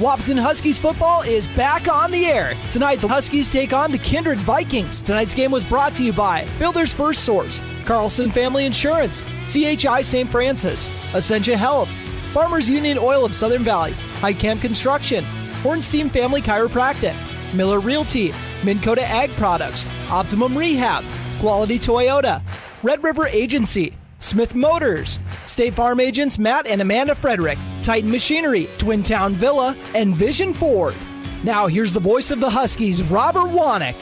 Wahpeton Huskies football is back on the air. Tonight, the Huskies take on the Kindred Vikings. Tonight's game was brought to you by Builder's First Source, Carlson Family Insurance, CHI St. Francis, Essentia Health, Farmers Union Oil of Southern Valley, High Camp Construction, Hornstein Family Chiropractic, Miller Realty, Minn Kota Ag Products, Optimum Rehab, Quality Toyota, Red River Agency, Smith Motors, State Farm agents Matt and Amanda Frederick, Titan Machinery, Twin Town Villa, and Vision Ford. Now here's the voice of the Huskies, Robert Wanick.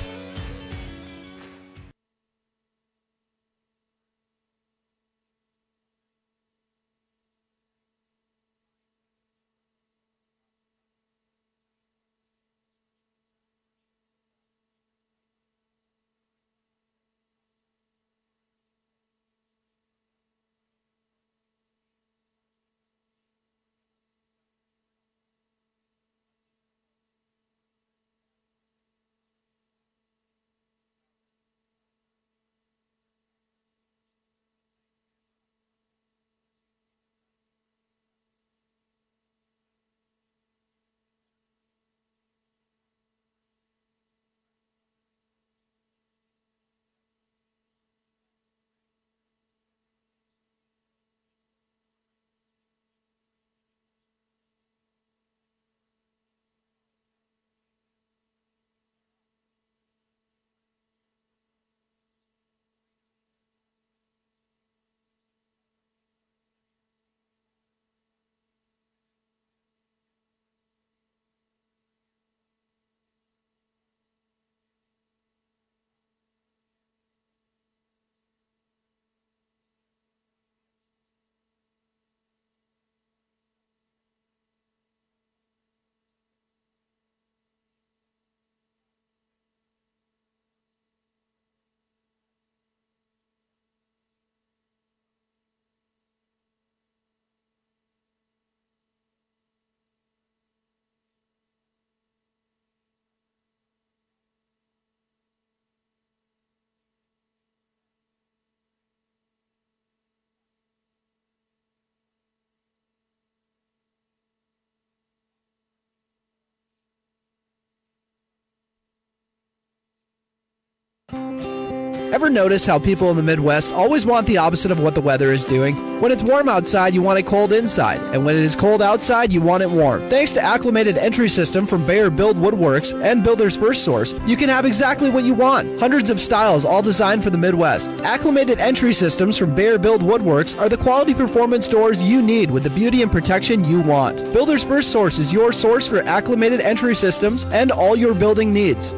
Ever notice how people in the Midwest always want the opposite of what the weather is doing? When it's warm outside, you want it cold inside. And when it is cold outside, you want it warm. Thanks to Acclimated Entry System from Bayer Build Woodworks and Builder's First Source, you can have exactly what you want. Hundreds of styles, all designed for the Midwest. Acclimated Entry Systems from Bayer Build Woodworks are the quality performance doors you need with the beauty and protection you want. Builder's First Source is your source for acclimated entry systems and all your building needs.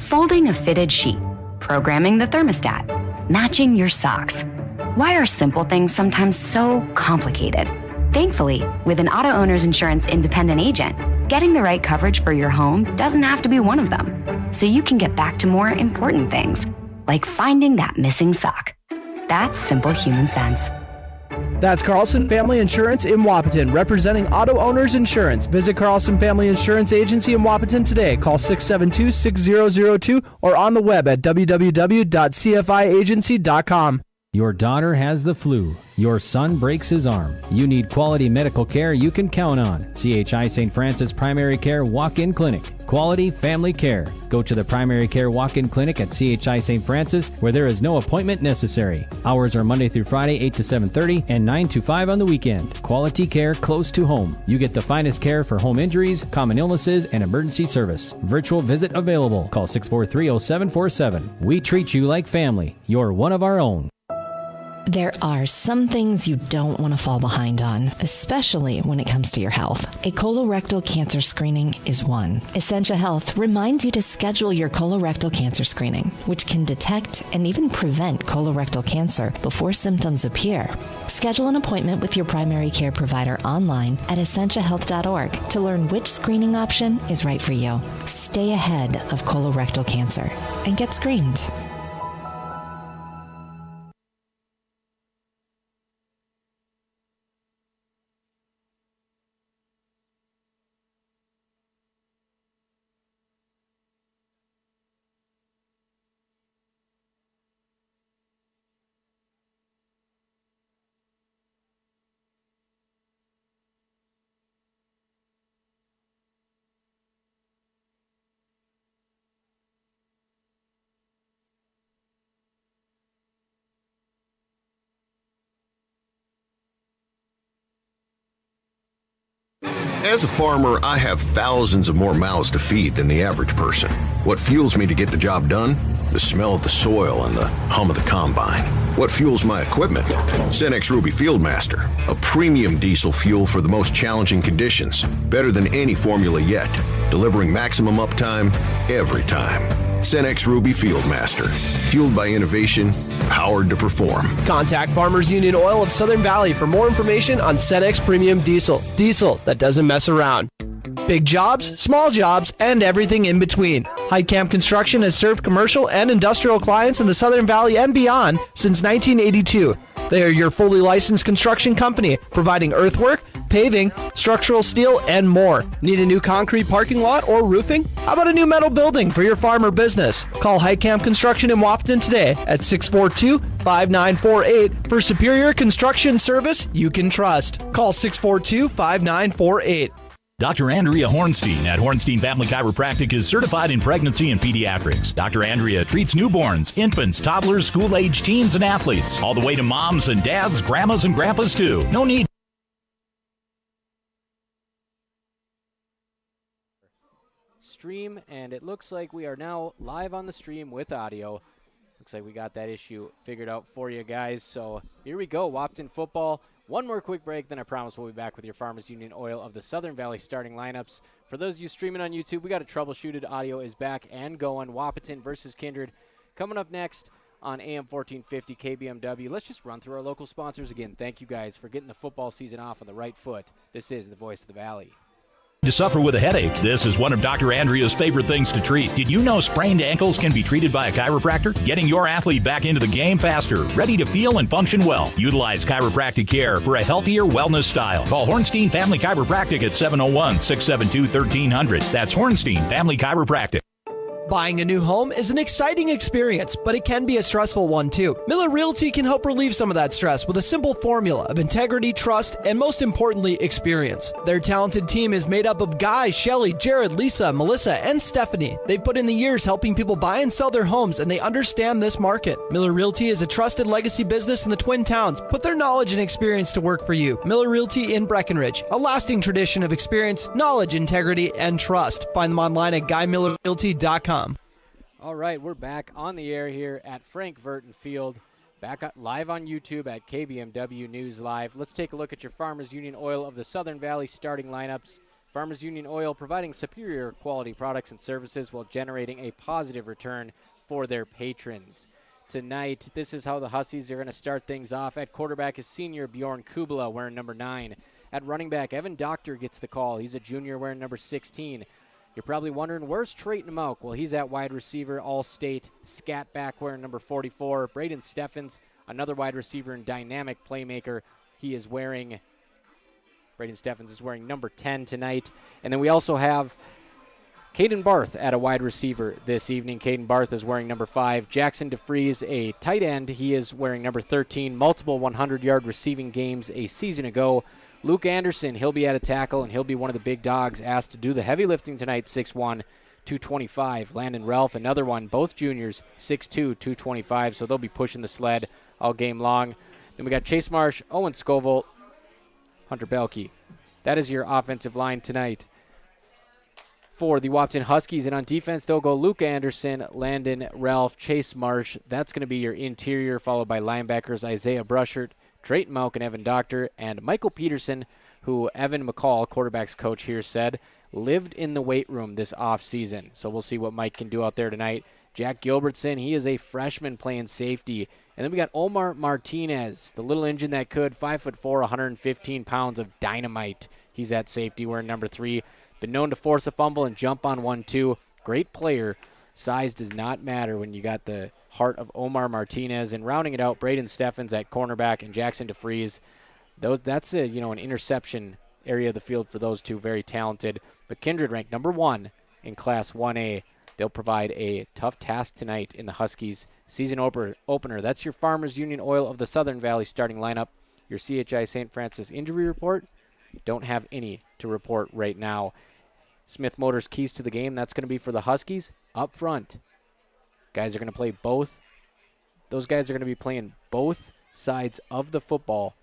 Folding a fitted sheet, programming the thermostat, matching your socks. Why are simple things sometimes so complicated? Thankfully, with an auto owner's insurance independent agent, getting the right coverage for your home doesn't have to be one of them. So you can get back to more important things, like finding that missing sock. That's simple human sense. That's Carlson Family Insurance in Wahpeton, representing auto owners insurance. Visit Carlson Family Insurance Agency in Wahpeton today. Call 672-6002 or on the web at www.cfiagency.com. Your daughter has the flu. Your son breaks his arm. You need quality medical care you can count on. CHI St. Francis Primary Care Walk-In Clinic. Quality family care. Go to the Primary Care Walk-In Clinic at CHI St. Francis, where there is no appointment necessary. Hours are Monday through Friday, 8 to 7:30 and 9 to 5 on the weekend. Quality care close to home. You get the finest care for home injuries, common illnesses, and emergency service. Virtual visit available. Call 643-0747. We treat you like family. You're one of our own. There are some things you don't want to fall behind on, especially when it comes to your health. A colorectal cancer screening is one. Essentia Health reminds you to schedule your colorectal cancer screening, which can detect and even prevent colorectal cancer before symptoms appear. Schedule an appointment with your primary care provider online at essentiahealth.org to learn which screening option is right for you. Stay ahead of colorectal cancer and get screened. As a farmer, I have thousands of more mouths to feed than the average person. What fuels me to get the job done? The smell of the soil and the hum of the combine. What fuels my equipment? Cenex Ruby Fieldmaster, a premium diesel fuel for the most challenging conditions. Better than any formula yet, delivering maximum uptime every time. Cenex Ruby Fieldmaster, fueled by innovation, powered to perform. Contact Farmers Union Oil of Southern Valley for more information on Cenex Premium Diesel. Diesel that doesn't mess around. Big jobs, small jobs, and everything in between. Heitkamp Construction has served commercial and industrial clients in the Southern Valley and beyond since 1982. They are your fully licensed construction company, providing earthwork, paving, structural steel, and more. Need a new concrete parking lot or roofing? How about a new metal building for your farm or business? Call Heitkamp Construction in Wahpeton today at 642-5948 for superior construction service you can trust. Call 642-5948. Dr. Andrea Hornstein at Hornstein Family Chiropractic is certified in pregnancy and pediatrics. Dr. Andrea treats newborns, infants, toddlers, school-age teens, and athletes, all the way to moms and dads, grandmas and grandpas too. No need. Stream, and it looks like we are now live on the stream with audio. Looks like we got that issue figured out for you guys. So here we go, Wahpeton football. One more quick break, then I promise we'll be back with your Farmers Union Oil of the Southern Valley starting lineups. For those of you streaming on YouTube, we got it troubleshooted. Audio is back and going. Wahpeton versus Kindred. Coming up next on AM 1450 KBMW. Let's just run through our local sponsors again. Thank you guys for getting the football season off on the right foot. This is the Voice of the Valley. To suffer with a headache, this is one of Dr. Andrea's favorite things to treat. Did you know sprained ankles can be treated by a chiropractor? Getting your athlete back into the game faster, ready to feel and function well. Utilize chiropractic care for a healthier wellness style. Call Hornstein Family Chiropractic at 701-672-1300. That's Hornstein Family Chiropractic. Buying a new home is an exciting experience, but it can be a stressful one too. Miller Realty can help relieve some of that stress with a simple formula of integrity, trust, and most importantly, experience. Their talented team is made up of Guy, Shelly, Jared, Lisa, Melissa, and Stephanie. They've put in the years helping people buy and sell their homes, and they understand this market. Miller Realty is a trusted legacy business in the Twin Towns. Put their knowledge and experience to work for you. Miller Realty in Breckenridge, a lasting tradition of experience, knowledge, integrity, and trust. Find them online at GuyMillerRealty.com. All right, we're back on the air here at Frank Vertin Field, back live on YouTube at KBMW News Live. Let's take a look at your Farmers Union Oil of the Southern Valley starting lineups. Farmers Union Oil providing superior quality products and services while generating a positive return for their patrons. Tonight, this is how the Huskies are going to start things off. At quarterback is senior Bjorn Kubala wearing number 9. At running back, Evan Doctor gets the call. He's a junior wearing number 16. You're probably wondering, where's Trayton Mauk? Well, he's at wide receiver, all-state, scat back wearing number 44. Braden Steffens, another wide receiver and dynamic playmaker. Braden Steffens is wearing number 10 tonight. And then we also have Caden Barth at a wide receiver this evening. Caden Barth is wearing number 5. Jackson DeFries, a tight end. He is wearing number 13. Multiple 100-yard receiving games a season ago. Luke Anderson, he'll be at a tackle, and he'll be one of the big dogs asked to do the heavy lifting tonight, 6'1", 225. Landon Ralph, another one, both juniors, 6'2", 225, so they'll be pushing the sled all game long. Then we got Chase Marsh, Owen Scoville, Hunter Belke. That is your offensive line tonight for the Wahpeton Huskies. And on defense, they'll go Luke Anderson, Landon Ralph, Chase Marsh. That's going to be your interior, followed by linebackers Isaiah Brushert, Trayton Mauk and Evan Doctor, and Michael Peterson, who Evan McCall, quarterback's coach here, said lived in the weight room this offseason. So we'll see what Mike can do out there tonight. Jack Gilbertson, he is a freshman playing safety. And then we got Omar Martinez, the little engine that could, 5'4", 115 pounds of dynamite. He's at safety wearing number 3. Been known to force a fumble and jump on 1-2. Great player. Size does not matter when you got the heart of Omar Martinez. And rounding it out, Braden Steffens at cornerback and Jackson DeFries. That's an interception area of the field for those two, very talented. But Kindred ranked number 1 in Class 1A. They'll provide a tough task tonight in the Huskies season opener. That's your Farmers Union Oil of the Southern Valley starting lineup. Your CHI St. Francis injury report, don't have any to report right now. Smith Motors keys to the game, that's going to be for the Huskies up front. Guys are going to play both. Those guys are going to be playing both sides of the football.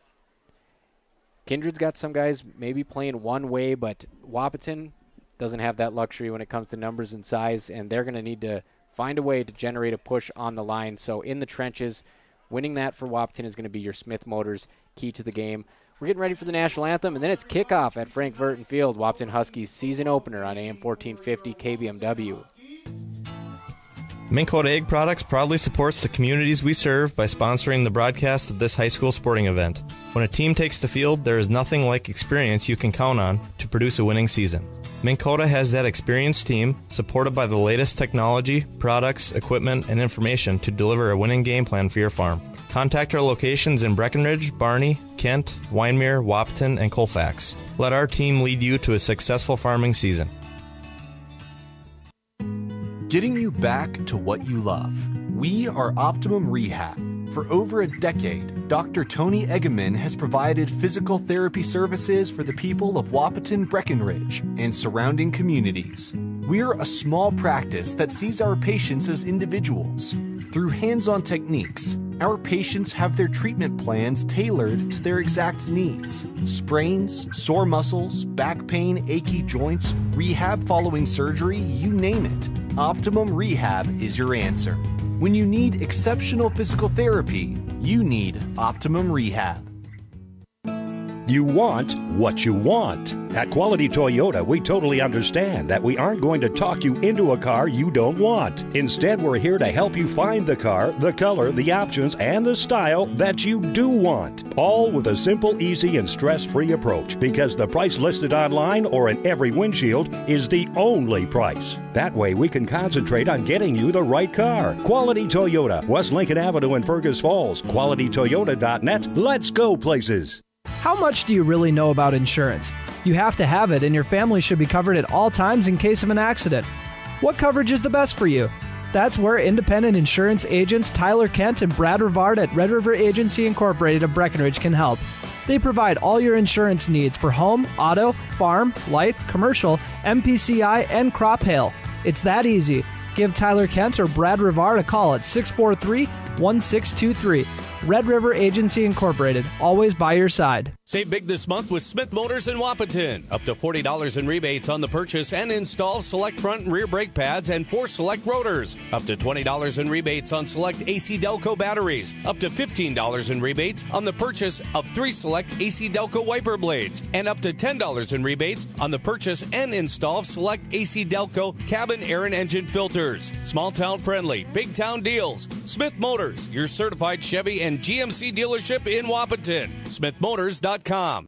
Kindred's got some guys maybe playing one way, but Wahpeton doesn't have that luxury when it comes to numbers and size, and they're going to need to find a way to generate a push on the line. So in the trenches, winning that for Wahpeton is going to be your Smith Motors key to the game. We're getting ready for the national anthem, and then it's kickoff at Frank Vertin Field, Wahpeton Huskies season opener on AM 1450 KBMW. Minn Kota Egg Products proudly supports the communities we serve by sponsoring the broadcast of this high school sporting event. When a team takes the field, there is nothing like experience you can count on to produce a winning season. Minn Kota has that experienced team, supported by the latest technology, products, equipment, and information to deliver a winning game plan for your farm. Contact our locations in Breckenridge, Barney, Kent, Wyndmere, Wahpeton, and Colfax. Let our team lead you to a successful farming season. Getting you back to what you love. We are Optimum Rehab. For over a decade, Dr. Tony Eggeman has provided physical therapy services for the people of Wahpeton, Breckenridge, and surrounding communities. We're a small practice that sees our patients as individuals. Through hands-on techniques, our patients have their treatment plans tailored to their exact needs. Sprains, sore muscles, back pain, achy joints, rehab following surgery, you name it. Optimum Rehab is your answer. When you need exceptional physical therapy, you need Optimum Rehab. You want what you want. At Quality Toyota, we totally understand that we aren't going to talk you into a car you don't want. Instead, we're here to help you find the car, the color, the options, and the style that you do want. All with a simple, easy, and stress-free approach, because the price listed online or in every windshield is the only price. That way, we can concentrate on getting you the right car. Quality Toyota, West Lincoln Avenue in Fergus Falls. QualityToyota.net. Let's go places. How much do you really know about insurance? You have to have it, and your family should be covered at all times in case of an accident. What coverage is the best for you? That's where independent insurance agents Tyler Kent and Brad Rivard at Red River Agency Incorporated of Breckenridge can help. They provide all your insurance needs for home, auto, farm, life, commercial, MPCI, and crop hail. It's that easy. Give Tyler Kent or Brad Rivard a call at 643-1623. Red River Agency Incorporated, always by your side. Save big this month with Smith Motors in Wahpeton. Up to $40 in rebates on the purchase and install select front and rear brake pads and 4 select rotors. Up to $20 in rebates on select AC Delco batteries. Up to $15 in rebates on the purchase of 3 select AC Delco wiper blades. And up to $10 in rebates on the purchase and install of select AC Delco cabin air and engine filters. Small town friendly, big town deals. Smith Motors, your certified Chevy and GMC dealership in Wahpeton. SmithMotors.com.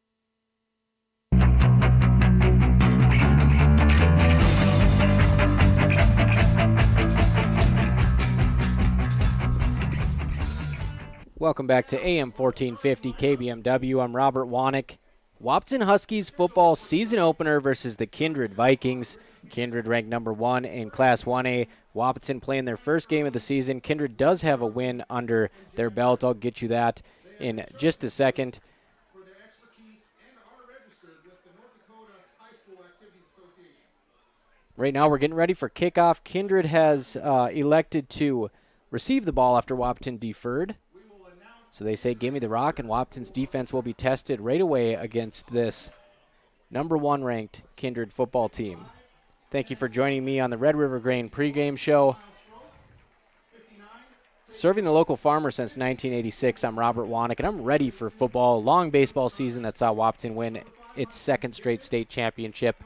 Welcome back to AM 1450 KBMW. I'm Robert Wanick. Wahpeton Huskies football season opener versus the Kindred Vikings. Kindred ranked number 1 in Class 1A. Wahpeton playing their first game of the season. Kindred does have a win under their belt. I'll get you that in just a second. Right now we're getting ready for kickoff. Kindred has elected to receive the ball after Wahpeton deferred. So they say, give me the rock, and Wahpeton's defense will be tested right away against this number 1 ranked Kindred football team. Thank you for joining me on the Red River Grain pregame show. Serving the local farmer since 1986, I'm Robert Wanick, and I'm ready for football. Long baseball season that saw Wahpeton win its 2nd straight state championship.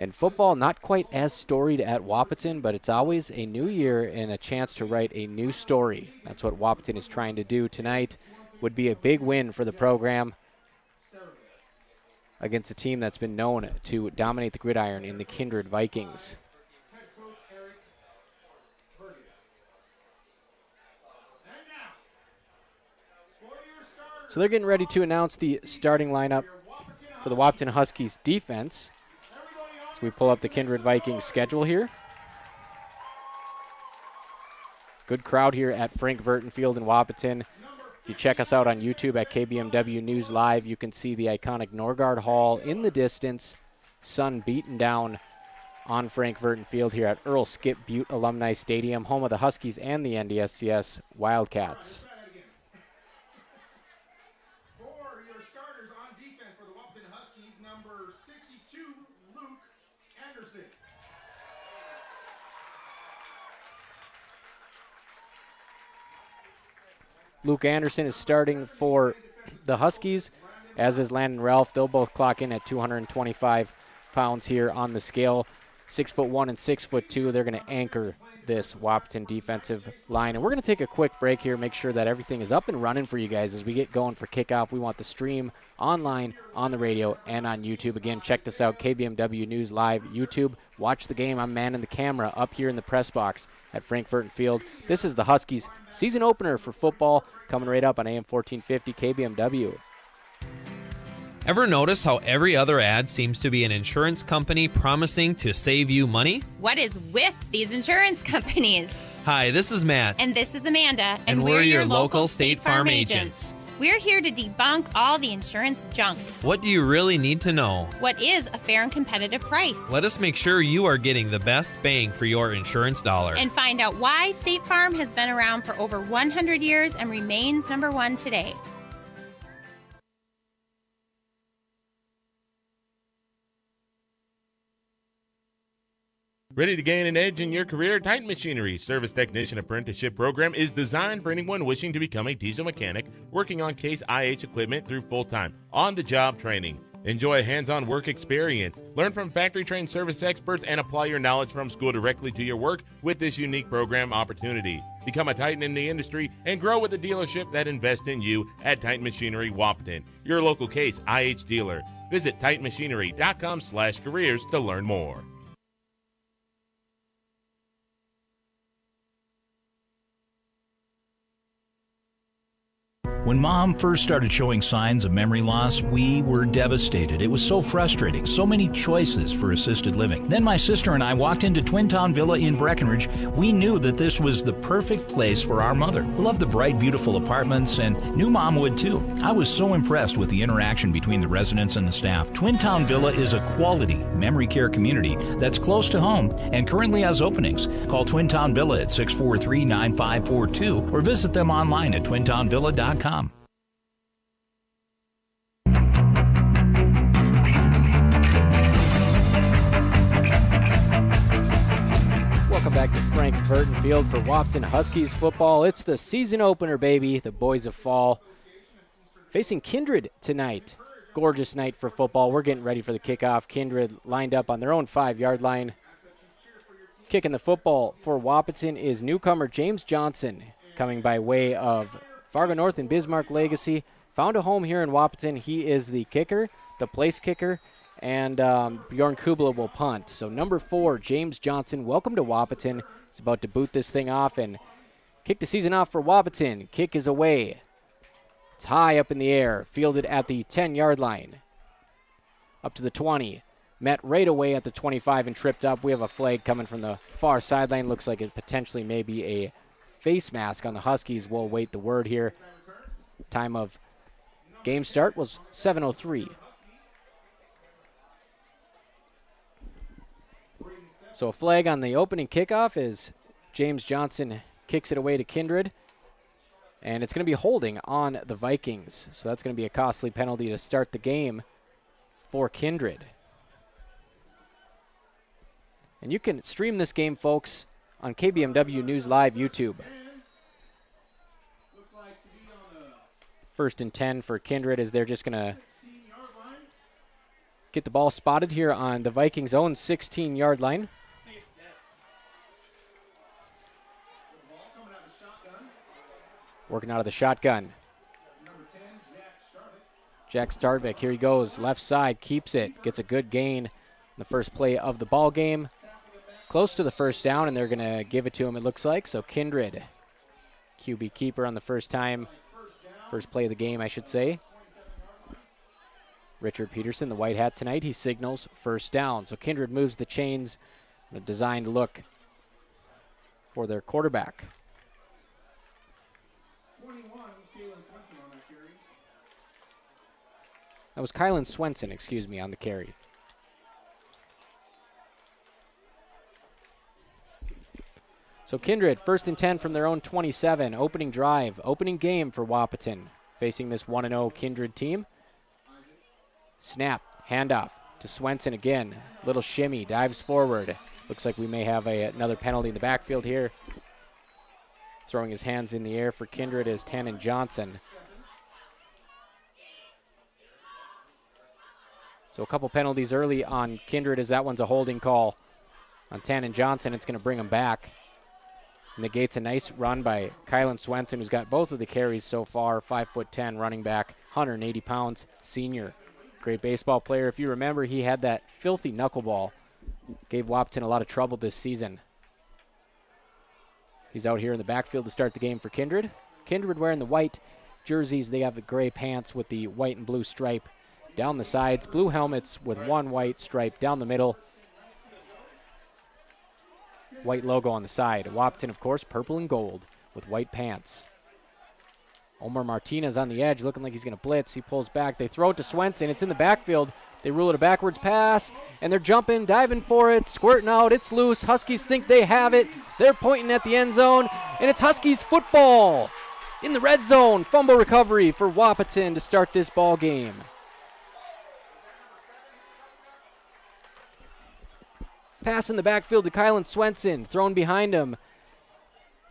And football, not quite as storied at Wahpeton, but it's always a new year and a chance to write a new story. That's what Wahpeton is trying to do tonight. Would be a big win for the program against a team that's been known to dominate the gridiron in the Kindred Vikings. So they're getting ready to announce the starting lineup for the Wahpeton Huskies defense. So we pull up the Kindred Vikings schedule here. Good crowd here at Frank Vertin Field in Wahpeton. If you check us out on YouTube at KBMW News Live, you can see the iconic Norgard Hall in the distance. Sun beaten down on Frank Vertin Field here at Earl Skip Butte Alumni Stadium, home of the Huskies and the NDSCS Wildcats. Luke Anderson is starting for the Huskies, as is Landon Ralph. They'll both clock in at 225 pounds here on the scale. 6'1" and 6'2". They're going to anchor this Wahpeton defensive line. And we're going to take a quick break here, make sure that everything is up and running for you guys as we get going for kickoff. We want the stream online, on the radio, and on YouTube. Again, check this out, KBMW News Live YouTube. Watch the game. I'm manning the camera up here in the press box at Frank Vertin Field. This is the Huskies season opener for football coming right up on AM 1450 KBMW. Ever notice how every other ad seems to be an insurance company promising to save you money? What is with these insurance companies? Hi, this is Matt. And this is Amanda. And we're your local State Farm agents. We're here to debunk all the insurance junk. What do you really need to know? What is a fair and competitive price? Let us make sure you are getting the best bang for your insurance dollar. And find out why State Farm has been around for over 100 years and remains number one today. Ready to gain an edge in your career? Titan Machinery's Service Technician Apprenticeship Program is designed for anyone wishing to become a diesel mechanic, working on Case IH equipment through full-time, on-the-job training. Enjoy hands-on work experience. Learn from factory-trained service experts and apply your knowledge from school directly to your work with this unique program opportunity. Become a Titan in the industry and grow with a dealership that invests in you at Titan Machinery Wahpeton, your local Case IH dealer. Visit TitanMachinery.com/careers to learn more. When Mom first started showing signs of memory loss, we were devastated. It was so frustrating, so many choices for assisted living. Then my sister and I walked into Twin Town Villa in Breckenridge. We knew that this was the perfect place for our mother, who loved the bright, beautiful apartments and knew Mom would too. I was so impressed with the interaction between the residents and the staff. Twin Town Villa is a quality memory care community that's close to home and currently has openings. Call Twin Town Villa at 643-9542 or visit them online at twintownvilla.com. Welcome back to Frank Vertin Field for Wahpeton Huskies football. It's the season opener, baby. The boys of fall facing Kindred tonight. Gorgeous night for football. We're getting ready for the kickoff. Kindred lined up on their own 5-yard line. Kicking the football for Wahpeton is newcomer James Johnson, coming by way of Fargo North and Bismarck Legacy. Found a home here in Wahpeton. He is the kicker, the place kicker, and Bjorn Kubla will punt. So number 4, James Johnson, welcome to Wahpeton. He's about to boot this thing off and kick the season off for Wahpeton. Kick is away. It's high up in the air, fielded at the 10-yard line. Up to the 20. Met right away at the 25 and tripped up. We have a flag coming from the far sideline. Looks like it potentially may be a face mask on the Huskies. We'll wait the word here. Time of game start was 7:03. So a flag on the opening kickoff as James Johnson kicks it away to Kindred. And it's going to be holding on the Vikings. So that's going to be a costly penalty to start the game for Kindred. And you can stream this game, folks, on KBMW News Live YouTube. 1st and 10 for Kindred as they're just going to get the ball spotted here on the Vikings' own 16-yard line. Working out of the shotgun. Jack Starvik, here he goes, left side, keeps it, gets a good gain in the first play of the ball game. Close to the first down, and they're going to give it to him, it looks like. So Kindred, QB keeper on the first time. First play of the game, I should say. Richard Peterson, the white hat tonight, he signals first down. So Kindred moves the chains, a designed look for their quarterback. That was Kylan Swenson, on the carry. So Kindred, 1st and 10 from their own 27. Opening drive, opening game for Wahpeton, facing this 1-0 Kindred team. Snap, handoff. to Swenson again. Little shimmy, dives forward. Looks like we may have another penalty in the backfield here. Throwing his hands in the air for Kindred is Tannen Johnson. So a couple penalties early on Kindred, as that one's a holding call on Tannen Johnson. It's going to bring him back. Negates a nice run by Kylan Swenson, who's got both of the carries so far. 5'10", running back, 180 pounds, senior. Great baseball player. If you remember, he had that filthy knuckleball. Gave Wahpeton a lot of trouble this season. He's out here in the backfield to start the game for Kindred. Kindred wearing the white jerseys. They have the gray pants with the white and blue stripe down the sides. Blue helmets with one white stripe down the middle. White logo on the side. Wahpeton, of course, purple and gold with white pants. Omar Martinez on the edge, looking like he's going to blitz. He pulls back. They throw it to Swenson. It's in the backfield. They rule it a backwards pass, and they're jumping, diving for it, squirting out. It's loose. Huskies think they have it. They're pointing at the end zone, and it's Huskies football in the red zone. Fumble recovery for Wahpeton to start this ball game. Pass in the backfield to Kylan Swenson, thrown behind him.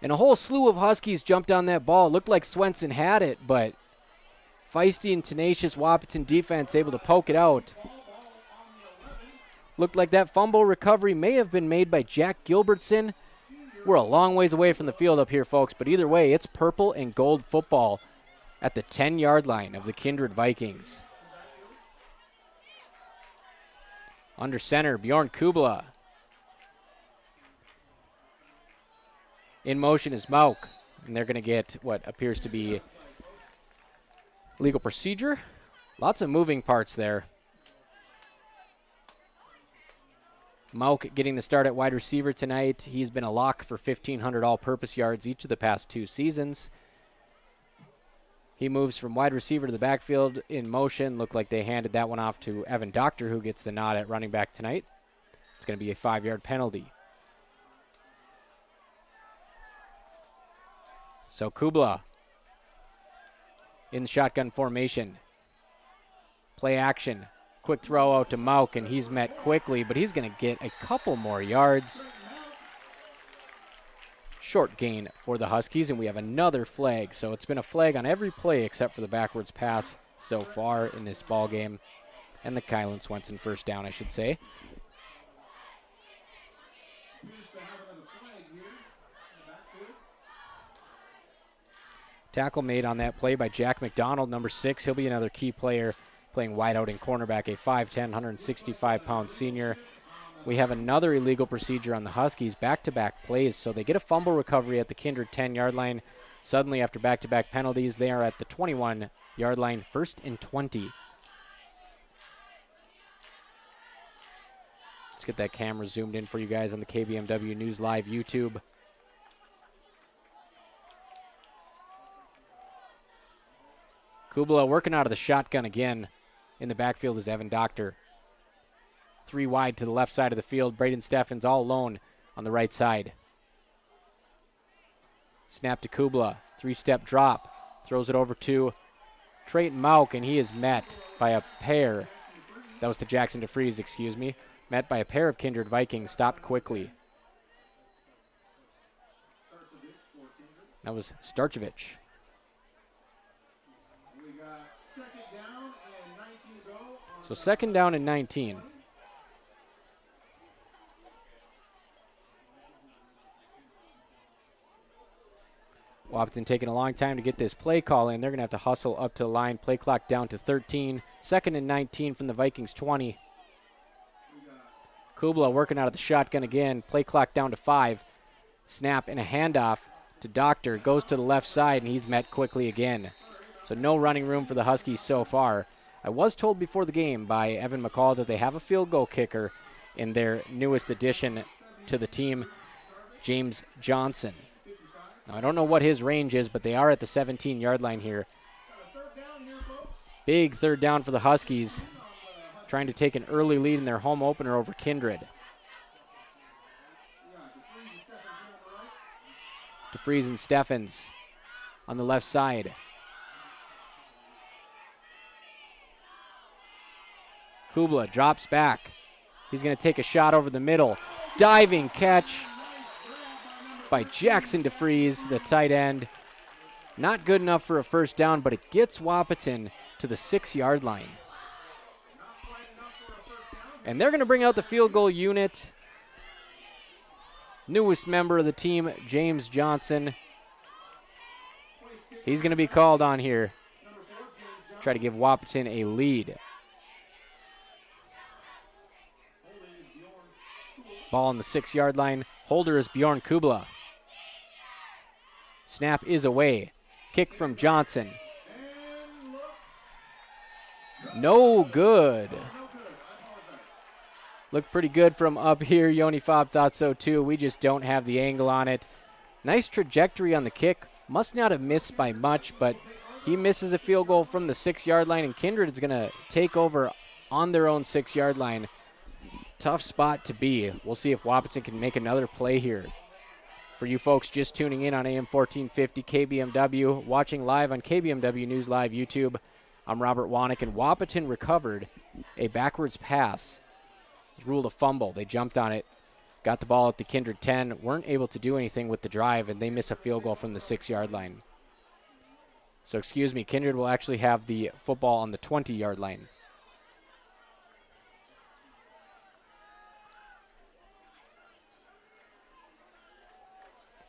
And a whole slew of Huskies jumped on that ball. It looked like Swenson had it, but feisty and tenacious Wahpeton defense able to poke it out. Looked like that fumble recovery may have been made by Jack Gilbertson. We're a long ways away from the field up here, folks, but either way, it's purple and gold football at the 10-yard line of the Kindred Vikings. Under center, Bjorn Kubla. In motion is Mauk, and they're going to get what appears to be legal procedure. Lots of moving parts there. Mauk getting the start at wide receiver tonight. He's been a lock for 1,500 all-purpose yards each of the past 2 seasons. He moves from wide receiver to the backfield in motion. Looked like they handed that one off to Evan Doctor, who gets the nod at running back tonight. It's going to be a 5-yard penalty. So Kubla in the shotgun formation. Play action. Quick throw out to Mauk, and he's met quickly, but he's going to get a couple more yards. Short gain for the Huskies, and we have another flag. So it's been a flag on every play except for the backwards pass so far in this ball game, and the Kylan Swenson first down, I should say. Tackle made on that play by Jack McDonald, number 6. He'll be another key player playing wide out in cornerback, a 5'10", 165-pound senior. We have another illegal procedure on the Huskies, back-to-back plays, so they get a fumble recovery at the Kindred 10-yard line. Suddenly, after back-to-back penalties, they are at the 21-yard line, 1st and 20. Let's get that camera zoomed in for you guys on the KBMW News Live YouTube. Kubla working out of the shotgun again. In the backfield is Evan Doctor. 3 wide to the left side of the field. Braden Steffens all alone on the right side. Snap to Kubla. 3-step drop. Throws it over to Trayton Mauk, and he is met by a pair. That was to Jackson DeFries, excuse me. Met by a pair of Kindred Vikings. Stopped quickly. That was Starchevich. So 2nd down and 19. Wahpeton taking a long time to get this play call in. They're going to have to hustle up to the line. Play clock down to 13. 2nd and 19 from the Vikings 20. Kubla working out of the shotgun again. Play clock down to 5. Snap and a handoff to Doctor. Goes to the left side, and he's met quickly again. So no running room for the Huskies so far. I was told before the game by Evan McCall that they have a field goal kicker in their newest addition to the team, James Johnson. Now, I don't know what his range is, but they are at the 17-yard line here. Big 3rd down for the Huskies, trying to take an early lead in their home opener over Kindred. DeFries and Steffens on the left side. Kubla drops back. He's going to take a shot over the middle. Diving catch by Jackson DeFries, the tight end. Not good enough for a first down, but it gets Wahpeton to the 6-yard line. And they're going to bring out the field goal unit. Newest member of the team, James Johnson. He's going to be called on here. Try to give Wahpeton a lead. Ball on the 6-yard line. Holder is Bjorn Kubla. Snap is away. Kick from Johnson. No good. Looked pretty good from up here. Yoni Fobb thought so too. We just don't have the angle on it. Nice trajectory on the kick. Must not have missed by much, but he misses a field goal from the 6-yard line, and Kindred is going to take over on their own 6-yard line. Tough spot to be. We'll see if Wahpeton can make another play here. For you folks just tuning in on AM 1450 KBMW, watching live on KBMW News Live YouTube, I'm Robert Wanick, and Wahpeton recovered a backwards pass. It was ruled a fumble. They jumped on it, got the ball at the Kindred 10, weren't able to do anything with the drive, and they miss a field goal from the 6-yard line. So, excuse me, Kindred will actually have the football on the 20-yard line.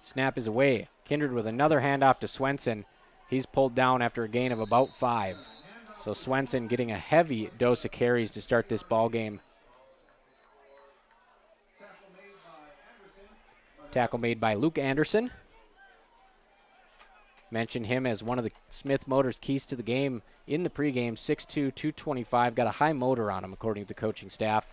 Snap is away. Kindred with another handoff to Swenson. He's pulled down after a gain of about 5. So Swenson getting a heavy dose of carries to start this ball game. Tackle made by Luke Anderson. Mentioned him as one of the Smith Motors keys to the game in the pregame. 6'2", 225. Got a high motor on him, according to the coaching staff.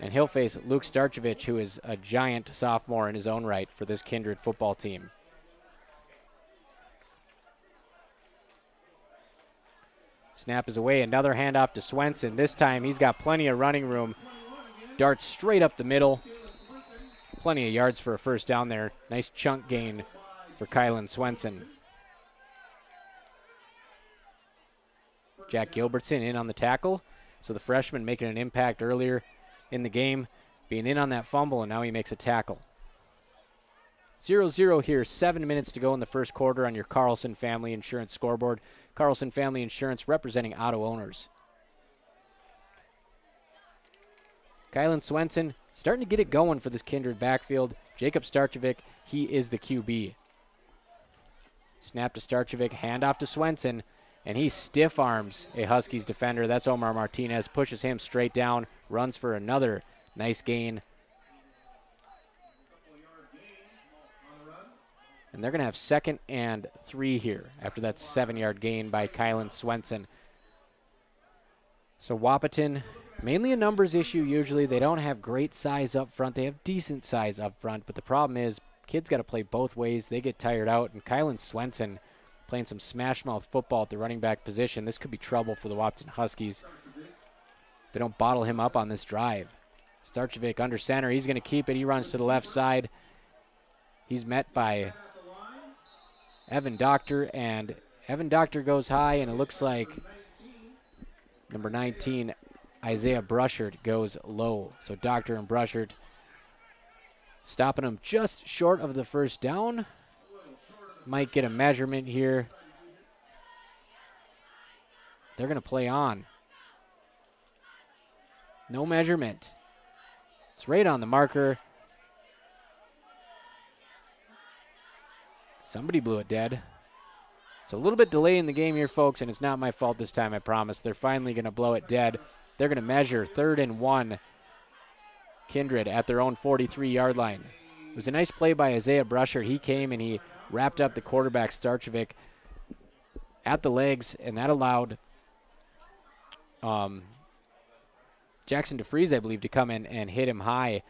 And he'll face Luke Starchevich, who is a giant sophomore in his own right for this Kindred football team. Snap is away. Another handoff to Swenson. This time he's got plenty of running room. Darts straight up the middle. Plenty of yards for a first down there. Nice chunk gain for Kylan Swenson. Jack Gilbertson in on the tackle. So the freshman making an impact earlier in the game, being in on that fumble, and now he makes a tackle. 0-0 here, 7 minutes to go in the first quarter on your Carlson Family Insurance scoreboard. Carlson Family Insurance representing auto owners. Kylan Swenson starting to get it going for this Kindred backfield. Jacob Starchevich, he is the QB. Snap to Starchevich, handoff to Swenson, and he stiff arms a Huskies defender. That's Omar Martinez, pushes him straight down, runs for another nice gain. And they're going to have 2nd and 3 here after that 7-yard gain by Kylan Swenson. So Wahpeton, mainly a numbers issue usually. They don't have great size up front. They have decent size up front, but the problem is kids got to play both ways. They get tired out, and Kylan Swenson playing some smash-mouth football at the running back position. This could be trouble for the Wahpeton Huskies. They don't bottle him up on this drive. Starchevich under center. He's going to keep it. He runs to the left side. He's met by Evan Doctor, and Evan Doctor goes high, and it looks like number 19, Isaiah Brushert, goes low. So Doctor and Brushert stopping him just short of the first down. Might get a measurement here. They're going to play on. No measurement. It's right on the marker. Somebody blew it dead. So a little bit delay in the game here, folks, and it's not my fault this time, I promise. They're finally going to blow it dead. They're going to measure 3rd and 1. Kindred at their own 43-yard line. It was a nice play by Isaiah Brushert. He came and he wrapped up the quarterback, Starchevich, at the legs, and that allowed Jackson DeFries, I believe, to come in and hit him high.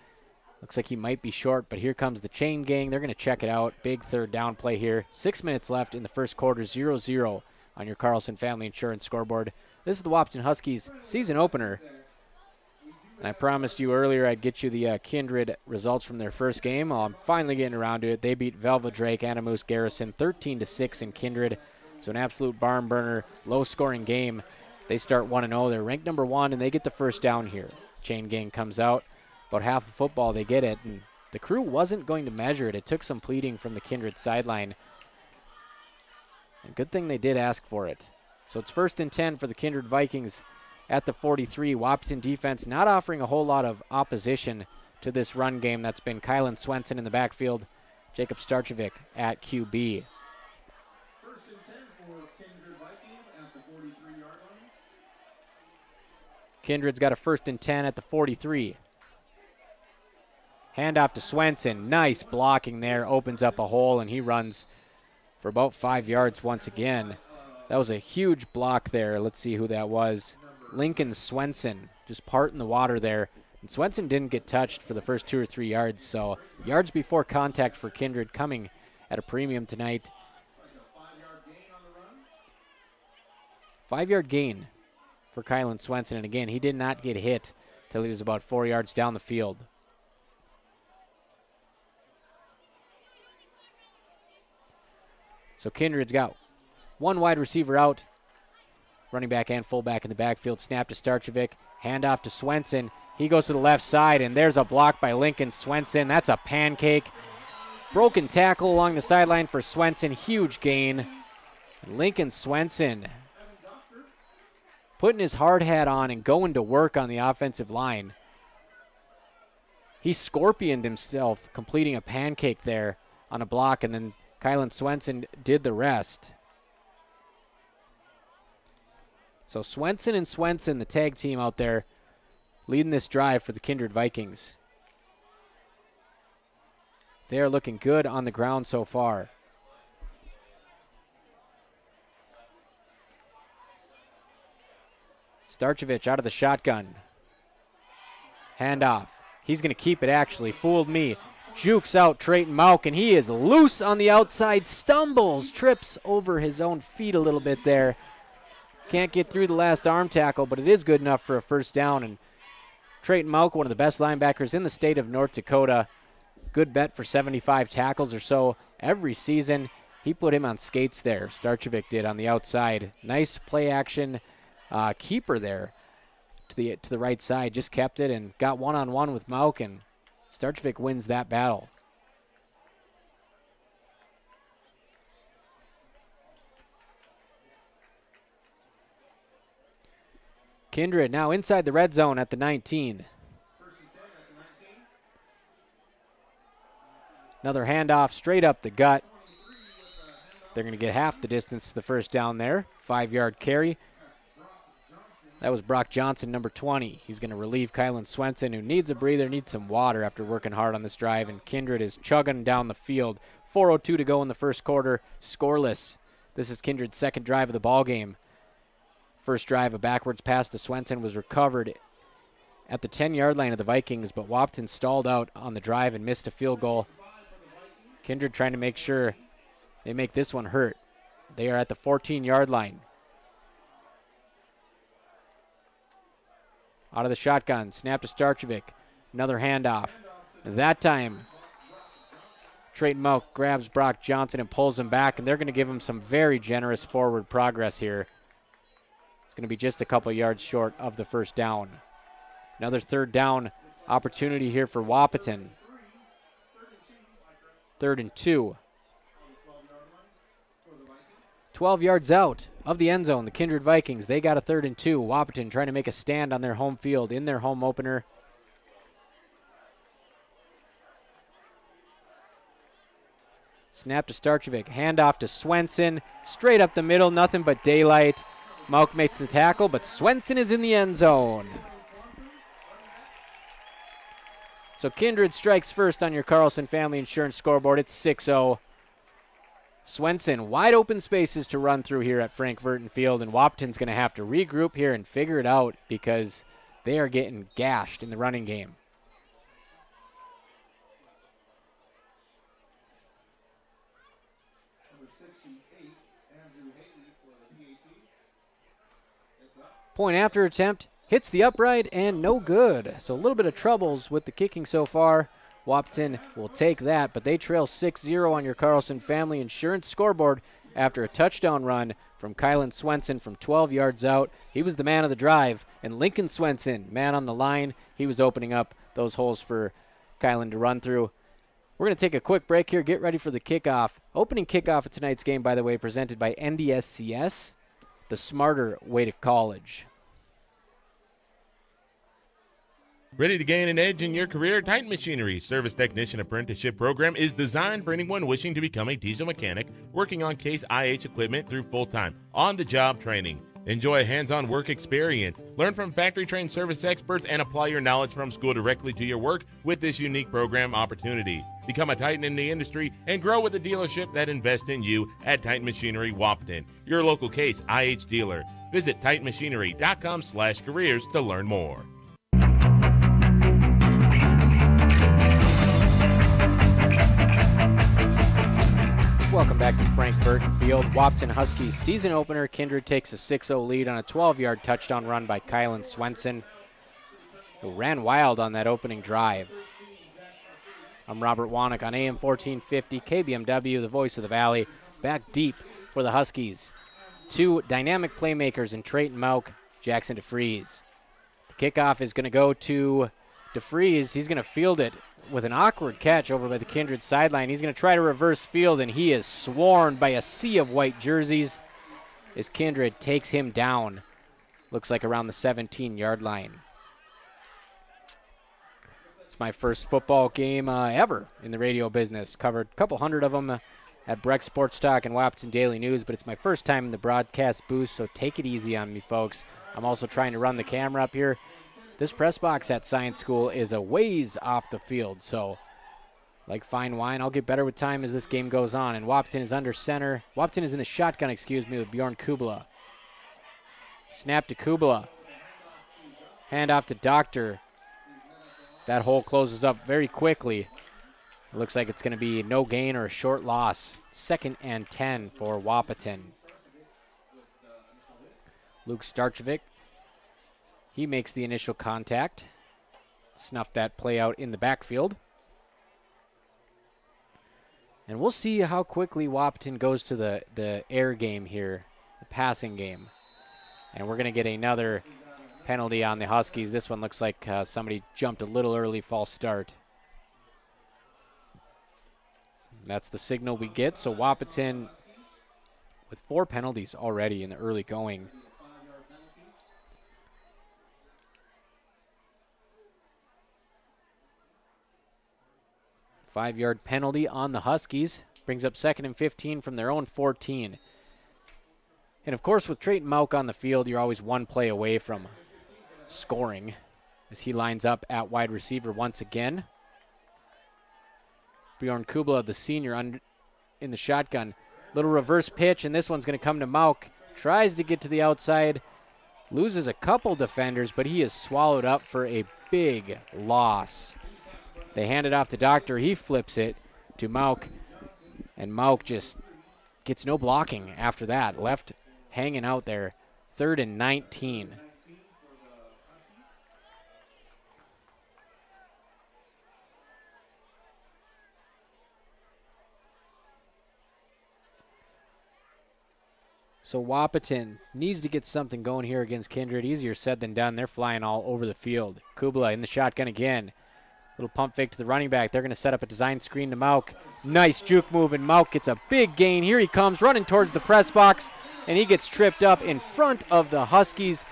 Looks like he might be short, but here comes the chain gang. They're going to check it out. Big 3rd down play here. 6 minutes left in the first quarter, 0-0 on your Carlson Family Insurance scoreboard. This is the Wahpeton Huskies season opener. And I promised you earlier I'd get you the Kindred results from their first game. Well, I'm finally getting around to it. They beat Velva Drake, Anamoose Garrison 13-6 in Kindred. So an absolute barn burner, low-scoring game. They start 1-0. They're ranked number 1, and they get the first down here. Chain gang comes out. About half of football, they get it. And the crew wasn't going to measure it. It took some pleading from the Kindred sideline. And good thing they did ask for it. So it's 1st and 10 for the Kindred Vikings at the 43. Wahpeton defense not offering a whole lot of opposition to this run game. That's been Kylan Swenson in the backfield, Jacob Starchevic at QB. Kindred's got a 1st and 10 at the 43. Handoff to Swenson. Nice blocking there. Opens up a hole, and he runs for about 5 yards once again. That was a huge block there. Let's see who that was. Lincoln Swenson just parting the water there. And Swenson didn't get touched for the first 2 or 3 yards, so yards before contact for Kindred coming at a premium tonight. 5-yard gain for Kylan Swenson, and again, he did not get hit till he was about 4 yards down the field. So Kindred's got one wide receiver out, running back and fullback in the backfield. Snap to Starchevic, handoff to Swenson. He goes to the left side, and there's a block by Lincoln Swenson. That's a pancake. Broken tackle along the sideline for Swenson. Huge gain. Lincoln Swenson putting his hard hat on and going to work on the offensive line. He scorpioned himself, completing a pancake there on a block, and then Kylan Swenson did the rest. So Swenson and Swenson, the tag team out there, leading this drive for the Kindred Vikings. They are looking good on the ground so far. Starchevic out of the shotgun. Handoff. He's going to keep it, actually. Fooled me. Jukes out Trayton Mauk, and he is loose on the outside. Stumbles, trips over his own feet a little bit there. Can't get through the last arm tackle, but it is good enough for a first down. And Trayton Mauk, one of the best linebackers in the state of North Dakota. Good bet for 75 tackles or so every season. He put him on skates there. Starchevic did on the outside. Nice play action keeper there to the right side. Just kept it and got one-on-one with Mauk, and Starchevic wins that battle. Kindred now inside the red zone at the 19. Another handoff straight up the gut. They're going to get half the distance to the first down there. 5-yard carry. That was Brock Johnson, number 20. He's going to relieve Kylan Swenson, who needs a breather, needs some water after working hard on this drive, and Kindred is chugging down the field. 4:02 to go in the first quarter, scoreless. This is Kindred's second drive of the ball game. First drive, a backwards pass to Swenson was recovered at the 10-yard line of the Vikings, but Wahpeton stalled out on the drive and missed a field goal. Kindred trying to make sure they make this one hurt. They are at the 14-yard line. Out of the shotgun, snap to Starchevic. Another handoff. That time, Trayton Mauk grabs Brock Johnson and pulls him back, and they're going to give him some very generous forward progress here. It's going to be just a couple yards short of the first down. Another third down opportunity here for Wahpeton. 3rd and 2. 12 yards out of the end zone, the Kindred Vikings. They got a 3rd and 2. Wahpeton trying to make a stand on their home field in their home opener. Snap to Starchevic. Handoff to Swenson. Straight up the middle. Nothing but daylight. Mauk makes the tackle, but Swenson is in the end zone. So Kindred strikes first on your Carlson Family Insurance scoreboard. It's 6-0. Swenson, wide open spaces to run through here at Frank Vertin Field, and Wahpeton's going to have to regroup here and figure it out because they are getting gashed in the running game. Point after attempt, hits the upright and no good. So a little bit of troubles with the kicking so far. Wahpeton will take that, but they trail 6-0 on your Carlson Family Insurance scoreboard. after a touchdown run from Kylan Swenson from 12 yards out. He was the man of the drive, and Lincoln Swenson, man on the line, he was opening up those holes for Kylan to run through. We're going to take a quick break here, get ready for the kickoff. Opening kickoff of tonight's game, by the way, presented by NDSCS, the smarter way to college. Ready to gain an edge in your career? Titan Machinery's Service Technician Apprenticeship Program is designed for anyone wishing to become a diesel mechanic, working on Case IH equipment through full-time, on-the-job training. Enjoy a hands-on work experience. Learn from factory-trained service experts and apply your knowledge from school directly to your work with this unique program opportunity. Become a Titan in the industry and grow with a dealership that invests in you at Titan Machinery Wahpeton, your local Case IH dealer. Visit titanmachinery.com/careers to learn more. Welcome back to Frank Vertin Field. Wahpeton Huskies season opener. Kindred takes a 6-0 lead on a 12-yard touchdown run by Kylan Swenson, who ran wild on that opening drive. I'm Robert Wannick on AM 1450 KBMW, the voice of the Valley. Back deep for the Huskies. Two dynamic playmakers in Trayton Mauk, Jackson DeFries. The kickoff is going to go to DeFries. He's going to field it with an awkward catch over by the Kindred sideline. He's going to try to reverse field, and he is swarmed by a sea of white jerseys as Kindred takes him down. Looks like around the 17-yard line. It's my first football game ever in the radio business. Covered a couple hundred of them at Breck Sports Talk and Wahpeton Daily News, but it's my first time in the broadcast booth, so take it easy on me, folks. I'm also trying to run the camera up here. This press box at Science School is a ways off the field, so like fine wine, I'll get better with time as this game goes on. And Wahpeton is under center. Wahpeton is in the shotgun, with Bjorn Kubala. Snap to Kubala. Hand off to Doctor. That hole closes up very quickly. It looks like it's going to be no gain or a short loss. 2nd and 10 for Wahpeton. Luke Starchevic. He makes the initial contact. Snuffed that play out in the backfield. And we'll see how quickly Wahpeton goes to the air game here, the passing game. And we're going to get another penalty on the Huskies. This one looks like somebody jumped a little early, false start. That's the signal we get. So Wahpeton with 4 penalties already in the early going. Five-yard penalty on the Huskies. Brings up 2nd and 15 from their own 14. And, of course, with Trayton Mauk on the field, you're always one play away from scoring as he lines up at wide receiver once again. Bjorn Kubala, the senior, in the shotgun. Little reverse pitch, and this one's going to come to Mauk. Tries to get to the outside. Loses a couple defenders, but he is swallowed up for a big loss. They hand it off to Doctor. He flips it to Mauk, and Mauk just gets no blocking after that. Left hanging out there. 3rd and 19. So Wahpeton needs to get something going here against Kindred. Easier said than done. They're flying all over the field. Kubala in the shotgun again. Little pump fake to the running back. They're going to set up a design screen to Mauk. Nice juke move, and Mauk gets a big gain. Here he comes, running towards the press box, and he gets tripped up in front of the Huskies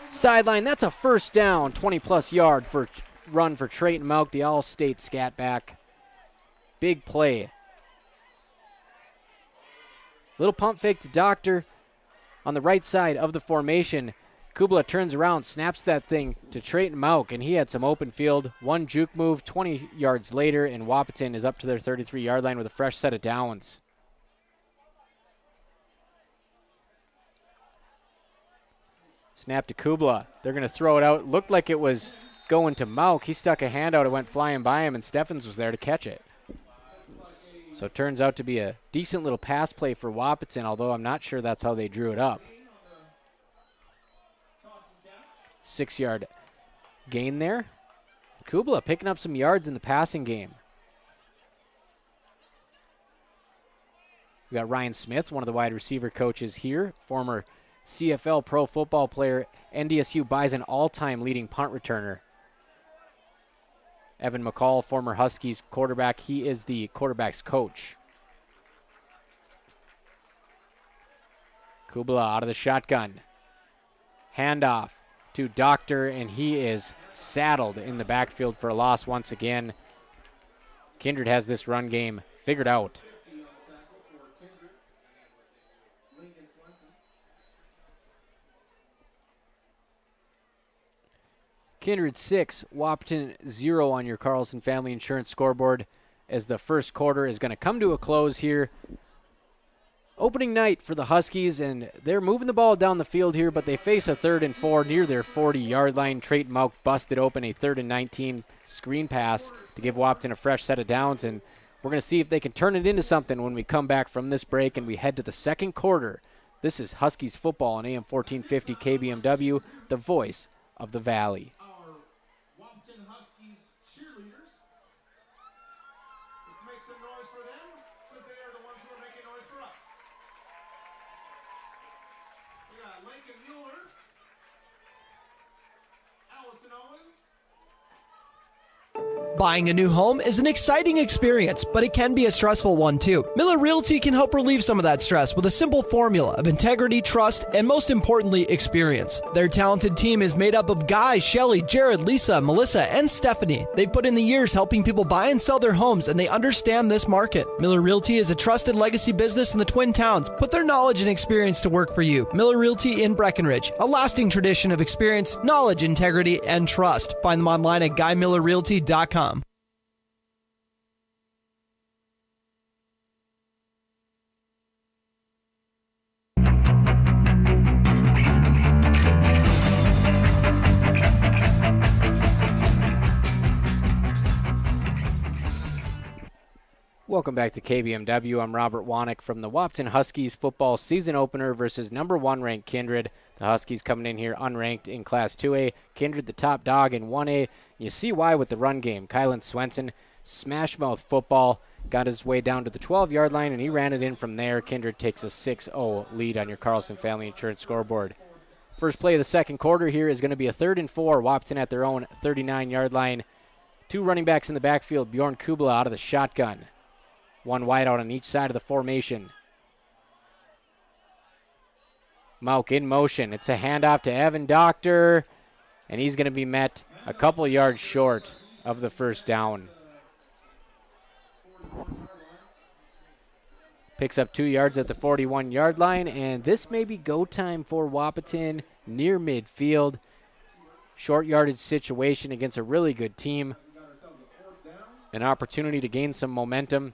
sideline. That's a first down, 20-plus yard run for Trayton Mauk, the All-State scat back. Big play. Little pump fake to Doctor on the right side of the formation. Kubala turns around, snaps that thing to Trayton Mauk, and he had some open field. One juke move 20 yards later, and Wahpeton is up to their 33-yard line with a fresh set of downs. Snap to Kubala. They're going to throw it out. Looked like it was going to Mauk. He stuck a hand out. It went flying by him, and Steffens was there to catch it. So it turns out to be a decent little pass play for Wahpeton, although I'm not sure that's how they drew it up. 6-yard gain there. Kubala picking up some yards in the passing game. We got Ryan Smith, one of the wide receiver coaches here, former CFL pro football player, NDSU Bison all-time leading punt returner. Evan McCall, former Huskies quarterback. He is the quarterback's coach. Kubala out of the shotgun. Handoff to Doctor, and he is saddled in the backfield for a loss once again. Kindred has this run game figured out. Kindred 6, Wahpeton 0 on your Carlson Family Insurance scoreboard as the first quarter is going to come to a close here. Opening night for the Huskies, and they're moving the ball down the field here, but they face a 3rd and 4 near their 40-yard line. Trayton Mauk busted open a 3rd and 19 screen pass to give Wahpeton a fresh set of downs, and we're going to see if they can turn it into something when we come back from this break and we head to the second quarter. This is Huskies football on AM 1450 KBMW, the voice of the Valley. Buying a new home is an exciting experience, but it can be a stressful one too. Miller Realty can help relieve some of that stress with a simple formula of integrity, trust, and most importantly, experience. Their talented team is made up of Guy, Shelly, Jared, Lisa, Melissa, and Stephanie. They've put in the years helping people buy and sell their homes, and they understand this market. Miller Realty is a trusted legacy business in the Twin Towns. Put their knowledge and experience to work for you. Miller Realty in Breckenridge, a lasting tradition of experience, knowledge, integrity, and trust. Find them online at GuyMillerRealty.com. Welcome back to KBMW. I'm Robert Wanick from the Wahpeton Huskies football season opener versus number 1 ranked Kindred. The Huskies coming in here unranked in Class 2A. Kindred the top dog in 1A. You see why with the run game. Kylan Swenson, smash mouth football, got his way down to the 12-yard line, and he ran it in from there. Kindred takes a 6-0 lead on your Carlson Family Insurance scoreboard. First play of the second quarter here is going to be a 3rd and 4. Wahpeton at their own 39-yard line. 2 running backs in the backfield. Bjorn Kubala out of the shotgun. 1 wide out on each side of the formation. Mauk in motion. It's a handoff to Evan Doctor, and he's going to be met a couple yards short of the first down. Picks up 2 yards at the 41-yard line, and this may be go time for Wahpeton near midfield. Short yardage situation against a really good team. An opportunity to gain some momentum.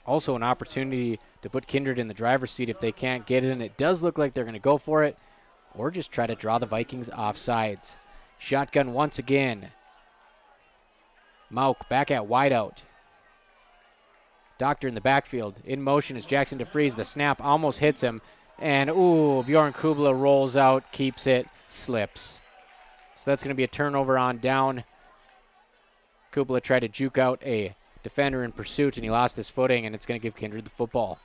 Also an opportunity to put Kindred in the driver's seat if they can't get it, and it does look like they're going to go for it or just try to draw the Vikings off sides. Shotgun once again. Mauk back at wideout. Doctor in the backfield. In motion is Jackson DeFries. The snap almost hits him, and Bjorn Kubala rolls out, keeps it, slips. So that's going to be a turnover on down. Kubala tried to juke out a defender in pursuit, and he lost his footing, and it's going to give Kindred the football.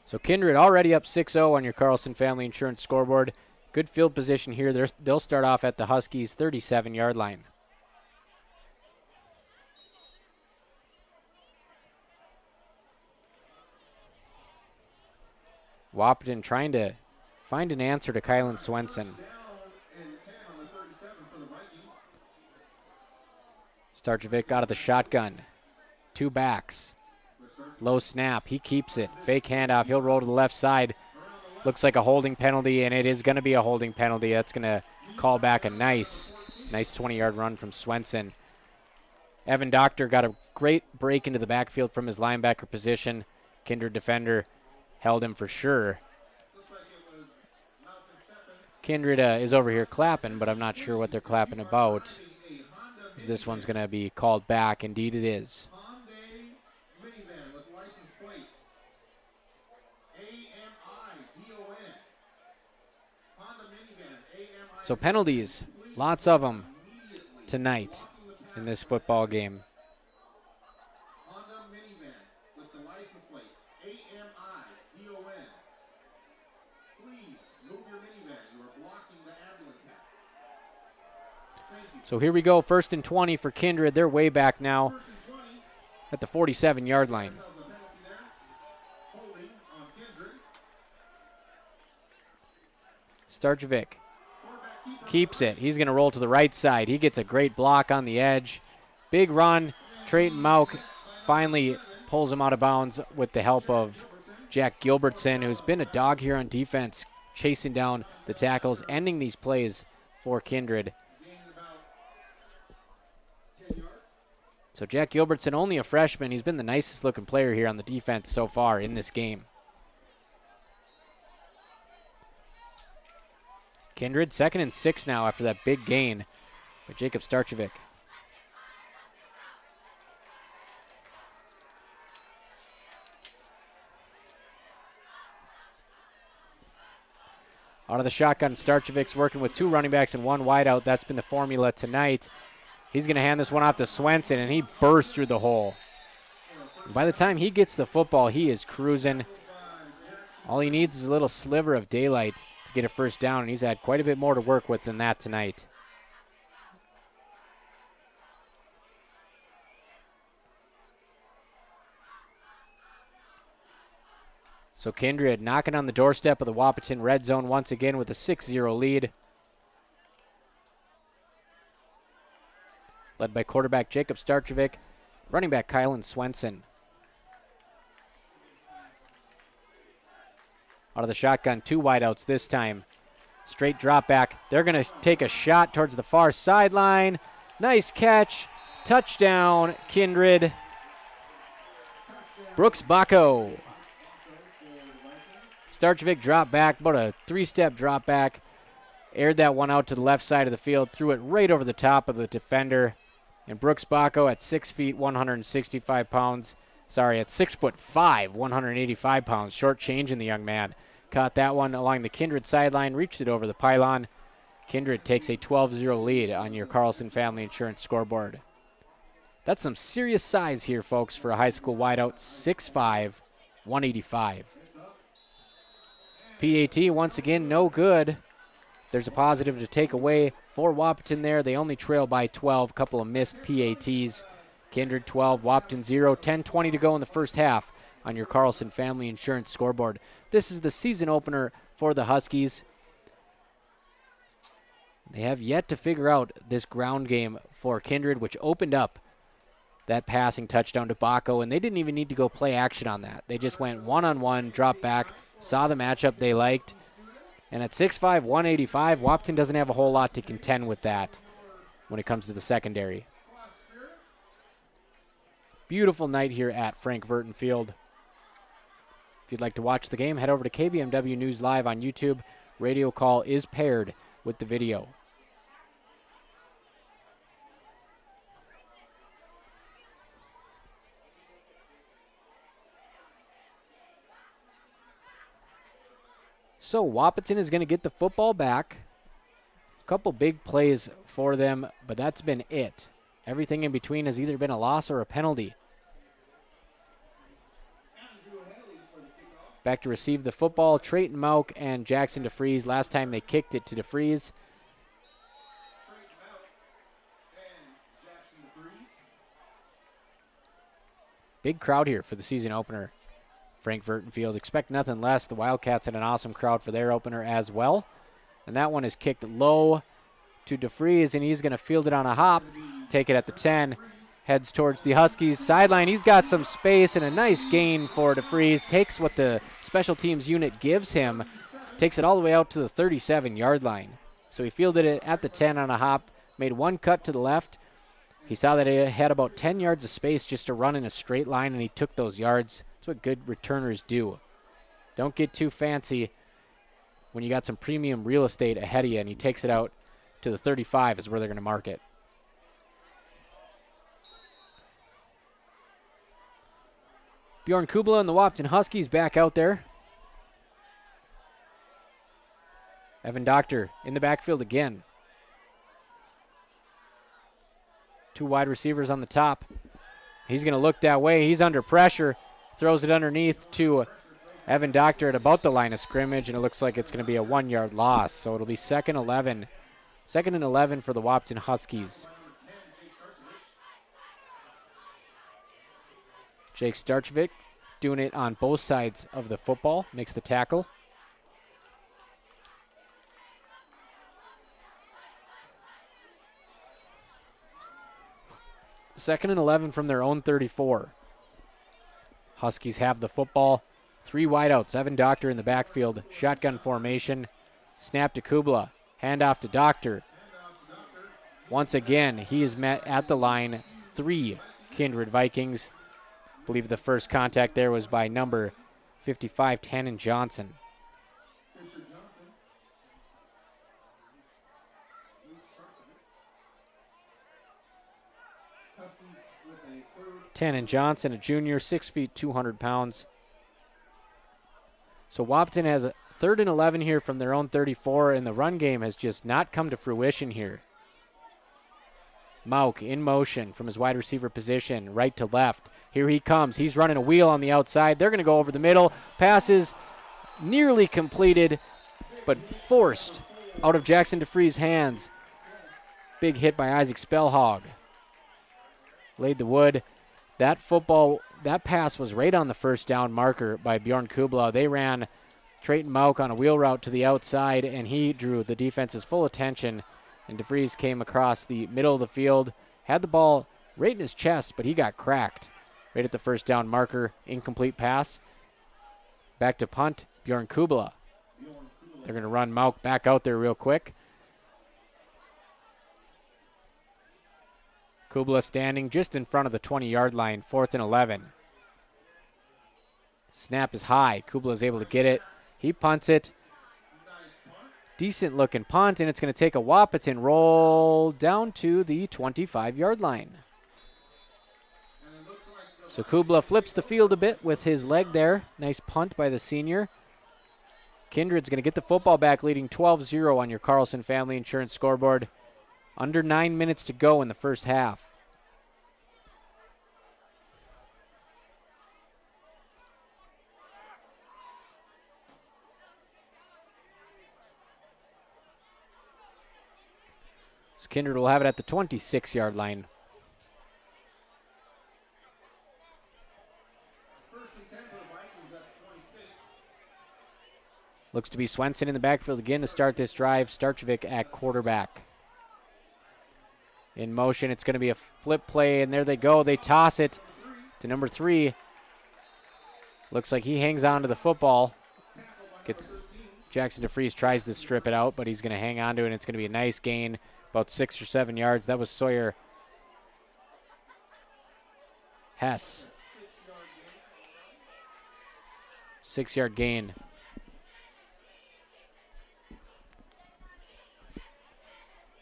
So Kindred already up 6-0 on your Carlson Family Insurance scoreboard. Good field position here. They'll start off at the Huskies' 37-yard line. Wahpeton trying to find an answer to Kylan Swenson. Starchevic out of the shotgun. 2 backs. Low snap. He keeps it. Fake handoff. He'll roll to the left side. Looks like a holding penalty, and it is going to be a holding penalty. That's going to call back a nice 20-yard run from Swenson. Evan Doctor got a great break into the backfield from his linebacker position. Kindred defender held him for sure. Kindred is over here clapping, but I'm not sure what they're clapping about. This one's going to be called back. Indeed it is. So penalties, lots of them tonight. in this football game. So here we go, 1st and 20 for Kindred. They're way back now at the 47-yard line. Starchevic keeps it. He's going to roll to the right side. He gets a great block on the edge. Big run. Trayton Mauk finally pulls him out of bounds with the help of Jack Gilbertson, who's been a dog here on defense, chasing down the tackles, ending these plays for Kindred. So Jack Gilbertson, only a freshman. He's been the nicest looking player here on the defense so far in this game. Kindred, 2nd and 6 now after that big gain by Jacob Starchevic. Out of the shotgun, Starchevic's working with 2 running backs and 1 wideout. That's been the formula tonight. He's going to hand this one off to Swenson, and he bursts through the hole. By the time he gets the football, he is cruising. All he needs is a little sliver of daylight to get a first down, and he's had quite a bit more to work with than that tonight. So Kindred knocking on the doorstep of the Wahpeton red zone once again with a 6-0 lead. Led by quarterback Jacob Starchevic, running back Kylan Swenson. Out of the shotgun, 2 wideouts this time. Straight drop back. They're going to take a shot towards the far sideline. Nice catch. Touchdown, Kindred. Brooks Bacco. Starchevic dropped back, about a 3-step drop back. Aired that one out to the left side of the field, threw it right over the top of the defender. And Brooks Bacco at 6 feet, 165 pounds. Sorry, at 6'5", 185 pounds. Short change in the young man. Caught that one along the Kindred sideline, reached it over the pylon. Kindred takes a 12-0 lead on your Carlson Family Insurance scoreboard. That's some serious size here, folks, for a high school wideout. 6'5", 185. PAT, once again, no good. There's a positive to take away for Wahpeton there. They only trail by 12, couple of missed PATs. Kindred 12, Wahpeton 0, 10:20 to go in the first half on your Carlson Family Insurance scoreboard. This is the season opener for the Huskies. They have yet to figure out this ground game for Kindred, which opened up that passing touchdown to Bacco, and they didn't even need to go play action on that. They just went one-on-one, dropped back, saw the matchup they liked, and at 6'5", 185, Wahpeton doesn't have a whole lot to contend with that when it comes to the secondary. Beautiful night here at Frank Vertin Field. If you'd like to watch the game, head over to KBMW News Live on YouTube. Radio call is paired with the video. So Wahpeton is going to get the football back. A couple big plays for them, but that's been it. Everything in between has either been a loss or a penalty. Back to receive the football, Trayton Mauk and Jackson DeFries. Last time they kicked it to DeFries. Big crowd here for the season opener. Frank Vertin Field. Expect nothing less. The Wildcats had an awesome crowd for their opener as well. And that one is kicked low to DeFries, and he's going to field it on a hop, take it at the 10, heads towards the Huskies sideline. He's got some space and a nice gain for DeFries. Takes what the special teams unit gives him, takes it all the way out to the 37-yard line. So he fielded it at the 10 on a hop, made one cut to the left. He saw that it had about 10 yards of space just to run in a straight line, and he took those yards. That's what good returners do. Don't get too fancy when you got some premium real estate ahead of you, and he takes it out to the 35 is where they're going to mark it. Bjorn Kubla and the Wahpeton Huskies back out there. Evan Doctor in the backfield again. Two wide receivers on the top. He's going to look that way. He's under pressure. Throws it underneath to Evan Doctor at about the line of scrimmage, and it looks like it's going to be a 1-yard loss. So it'll be second and 11 for the Wahpeton Huskies. Jake Starchvik doing it on both sides of the football, makes the tackle. Second and 11 from their own 34. Huskies have the football. 3 wideouts. Evan Doctor in the backfield. Shotgun formation. Snap to Kubla. Handoff to Doctor. Once again, he is met at the line. 3 Kindred Vikings. I believe the first contact there was by number 55, Tannen Johnson. Tannen Johnson, a junior, 6 feet, 200 pounds. So Wahpeton has a 3rd and 11 here from their own 34, and the run game has just not come to fruition here. Mauk in motion from his wide receiver position, right to left. Here he comes. He's running a wheel on the outside. They're going to go over the middle. Passes nearly completed, but forced out of Jackson DeFree's hands. Big hit by Isaac Spellhog. Laid the wood. That pass was right on the first down marker by Bjorn Kubla. They ran Trayton Mauk on a wheel route to the outside, and he drew the defense's full attention. And DeVries came across the middle of the field, had the ball right in his chest, but he got cracked right at the first down marker. Incomplete pass. Back to punt, Bjorn Kubla. They're going to run Mauk back out there real quick. Kubla standing just in front of the 20-yard line, 4th and 11. Snap is high. Kubla is able to get it. He punts it. Decent looking punt, and it's going to take a Wahpeton roll down to the 25-yard line. So Kubla flips the field a bit with his leg there. Nice punt by the senior. Kindred's going to get the football back, leading 12-0 on your Carlson Family Insurance scoreboard. Under 9 minutes to go in the first half. So Kindred will have it at the 26-yard line. Looks to be Swenson in the backfield again to start this drive. Starchvik at quarterback. In motion, it's going to be a flip play, and there they go. They toss it to number 3. Looks like he hangs on to the football. Jackson DeFreeze tries to strip it out, but he's going to hang on to it, and it's going to be a nice gain, about 6 or 7 yards. That was Sawyer Hess. 6-yard gain.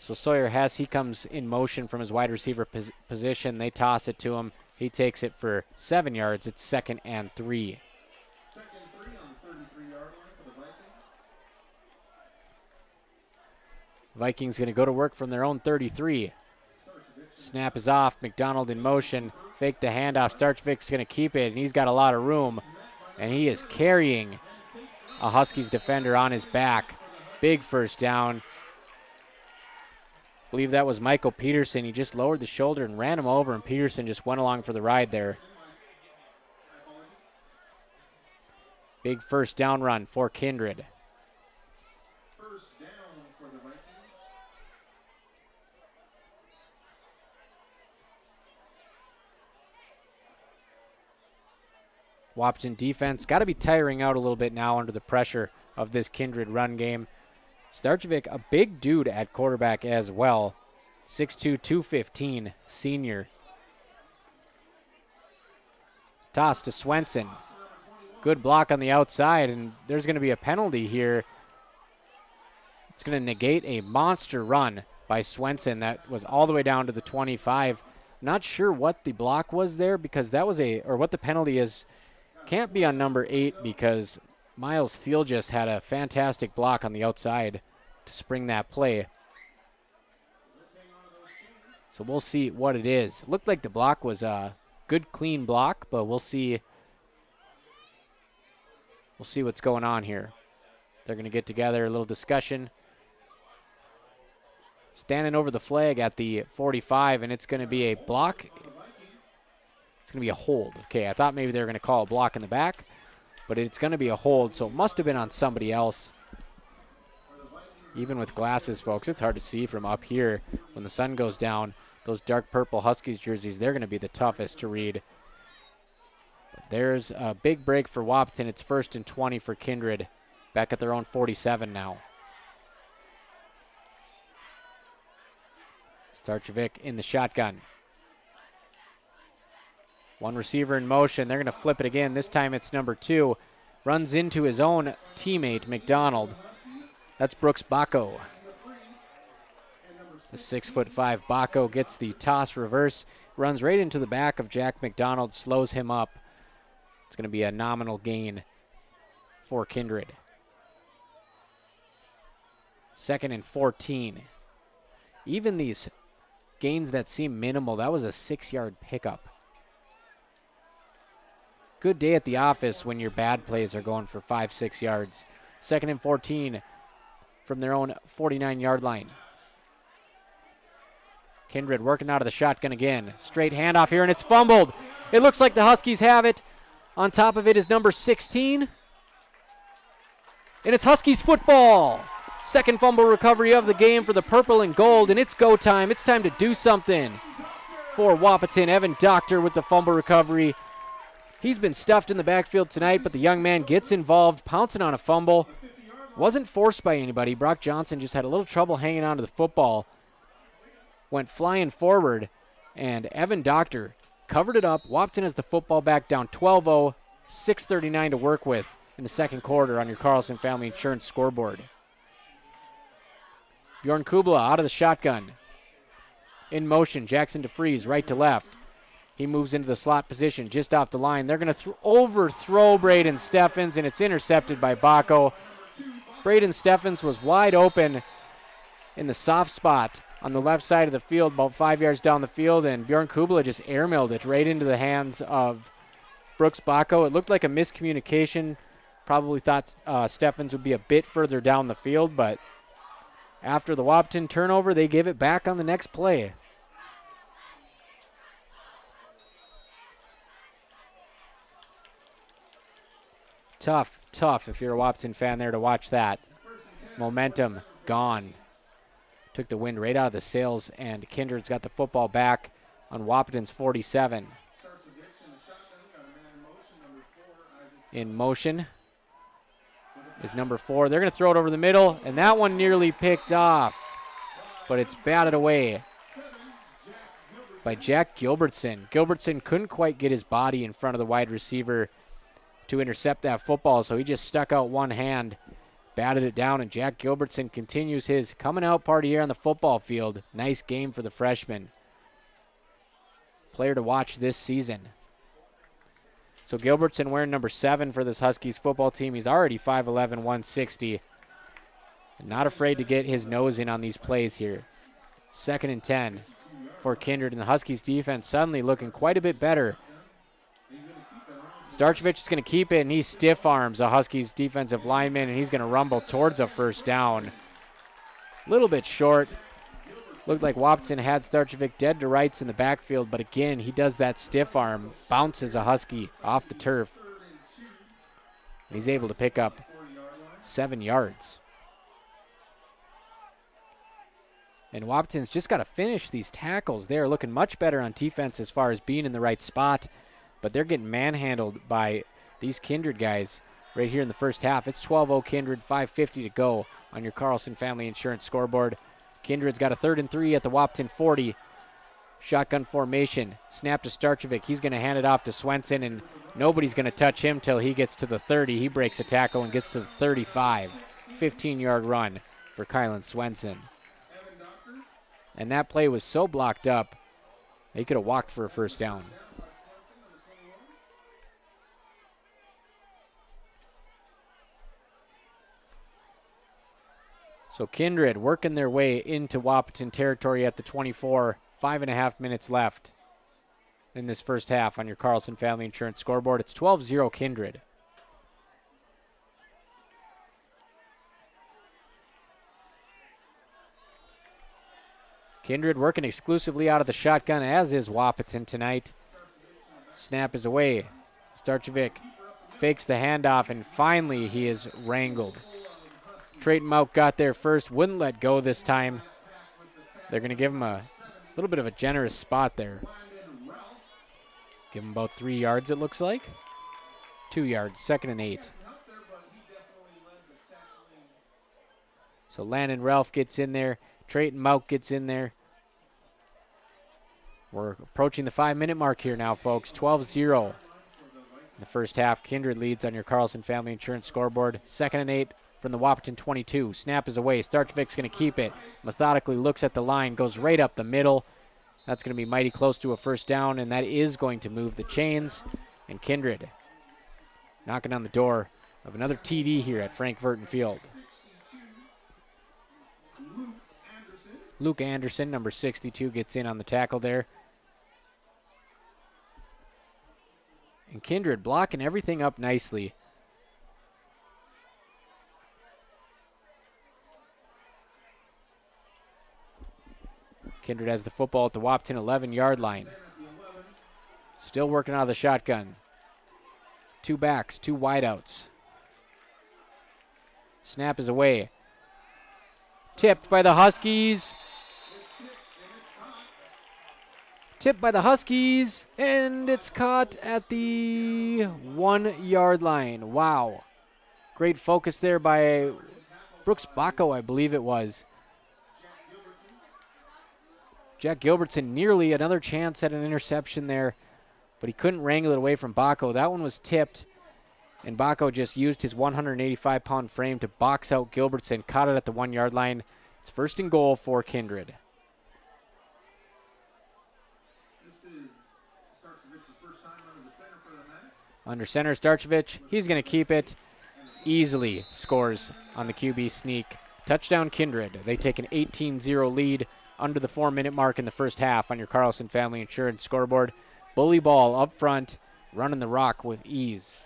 So Sawyer Hess, he comes in motion from his wide receiver position. They toss it to him. He takes it for 7 yards. It's 2nd and 3. Vikings going to go to work from their own 33. Snap is off. McDonald in motion. Fake the handoff. Starchvik's going to keep it, and he's got a lot of room. And he is carrying a Huskies defender on his back. Big first down. I believe that was Michael Peterson. He just lowered the shoulder and ran him over, and Peterson just went along for the ride there. Big first down run for Kindred. Wahpeton defense got to be tiring out a little bit now under the pressure of this Kindred run game. Starchevik, a big dude at quarterback as well. 6'2", 215, senior. Toss to Swenson. Good block on the outside, and there's going to be a penalty here. It's going to negate a monster run by Swenson that was all the way down to the 25. Not sure what the block was there, because that was what the penalty is. Can't be on number 8 because Miles Thiel just had a fantastic block on the outside to spring that play. So we'll see what it is. Looked like the block was a good, clean block, but we'll see. We'll see what's going on here. They're going to get together, a little discussion. Standing over the flag at the 45, and it's going to be a block. It's going to be a hold. Okay, I thought maybe they were going to call a block in the back, but it's going to be a hold, so it must have been on somebody else. Even with glasses, folks, it's hard to see from up here. When the sun goes down, those dark purple Huskies jerseys, they're going to be the toughest to read. But there's a big break for Wahpeton. It's 1st and 20 for Kindred. Back at their own 47 now. Starchevic in the shotgun. One receiver in motion. They're going to flip it again. This time it's number 2. Runs into his own teammate, McDonald. That's Brooks Bacco. The 6'5" Bacco gets the toss reverse. Runs right into the back of Jack McDonald. Slows him up. It's going to be a nominal gain for Kindred. 2nd and 14. Even these gains that seem minimal, that was a 6-yard pickup. Good day at the office when your bad plays are going for 5-6 yards. 2nd and 14 from their own 49-yard line. Kindred working out of the shotgun again. Straight handoff here, and it's fumbled. It looks like the Huskies have it. On top of it is number 16. And it's Huskies football. Second fumble recovery of the game for the purple and gold, and it's go time. It's time to do something for Wahpeton. Evan Doctor with the fumble recovery. He's been stuffed in the backfield tonight, but the young man gets involved, pouncing on a fumble. Wasn't forced by anybody. Brock Johnson just had a little trouble hanging on to the football. Went flying forward, and Evan Doctor covered it up. Wahpeton has the football back down 12-0, 6:39 to work with in the second quarter on your Carlson Family Insurance scoreboard. Bjorn Kubla out of the shotgun. In motion, Jackson DeFries right to left. He moves into the slot position just off the line. They're going to overthrow Braden Steffens, and it's intercepted by Bacco. Braden Steffens was wide open in the soft spot on the left side of the field, about 5 yards down the field, and Bjorn Kubla just airmailed it right into the hands of Brooks Bacco. It looked like a miscommunication. Probably thought Steffens would be a bit further down the field, but after the Wahpeton turnover, they give it back on the next play. Tough if you're a Wahpeton fan there to watch that. Momentum gone. Took the wind right out of the sails, and Kindred's got the football back on Wahpeton's 47. In motion is number 4. They're going to throw it over the middle, and that one nearly picked off, but it's batted away by Jack Gilbertson. Gilbertson couldn't quite get his body in front of the wide receiver to intercept that football, so he just stuck out one hand, batted it down, and Jack Gilbertson continues his coming out party here on the football field. Nice game for the freshman. Player to watch this season. So Gilbertson wearing number 7 for this Huskies football team. He's already 5'11", 160. And not afraid to get his nose in on these plays here. 2nd and 10 for Kindred, and the Huskies defense suddenly looking quite a bit better. Starchevic is going to keep it, and he stiff arms a Huskies defensive lineman, and he's going to rumble towards a first down. A little bit short. Looked like Wahpeton had Starchevic dead to rights in the backfield, but again, he does that stiff arm, bounces a Husky off the turf. He's able to pick up 7 yards. And Wahpeton's just got to finish these tackles. They're looking much better on defense as far as being in the right spot, but they're getting manhandled by these Kindred guys right here in the first half. It's 12-0 Kindred, 5:50 to go on your Carlson Family Insurance scoreboard. Kindred's got a 3rd and 3 at the Wahpeton 40. Shotgun formation. Snap to Starchevic. He's going to hand it off to Swenson, and nobody's going to touch him till he gets to the 30. He breaks a tackle and gets to the 35. 15-yard run for Kylan Swenson. And that play was so blocked up, he could have walked for a first down. So Kindred working their way into Wahpeton territory at the 24, 5.5 minutes left in this first half on your Carlson Family Insurance scoreboard. It's 12-0 Kindred. Kindred working exclusively out of the shotgun, as is Wahpeton tonight. Snap is away. Starchevic fakes the handoff, and finally he is wrangled. Trayton Mount got there first, wouldn't let go this time. They're going to give him a little bit of a generous spot there. Give him about 3 yards, it looks like. 2 yards, 2nd and 8. So Landon Ralph gets in there. Trayton Mount gets in there. We're approaching the 5-minute mark here now, folks. 12-0 in the first half. Kindred leads on your Carlson Family Insurance scoreboard. 2nd and 8 from the Wahpeton 22. Snap is away. Starchevic's going to keep it. Methodically looks at the line, goes right up the middle. That's going to be mighty close to a first down, and that is going to move the chains. And Kindred knocking on the door of another TD here at Frank Vertin Field. Luke Anderson, number 62, gets in on the tackle there. And Kindred blocking everything up nicely. Kindred has the football at the Wahpeton 11-yard line. Still working out of the shotgun. 2 backs, 2 wideouts. Snap is away. Tipped by the Huskies. Tipped by the Huskies, and it's caught at the 1-yard line. Wow. Great focus there by Brooks Bacco, I believe it was. Jack Gilbertson nearly another chance at an interception there, but he couldn't wrangle it away from Bacco. That one was tipped, and Bacco just used his 185-pound frame to box out Gilbertson, caught it at the 1-yard line. It's 1st and goal for Kindred. Under center, Starchevich, he's going to keep it. Easily scores on the QB sneak. Touchdown Kindred. They take an 18-0 lead under the 4-minute mark in the first half on your Carlson Family Insurance scoreboard. Bully ball up front, running the rock with ease.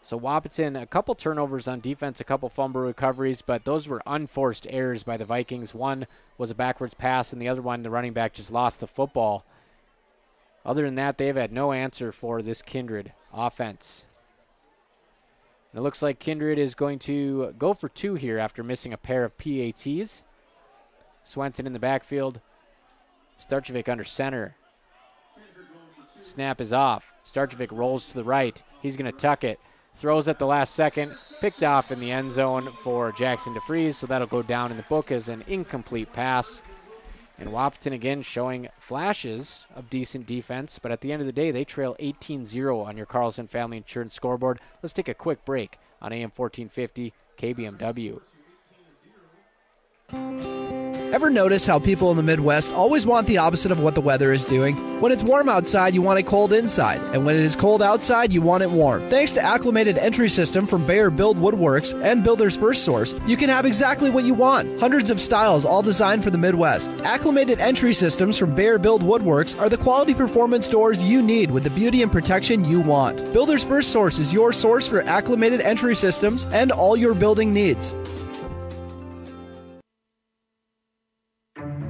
So Wahpeton, a couple turnovers on defense, a couple fumble recoveries, but those were unforced errors by the Vikings. One was a backwards pass, and the other one, the running back just lost the football. Other than that, they've had no answer for this Kindred offense. And it looks like Kindred is going to go for 2 here after missing a pair of PATs. Swenson in the backfield. Starchevic under center. Snap is off. Starchevic rolls to the right. He's going to tuck it. Throws at the last second. Picked off in the end zone for Jackson DeFries, so that'll go down in the book as an incomplete pass. And Wahpeton again showing flashes of decent defense, but at the end of the day, they trail 18-0 on your Carlson Family Insurance scoreboard. Let's take a quick break on AM 1450 KBMW. Ever notice how people in the Midwest always want the opposite of what the weather is doing? When it's warm outside, you want it cold inside. And when it is cold outside, you want it warm. Thanks to Acclimated Entry System from Bayer Build Woodworks and Builder's First Source, you can have exactly what you want. Hundreds of styles, all designed for the Midwest. Acclimated Entry Systems from Bayer Build Woodworks are the quality performance doors you need with the beauty and protection you want. Builder's First Source is your source for acclimated entry systems and all your building needs.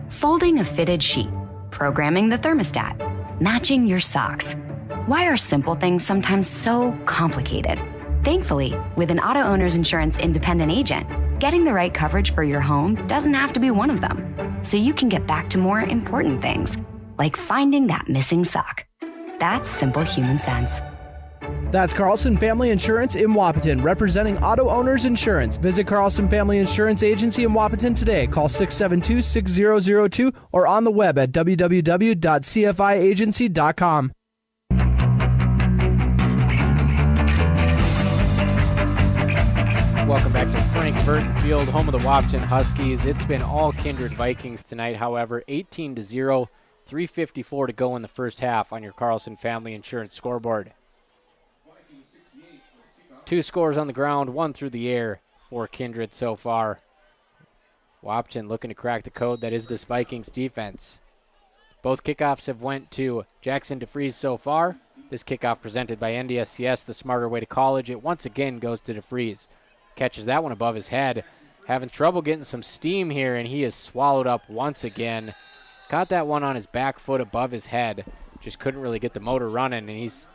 Folding a fitted sheet, programming the thermostat, matching your socks. Why are simple things sometimes so complicated? Thankfully, with an auto owner's insurance independent agent, getting the right coverage for your home doesn't have to be one of them. So you can get back to more important things, like finding that missing sock. That's simple human sense. That's Carlson Family Insurance in Wahpeton, representing auto owners insurance. Visit Carlson Family Insurance Agency in Wahpeton today. Call 672-6002 or on the web at www.cfiagency.com. Welcome back to Frank Vertin Field, home of the Wahpeton Huskies. It's been all Kindred Vikings tonight, however, 18-0, 3:54 to go in the first half on your Carlson Family Insurance scoreboard. 2 scores on the ground, 1 through the air for Kindred so far. Wahpeton looking to crack the code that is this Vikings defense. Both kickoffs have went to Jackson DeFries so far. This kickoff presented by NDSCS, the smarter way to college. It once again goes to DeFries. Catches that one above his head. Having trouble getting some steam here, and he is swallowed up once again. Caught that one on his back foot above his head. Just couldn't really get the motor running, and he's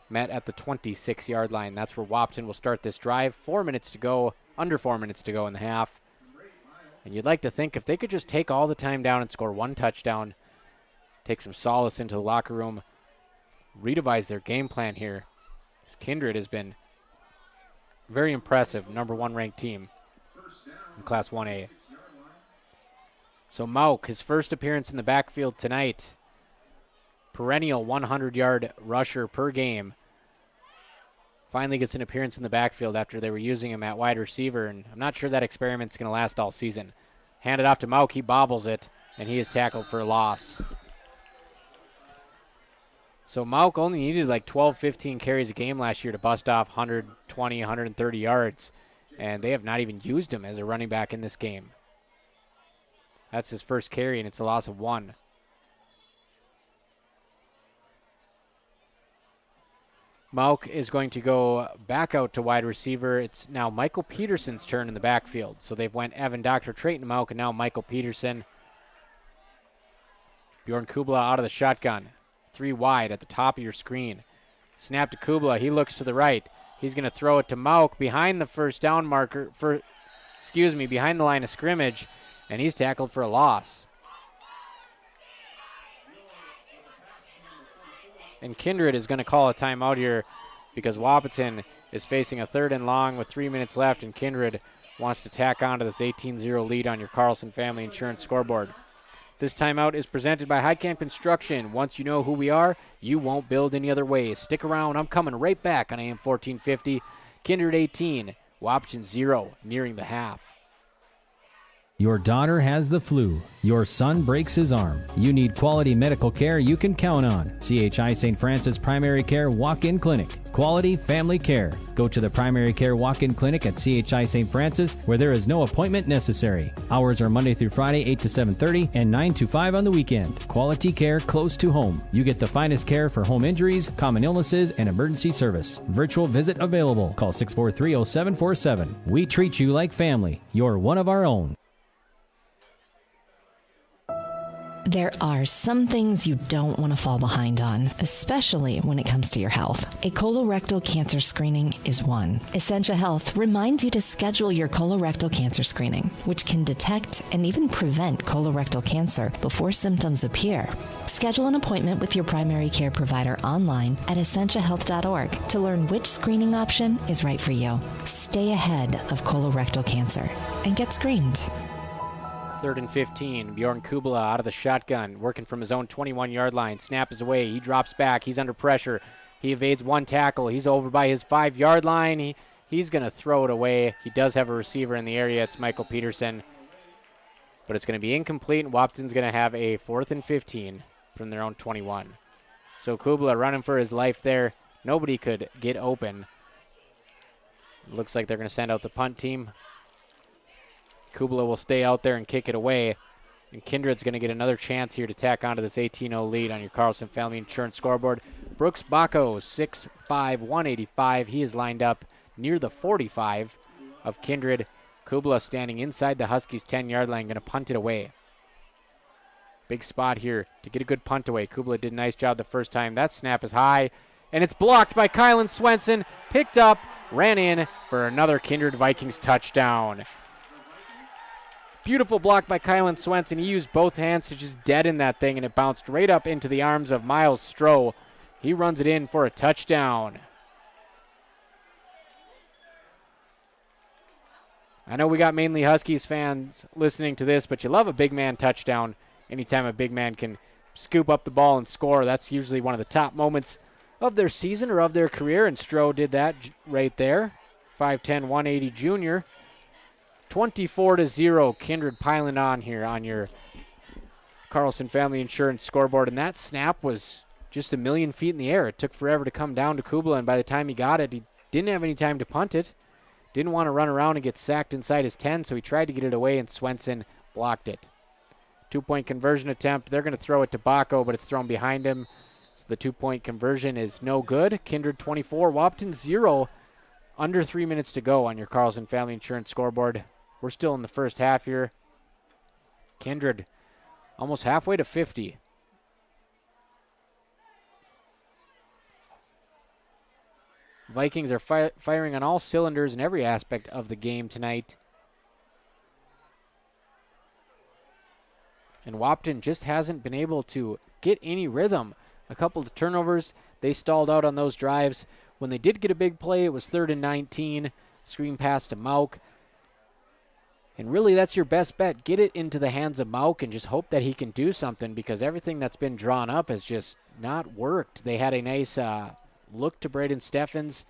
met at the 26-yard line. That's where Wahpeton will start this drive. 4 minutes to go, under 4 minutes to go in the half. And you'd like to think if they could just take all the time down and score one touchdown, take some solace into the locker room, redevise their game plan here. This Kindred has been very impressive, number 1 ranked team in Class 1A. So Mauk, his first appearance in the backfield tonight. Perennial 100-yard rusher per game. Finally gets an appearance in the backfield after they were using him at wide receiver, and I'm not sure that experiment's going to last all season. Handed off to Mauk, he bobbles it, and he is tackled for a loss. So Mauk only needed like 12, 15 carries a game last year to bust off 120, 130 yards, and they have not even used him as a running back in this game. That's his first carry, and it's a loss of 1. Mauk is going to go back out to wide receiver. It's now Michael Peterson's turn in the backfield. So they've went Evan Dr. Trayton Mauk and now Michael Peterson. Bjorn Kubla out of the shotgun. 3 wide at the top of your screen. Snap to Kubla. He looks to the right. He's going to throw it to Mauk behind the first down marker. Behind the line of scrimmage. And he's tackled for a loss. And Kindred is going to call a timeout here because Wahpeton is facing a 3rd and long with 3 minutes left, and Kindred wants to tack on to this 18-0 lead on your Carlson Family Insurance scoreboard. This timeout is presented by Highcamp Construction. Once you know who we are, you won't build any other way. Stick around. I'm coming right back on AM 1450. Kindred 18, Wahpeton 0, nearing the half. Your daughter has the flu. Your son breaks his arm. You need quality medical care you can count on. CHI St. Francis Primary Care Walk-In Clinic. Quality family care. Go to the Primary Care Walk-In Clinic at CHI St. Francis where there is no appointment necessary. Hours are Monday through Friday, 8 to 7:30 and 9 to 5 on the weekend. Quality care close to home. You get the finest care for home injuries, common illnesses, and emergency service. Virtual visit available. Call 643-0747. We treat you like family. You're one of our own. There are some things you don't want to fall behind on, especially when it comes to your health. A colorectal cancer screening is one. Essentia Health reminds you to schedule your colorectal cancer screening, which can detect and even prevent colorectal cancer before symptoms appear. Schedule an appointment with your primary care provider online at essentiahealth.org to learn which screening option is right for you. Stay ahead of colorectal cancer and get screened. 3rd and 15. Bjorn Kubla out of the shotgun, working from his own 21-yard line. Snap is away. He drops back. He's under pressure. He evades one tackle. He's over by his 5-yard line. He's going to throw it away. He does have a receiver in the area. It's Michael Peterson. But it's going to be incomplete, and Wahpeton's going to have a 4th and 15 from their own 21. So Kubla running for his life there. Nobody could get open. Looks like they're going to send out the punt team. Kubla will stay out there and kick it away. And Kindred's going to get another chance here to tack onto this 18-0 lead on your Carlson Family Insurance scoreboard. Brooks Bacco, 6'5", 185. He is lined up near the 45 of Kindred. Kubla standing inside the Huskies' 10-yard line, going to punt it away. Big spot here to get a good punt away. Kubla did a nice job the first time. That snap is high, and it's blocked by Kylan Swenson. Picked up, ran in for another Kindred Vikings touchdown. Beautiful block by Kylan Swenson. He used both hands to just deaden that thing, and it bounced right up into the arms of Miles Stroh. He runs it in for a touchdown. I know we got mainly Huskies fans listening to this, but you love a big man touchdown. Anytime a big man can scoop up the ball and score, that's usually one of the top moments of their season or of their career, and Stroh did that right there. 5'10", 180 junior. 24-0, Kindred piling on here on your Carlson Family Insurance scoreboard. And that snap was just a million feet in the air. It took forever to come down to Kubla, and by the time he got it, he didn't have any time to punt it. Didn't want to run around and get sacked inside his 10, so he tried to get it away, and Swenson blocked it. 2-point conversion attempt. They're going to throw it to Baco, but it's thrown behind him. So the 2-point conversion is no good. Kindred 24, Wahpeton 0. Under 3 minutes to go on your Carlson Family Insurance scoreboard. We're still in the first half here. Kindred almost halfway to 50. Vikings are firing on all cylinders in every aspect of the game tonight. And Wahpeton just hasn't been able to get any rhythm. A couple of turnovers, they stalled out on those drives. When they did get a big play, it was 3rd and 19. Screen pass to Mauk. And really, that's your best bet. Get it into the hands of Mauk and just hope that he can do something, because everything that's been drawn up has just not worked. They had a nice look to Braden Steffens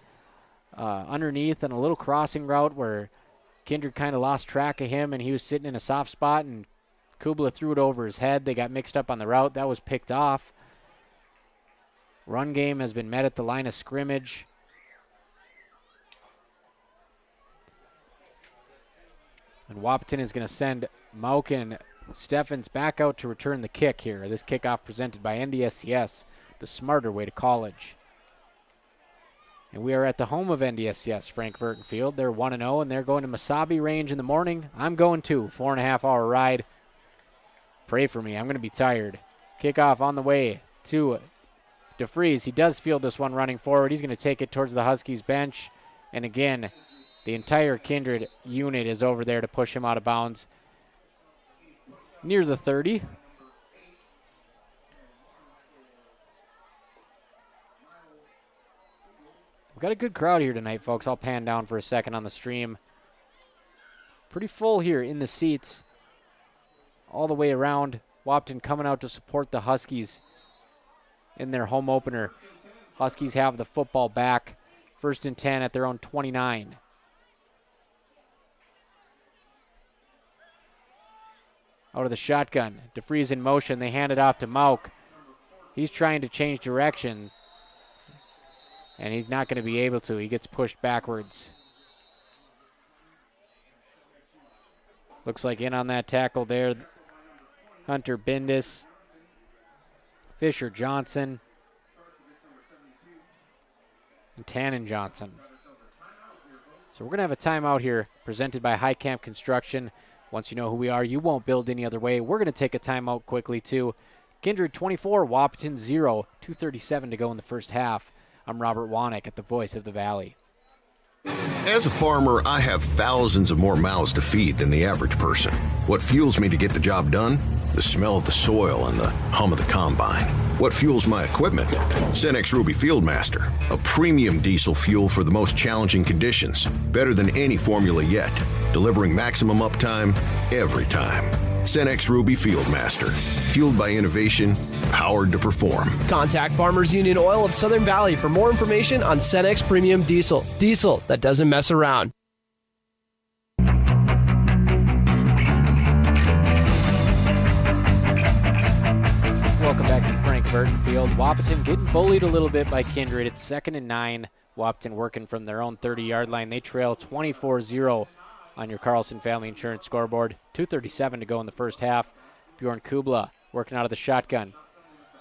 underneath on a little crossing route where Kindred kind of lost track of him, and he was sitting in a soft spot, and Kubla threw it over his head. They got mixed up on the route. That was picked off. Run game has been met at the line of scrimmage. And Wahpeton is going to send Mauk and Steffens back out to return the kick here. This kickoff presented by NDSCS, the smarter way to college. And we are at the home of NDSCS, Frank Vertin Field. They're 1-0, and they're going to Mesabi Range in the morning. I'm going too. 4.5-hour ride. Pray for me. I'm going to be tired. Kickoff on the way to DeFries. He does field this one running forward. He's going to take it towards the Huskies bench. And again, the entire Kindred unit is over there to push him out of bounds. Near the 30. We've got a good crowd here tonight, folks. I'll pan down for a second on the stream. Pretty full here in the seats. All the way around. Wahpeton coming out to support the Huskies in their home opener. Huskies have the football back. 1st and 10 at their own 29. Out of the shotgun. DeFries in motion. They hand it off to Mauk. He's trying to change direction. And he's not going to be able to. He gets pushed backwards. Looks like in on that tackle there, Hunter Bindis, Fisher Johnson, and Tannen Johnson. So we're going to have a timeout here presented by High Camp Construction. Once you know who we are, you won't build any other way. We're going to take a timeout quickly too. Kindred 24, Wahpeton 0, 2:37 to go in the first half. I'm Robert Wanek at the Voice of the Valley. As a farmer, I have thousands of more mouths to feed than the average person. What fuels me to get the job done? The smell of the soil and the hum of the combine. What fuels my equipment? Cenex Ruby Fieldmaster, a premium diesel fuel for the most challenging conditions. Better than any formula yet, delivering maximum uptime every time. Cenex Ruby Fieldmaster, fueled by innovation, powered to perform. Contact Farmers Union Oil of Southern Valley for more information on Cenex Premium Diesel. Diesel that doesn't mess around. Welcome back to Frank Vertin Field. Wahpeton getting bullied a little bit by Kindred. It's 2nd and 9. Wahpeton working from their own 30-yard line. They trail 24-0 on your Carlson Family Insurance scoreboard. 2:37 to go in the first half. Bjorn Kubla working out of the shotgun.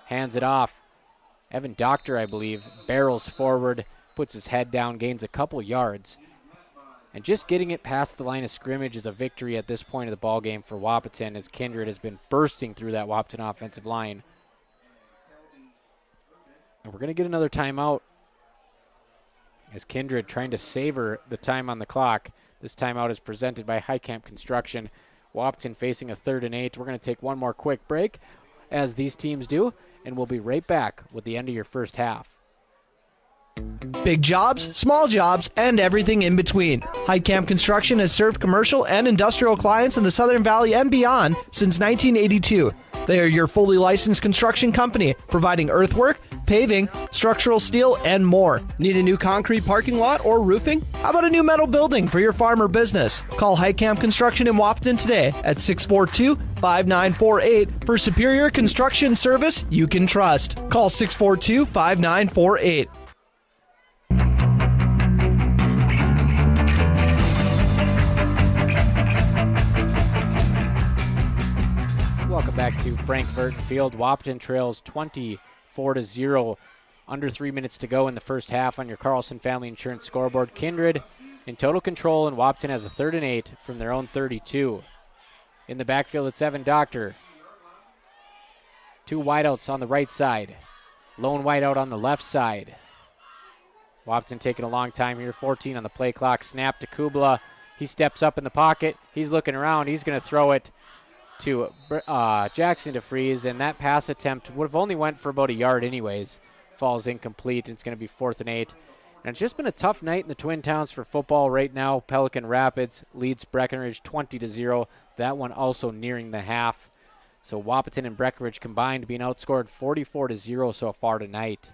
Hands it off. Evan Doctor, I believe, barrels forward, puts his head down, gains a couple yards. And just getting it past the line of scrimmage is a victory at this point of the ballgame for Wahpeton, as Kindred has been bursting through that Wahpeton offensive line. And we're going to get another timeout as Kindred trying to savor the time on the clock. This timeout is presented by High Camp Construction. Wahpeton facing a 3rd and 8. We're going to take one more quick break, as these teams do, and we'll be right back with the end of your first half. Big jobs, small jobs, and everything in between. High Camp Construction has served commercial and industrial clients in the Southern Valley and beyond since 1982. They are your fully licensed construction company, providing earthwork, paving, structural steel, and more. Need a new concrete parking lot or roofing? How about a new metal building for your farm or business? Call High Camp Construction in Wahpeton today at 642-5948 for superior construction service you can trust. Call 642-5948. Frank Vertin Field. Wahpeton trails 24-0. Under 3 minutes to go in the first half on your Carlson Family Insurance scoreboard. Kindred in total control, and Wahpeton has a 3rd and 8 from their own 32. In the backfield, it's Evan Doctor. 2 wideouts on the right side. Lone wideout on the left side. Wahpeton taking a long time here. 14 on the play clock. Snap to Kubla. He steps up in the pocket. He's looking around. He's going to throw it to Jackson DeFries, and that pass attempt would have only went for about a yard anyways. Falls incomplete. It's going to be 4th and 8. And it's just been a tough night in the Twin Towns for football right now. Pelican Rapids leads Breckenridge 20-0. That one also nearing the half. So Wahpeton and Breckenridge combined being outscored 44-0 so far tonight.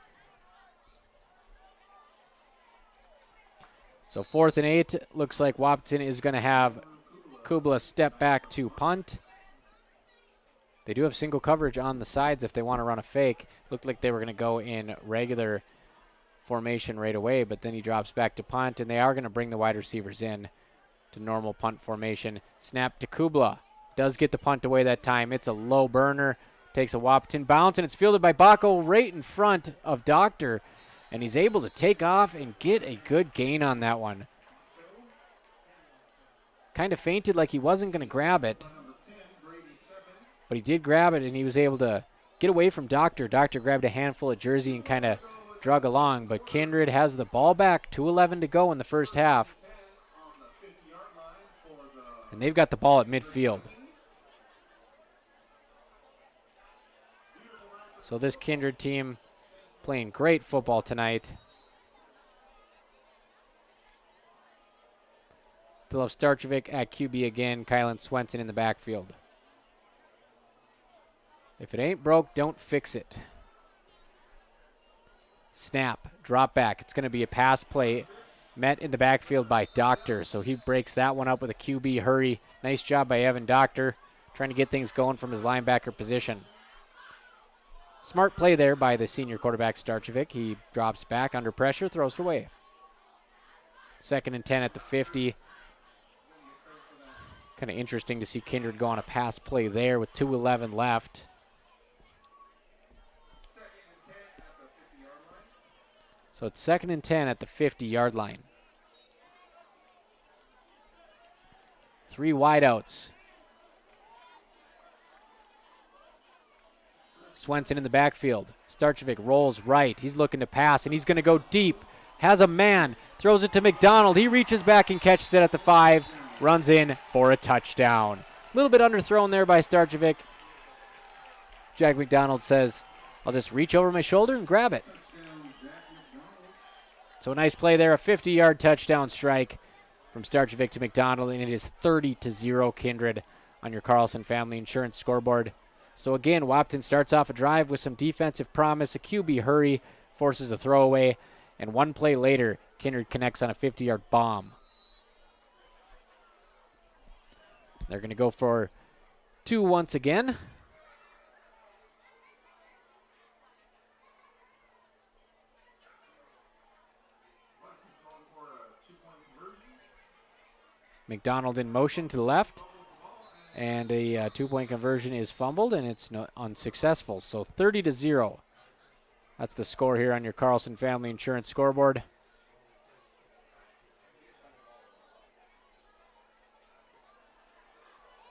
So 4th and 8. Looks like Wahpeton is going to have Kubla step back to punt. They do have single coverage on the sides if they want to run a fake. Looked like they were going to go in regular formation right away, but then he drops back to punt, and they are going to bring the wide receivers in to normal punt formation. Snap to Kubla. Does get the punt away that time. It's a low burner. Takes a Wahpeton bounce, and it's fielded by Baco right in front of Doctor, and he's able to take off and get a good gain on that one. Kind of feinted like he wasn't going to grab it, but he did grab it, and he was able to get away from Doctor. Doctor grabbed a handful of jersey and kind of drug along, but Kindred has the ball back. 2:11 to go in the first half. And they've got the ball at midfield. So this Kindred team playing great football tonight. They'll have Starchevic at QB again, Kylan Swenson in the backfield. If it ain't broke, don't fix it. Snap, drop back. It's going to be a pass play met in the backfield by Doctor. So he breaks that one up with a QB hurry. Nice job by Evan Doctor, trying to get things going from his linebacker position. Smart play there by the senior quarterback Starchevic. He drops back under pressure, throws it away. 2nd and 10 at the 50. Kind of interesting to see Kindred go on a pass play there with 2:11 left. So it's 2nd and 10 at the 50-yard line. 3 wideouts. Swenson in the backfield. Starchevic rolls right. He's looking to pass, and he's going to go deep. Has a man. Throws it to McDonald. He reaches back and catches it at the 5. Runs in for a touchdown. A little bit underthrown there by Starchevic. Jack McDonald says, I'll just reach over my shoulder and grab it. So a nice play there, a 50-yard touchdown strike from Starchevic to McDonald, and it is 30-0 Kindred on your Carlson Family Insurance scoreboard. So again, Wahpeton starts off a drive with some defensive promise, a QB hurry, forces a throwaway, and one play later, Kindred connects on a 50-yard bomb. They're going to go for 2 once again. McDonald in motion to the left, and a 2-point conversion is fumbled, and it's unsuccessful. So 30-0. That's the score here on your Carlson Family Insurance scoreboard.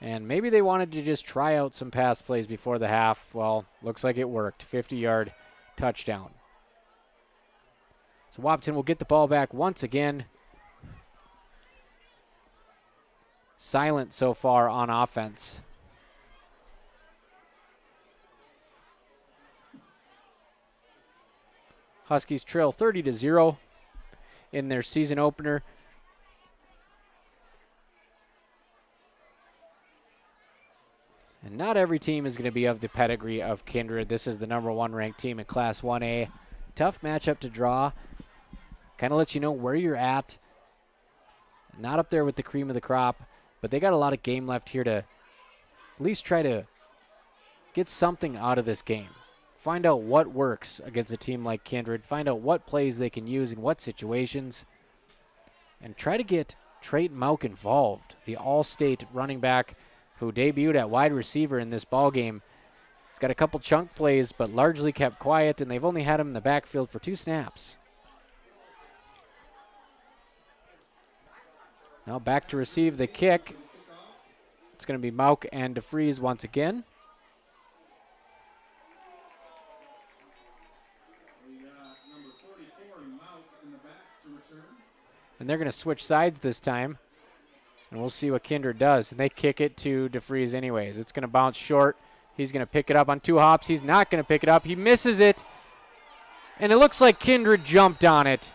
And maybe they wanted to just try out some pass plays before the half. Well, looks like it worked. 50-yard touchdown. So Wahpeton will get the ball back once again. Silent so far on offense. Huskies trail 30-0 in their season opener. And not every team is going to be of the pedigree of Kindred. This is the number 1 ranked team in Class 1A. Tough matchup to draw. Kind of lets you know where you're at. Not up there with the cream of the crop, but they got a lot of game left here to at least try to get something out of this game. Find out what works against a team like Kindred. Find out what plays they can use in what situations. And try to get Trayton Mauk involved, the all-state running back who debuted at wide receiver in this ball game. He's got a couple chunk plays, but largely kept quiet, and they've only had him in the backfield for 2 snaps. Now back to receive the kick. It's going to be Mauk and DeFries once again. And they're going to switch sides this time. And we'll see what Kindred does. And they kick it to DeFries anyways. It's going to bounce short. He's going to pick it up on 2 hops. He's not going to pick it up. He misses it. And it looks like Kindred jumped on it.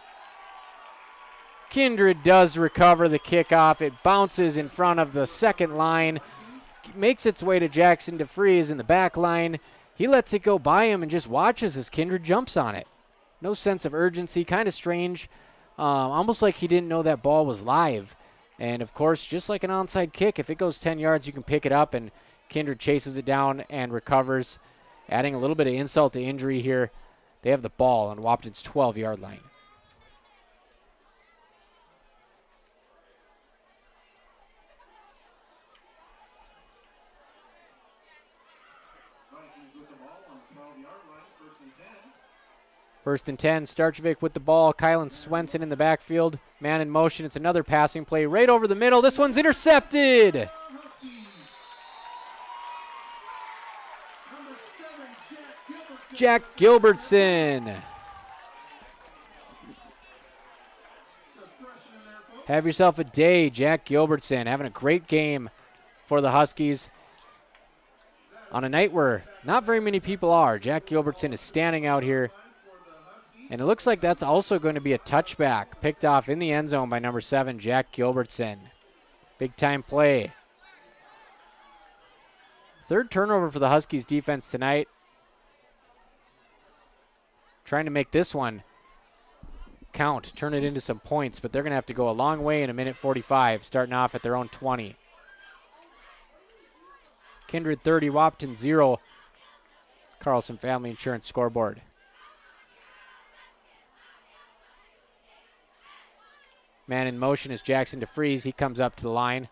Kindred does recover the kickoff. It bounces in front of the second line. Makes its way to Jackson DeFries in the back line. He lets it go by him and just watches as Kindred jumps on it. No sense of urgency. Kind of strange. Almost like he didn't know that ball was live. And, of course, just like an onside kick, if it goes 10 yards, you can pick it up, and Kindred chases it down and recovers, adding a little bit of insult to injury here. They have the ball on Wahpeton's 12-yard line. First and 10, Starchevic with the ball. Kylan Swenson in the backfield. Man in motion. It's another passing play right over the middle. This one's intercepted. Jack Gilbertson. Have yourself a day, Jack Gilbertson. Having a great game for the Huskies. On a night where not very many people are, Jack Gilbertson is standing out here. And it looks like that's also going to be a touchback picked off in the end zone by number 7, Jack Gilbertson. Big time play. Third turnover for the Huskies defense tonight. Trying to make this one count, turn it into some points, but they're going to have to go a long way in a minute 45, starting off at their own 20. Kindred 30, Wahpeton 0. Carlson Family Insurance scoreboard. Man in motion is Jackson DeFries. He comes up to the line.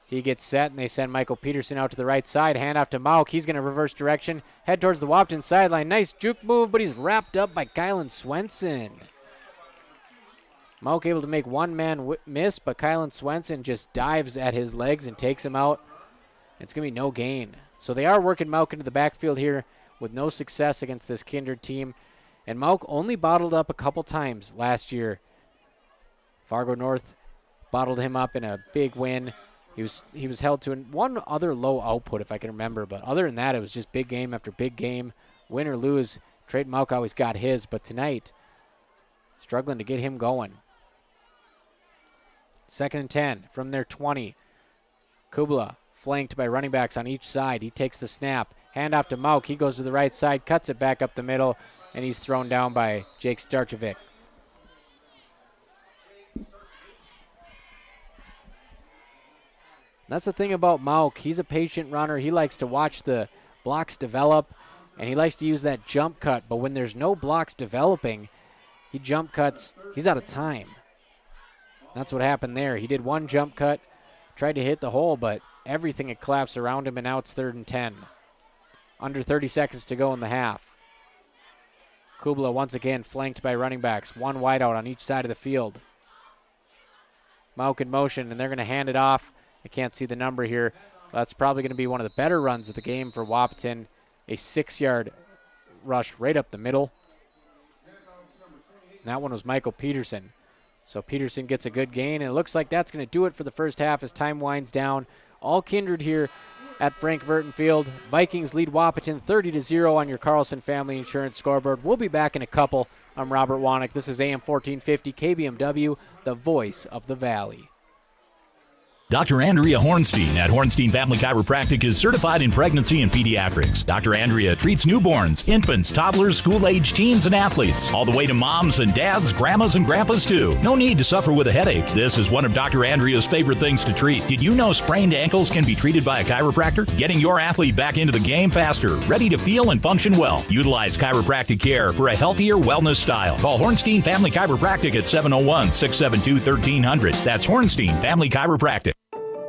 He gets set, and they send Michael Peterson out to the right side. Hand off to Mauk. He's going to reverse direction, head towards the Wahpeton sideline. Nice juke move, but he's wrapped up by Kylan Swenson. Mauk able to make one man miss, but Kylan Swenson just dives at his legs and takes him out. It's going to be no gain. So they are working Mauk into the backfield here with no success against this Kindred team. And Mauk only bottled up a couple times last year. Fargo North bottled him up in a big win. He was held to one other low output, if I can remember. But other than that, it was just big game after big game. Win or lose, Trayton Mauk always got his. But tonight, struggling to get him going. 2nd and 10 from their 20. Kubla flanked by running backs on each side. He takes the snap. Hand off to Mauk. He goes to the right side, cuts it back up the middle, and he's thrown down by Jake Starchevic. That's the thing about Mauk. He's a patient runner. He likes to watch the blocks develop, and he likes to use that jump cut. But when there's no blocks developing, he jump cuts. He's out of time. That's what happened there. He did one jump cut, tried to hit the hole, but everything had collapsed around him, and now it's 3rd and 10. Under 30 seconds to go in the half. Kubla once again flanked by running backs. One wide out on each side of the field. Mauk in motion, and they're going to hand it off. I can't see the number here. That's probably going to be one of the better runs of the game for Wahpeton. A 6-yard rush right up the middle. And that one was Michael Peterson. So Peterson gets a good gain, and it looks like that's going to do it for the first half as time winds down. All Kindred here at Frank Vertin Field. Vikings lead Wahpeton 30-0 on your Carlson Family Insurance scoreboard. We'll be back in a couple. I'm Robert Wanick. This is AM 1450 KBMW, the voice of the Valley. Dr. Andrea Hornstein at Hornstein Family Chiropractic is certified in pregnancy and pediatrics. Dr. Andrea treats newborns, infants, toddlers, school-age teens, and athletes, all the way to moms and dads, grandmas, and grandpas, too. No need to suffer with a headache. This is one of Dr. Andrea's favorite things to treat. Did you know sprained ankles can be treated by a chiropractor? Getting your athlete back into the game faster, ready to feel and function well. Utilize chiropractic care for a healthier wellness style. Call Hornstein Family Chiropractic at 701-672-1300. That's Hornstein Family Chiropractic.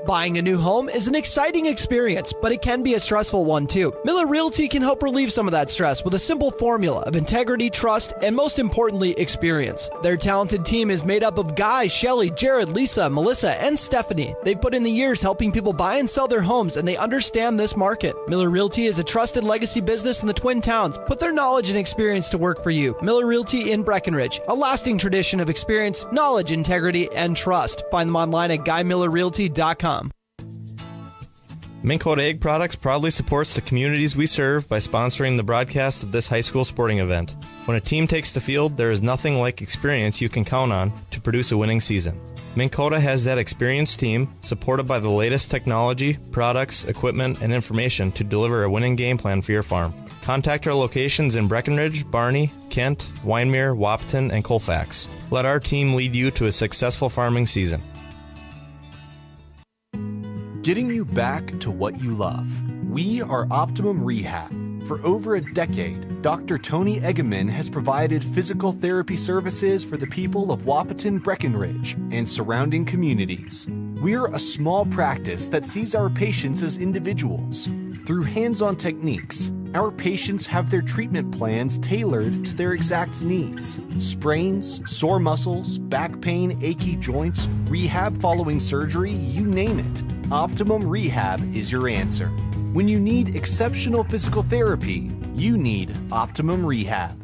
Buying a new home is an exciting experience, but it can be a stressful one too. Miller Realty can help relieve some of that stress with a simple formula of integrity, trust, and most importantly, experience. Their talented team is made up of Guy, Shelly, Jared, Lisa, Melissa, and Stephanie. They've put in the years helping people buy and sell their homes, and they understand this market. Miller Realty is a trusted legacy business in the Twin Towns. Put their knowledge and experience to work for you. Miller Realty in Breckenridge, a lasting tradition of experience, knowledge, integrity, and trust. Find them online at GuyMillerRealty.com. Minn Kota Egg Products proudly supports the communities we serve by sponsoring the broadcast of this high school sporting event. When a team takes the field, there is nothing like experience you can count on to produce a winning season. Minn Kota has that experienced team, supported by the latest technology, products, equipment, and information to deliver a winning game plan for your farm. Contact our locations in Breckenridge, Barney, Kent, Wyndmere, Wahpeton, and Colfax. Let our team lead you to a successful farming season. Getting you back to what you love. We are Optimum Rehab. For over a decade, Dr. Tony Egeman has provided physical therapy services for the people of Wahpeton, Breckenridge, and surrounding communities. We're a small practice that sees our patients as individuals. Through hands-on techniques, our patients have their treatment plans tailored to their exact needs. Sprains, sore muscles, back pain, achy joints, rehab following surgery, you name it. Optimum Rehab is your answer. When you need exceptional physical therapy, you need Optimum Rehab.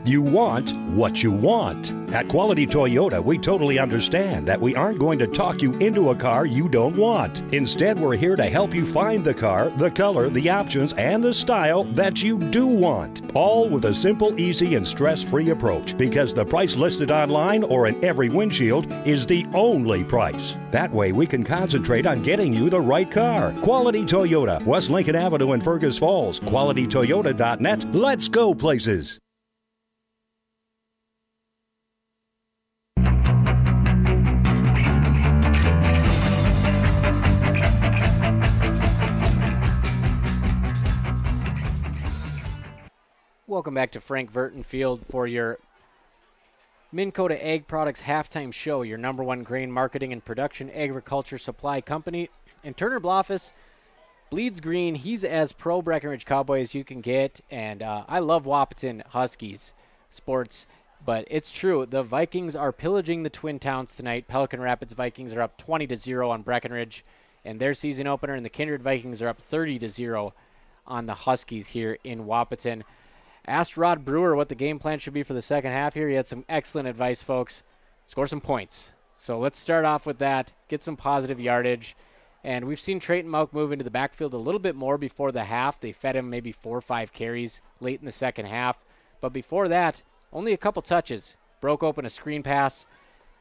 You want what you want. At Quality Toyota, we totally understand that we aren't going to talk you into a car you don't want. Instead, we're here to help you find the car, the color, the options, and the style that you do want. All with a simple, easy, and stress-free approach, because the price listed online or in every windshield is the only price. That way, we can concentrate on getting you the right car. Quality Toyota, West Lincoln Avenue in Fergus Falls. QualityToyota.net. Let's go places. Welcome back to Frank Vertin Field for your Minn Kota Egg Products halftime show, your number one grain marketing and production agriculture supply company. And Turner Blofis bleeds green. He's as pro Breckenridge Cowboy as you can get. And I love Wahpeton Huskies sports, but it's true. The Vikings are pillaging the Twin Towns tonight. Pelican Rapids Vikings are up 20-0 on Breckenridge and their season opener, and the Kindred Vikings are up 30-0 on the Huskies here in Wahpeton. Asked Rod Brewer what the game plan should be for the second half here. He had some excellent advice, folks. Score some points. So let's start off with that, get some positive yardage. And we've seen Trayton Mauck move into the backfield a little bit more before the half. They fed him maybe 4 or 5 carries late in the second half. But before that, only a couple touches. Broke open a screen pass,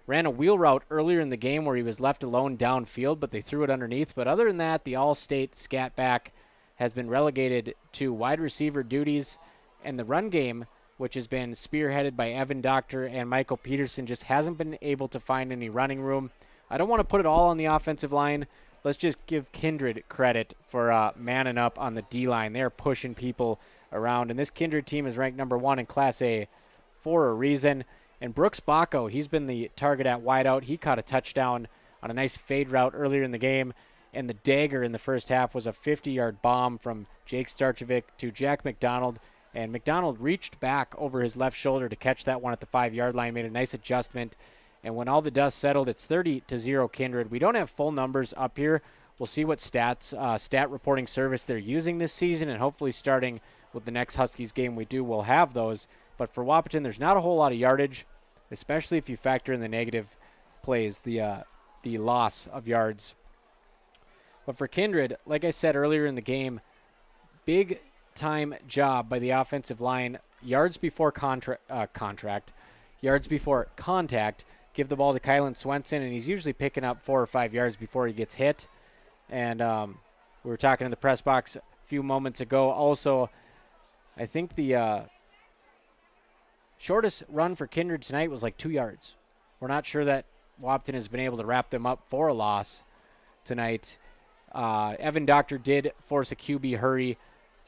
ran a wheel route earlier in the game where he was left alone downfield, but they threw it underneath. But other than that, the all-state scat back has been relegated to wide receiver duties. And the run game, which has been spearheaded by Evan Doctor and Michael Peterson, just hasn't been able to find any running room. I don't want to put it all on the offensive line. Let's just give Kindred credit for manning up on the D-line. They're pushing people around. And this Kindred team is ranked number 1 in Class A for a reason. And Brooks Bacco, he's been the target at wideout. He caught a touchdown on a nice fade route earlier in the game. And the dagger in the first half was a 50-yard bomb from Jake Starchevic to Jack McDonald. And McDonald reached back over his left shoulder to catch that one at the 5-yard line, made a nice adjustment. And when all the dust settled, it's 30-0 Kindred. We don't have full numbers up here. We'll see what stat reporting service they're using this season, and hopefully starting with the next Huskies game we do, we'll have those. But for Wahpeton, there's not a whole lot of yardage, especially if you factor in the negative plays, the loss of yards. But for Kindred, like I said earlier in the game, big time job by the offensive line. Yards before yards before contact. Give the ball to Kylan Swenson, and he's usually picking up 4 or 5 yards before he gets hit. And we were talking in the press box a few moments ago. Also, I think the shortest run for Kindred tonight was like 2 yards. We're not sure that Wahpeton has been able to wrap them up for a loss tonight. Evan Doctor did force a QB hurry.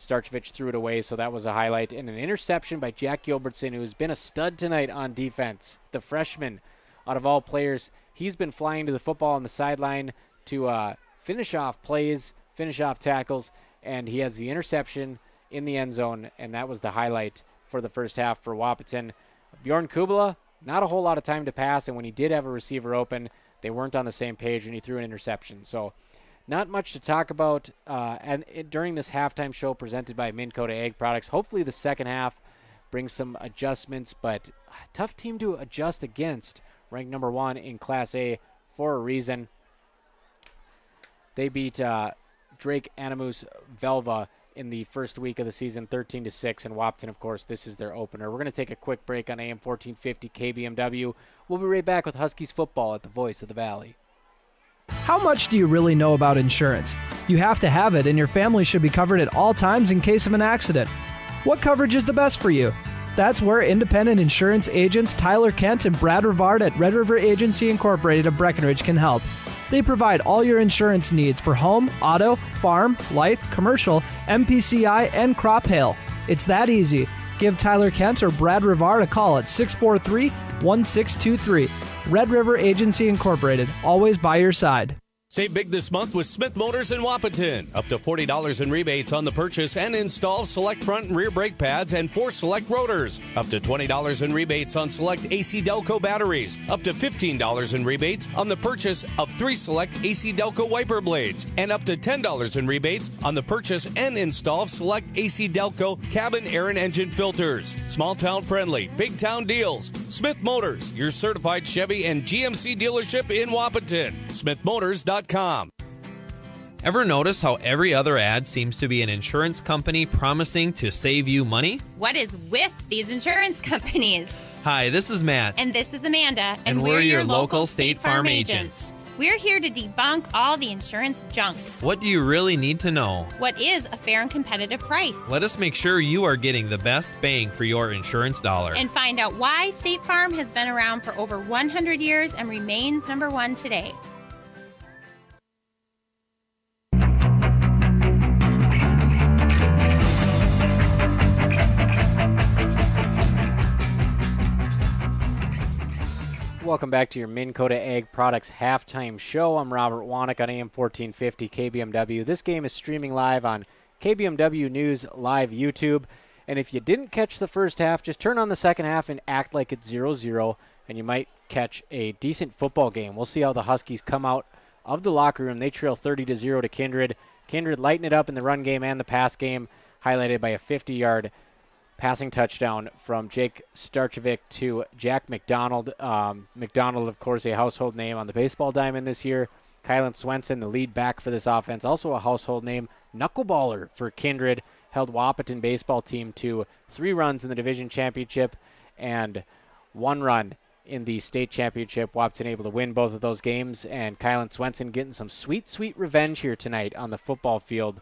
Starchevic threw it away, so that was a highlight. And an interception by Jack Gilbertson, who's been a stud tonight on defense. The freshman, out of all players, he's been flying to the football on the sideline to finish off plays, finish off tackles, and he has the interception in the end zone, and that was the highlight for the first half for Wahpeton. Bjorn Kubala, not a whole lot of time to pass, and when he did have a receiver open, they weren't on the same page, and he threw an interception. So not much to talk about during this halftime show presented by Minn Kota Ag Products. Hopefully the second half brings some adjustments, but tough team to adjust against, ranked number 1 in Class A for a reason. They beat Drake Animus Velva in the first week of the season, 13-6, and Wahpeton, of course, this is their opener. We're going to take a quick break on AM 1450 KBMW. We'll be right back with Huskies football at the Voice of the Valley. How much do you really know about insurance? You have to have it, and your family should be covered at all times in case of an accident. What coverage is the best for you? That's where independent insurance agents Tyler Kent and Brad Rivard at Red River Agency Incorporated of Breckenridge can help. They provide all your insurance needs for home, auto, farm, life, commercial, MPCI, and crop hail. It's that easy. Give Tyler Kent or Brad Rivard a call at 643-1623. Red River Agency Incorporated, always by your side. Save big this month with Smith Motors in Wahpeton. Up to $40 in rebates on the purchase and install select front and rear brake pads and 4 select rotors. Up to $20 in rebates on select AC Delco batteries. Up to $15 in rebates on the purchase of 3 select AC Delco wiper blades. And up to $10 in rebates on the purchase and install of select AC Delco cabin air and engine filters. Small town friendly, big town deals. Smith Motors, your certified Chevy and GMC dealership in Wahpeton. SmithMotors.com. Ever notice how every other ad seems to be an insurance company promising to save you money? What is with these insurance companies? Hi, this is Matt. And this is Amanda. And we're your local State Farm agents. We're here to debunk all the insurance junk. What do you really need to know? What is a fair and competitive price? Let us make sure you are getting the best bang for your insurance dollar. And find out why State Farm has been around for over 100 years and remains number 1 today. Welcome back to your Minn Kota Ag Products halftime show. I'm Robert Wanick on AM 1450 KBMW. This game is streaming live on KBMW News Live YouTube. And if you didn't catch the first half, just turn on the second half and act like it's 0-0, and you might catch a decent football game. We'll see how the Huskies come out of the locker room. They trail 30-0 to Kindred. Kindred lighten it up in the run game and the pass game, highlighted by a 50-yard passing touchdown from Jake Starchevic to Jack McDonald. McDonald, of course, a household name on the baseball diamond this year. Kylan Swenson, the lead back for this offense, also a household name. Knuckleballer for Kindred, held Wahpeton baseball team to 3 runs in the division championship and 1 run in the state championship. Wahpeton able to win both of those games, and Kylan Swenson getting some sweet, sweet revenge here tonight on the football field.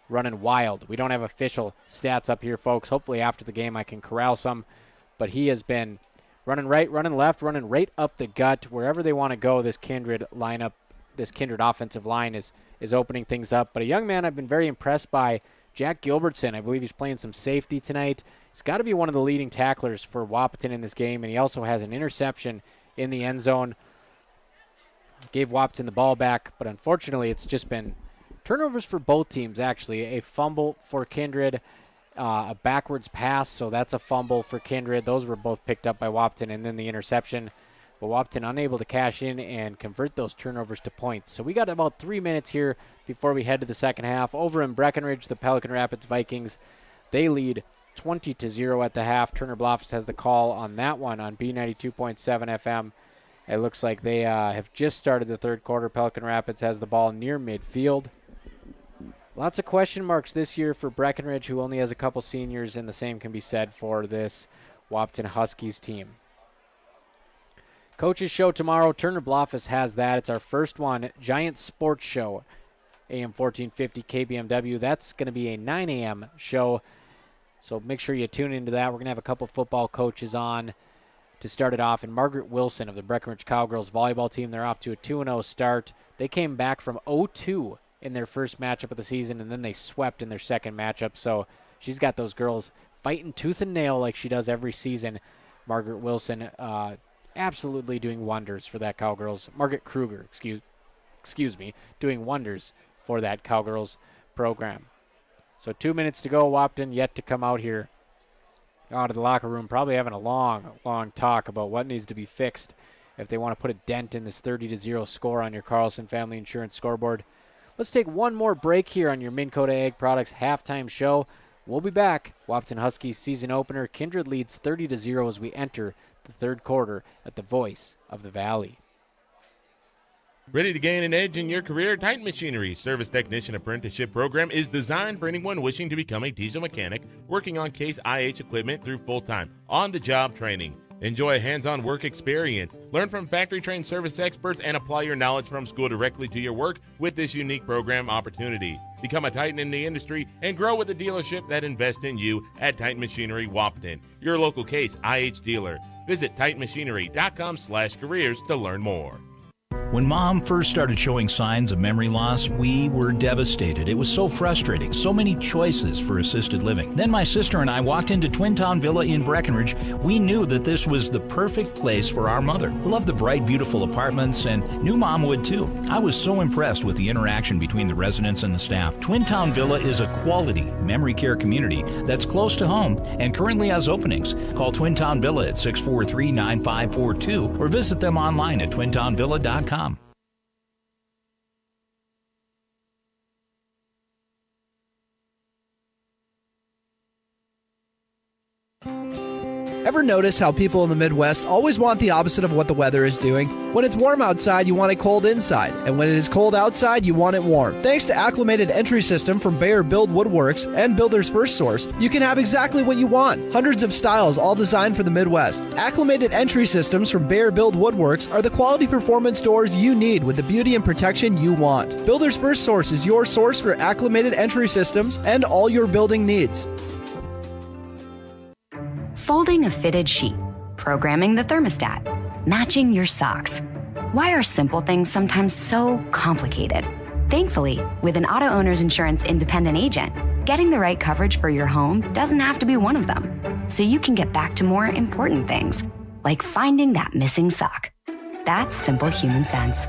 Running wild. We don't have official stats up here, folks. Hopefully after the game I can corral some. But he has been running right, running left, running right up the gut. Wherever they want to go, this Kindred lineup, this Kindred offensive line is opening things up. But a young man I've been very impressed by, Jack Gilbertson. I believe he's playing some safety tonight. He's got to be one of the leading tacklers for Wahpeton in this game, and he also has an interception in the end zone. Gave Wahpeton the ball back, but unfortunately it's just been turnovers for both teams, actually. A fumble for Kindred, a backwards pass, so that's a fumble for Kindred. Those were both picked up by Wahpeton, and then the interception. But Wahpeton unable to cash in and convert those turnovers to points. So we got about 3 minutes here before we head to the second half. Over in Breckenridge, the Pelican Rapids Vikings, they lead 20-0 at the half. Turner Bluffs has the call on that one on B92.7 FM. It looks like they have just started the third quarter. Pelican Rapids has the ball near midfield. Lots of question marks this year for Breckenridge, who only has a couple seniors, and the same can be said for this Wahpeton Huskies team. Coaches show tomorrow. Turner Bluffs has that. It's our first one. Giant Sports Show, AM 1450 KBMW. That's going to be a 9 a.m. show, so make sure you tune into that. We're going to have a couple football coaches on to start it off. And Margaret Wilson of the Breckenridge Cowgirls volleyball team, they're off to a 2-0 start. They came back from 0-2 in their first matchup of the season, and then they swept in their second matchup. So she's got those girls fighting tooth and nail like she does every season. Margaret Wilson absolutely doing wonders for that Cowgirls. Margaret Kruger, excuse me, doing wonders for that Cowgirls program. So 2 minutes to go. Wahpeton yet to come out here, out of the locker room, probably having a long talk about what needs to be fixed if they want to put a dent in this 30-0 score on your Carlson Family Insurance scoreboard. Let's take one more break here on your Minn Kota Ag Products halftime show. We'll be back. Wahpeton Huskies season opener. Kindred leads 30-0 as we enter the third quarter at the Voice of the Valley. Ready to gain an edge in your career? Titan Machinery's Service Technician Apprenticeship Program is designed for anyone wishing to become a diesel mechanic, working on Case IH equipment through full-time, on-the-job training. Enjoy hands-on work experience. Learn from factory-trained service experts and apply your knowledge from school directly to your work with this unique program opportunity. Become a Titan in the industry and grow with a dealership that invests in you at Titan Machinery Wahpeton, your local Case IH dealer. Visit titanmachinery.com/careers to learn more. When Mom first started showing signs of memory loss, we were devastated. It was so frustrating. So many choices for assisted living. Then my sister and I walked into Twin Town Villa in Breckenridge. We knew that this was the perfect place for our mother, who loved the bright, beautiful apartments, and knew Mom would too. I was so impressed with the interaction between the residents and the staff. Twin Town Villa is a quality memory care community that's close to home and currently has openings. Call Twin Town Villa at 643-9542 or visit them online at twintownvilla.com. Ever notice how people in the Midwest always want the opposite of what the weather is doing? When it's warm outside, you want it cold inside. And when it is cold outside, you want it warm. Thanks to Acclimated Entry System from Bayer Build Woodworks and Builder's First Source, you can have exactly what you want. Hundreds of styles, all designed for the Midwest. Acclimated Entry Systems from Bayer Build Woodworks are the quality performance doors you need with the beauty and protection you want. Builder's First Source is your source for acclimated entry systems and all your building needs. Folding a fitted sheet, programming the thermostat, matching your socks. Why are simple things sometimes so complicated? Thankfully, with an auto owner's insurance independent agent, getting the right coverage for your home doesn't have to be one of them. So you can get back to more important things, like finding that missing sock. That's simple human sense.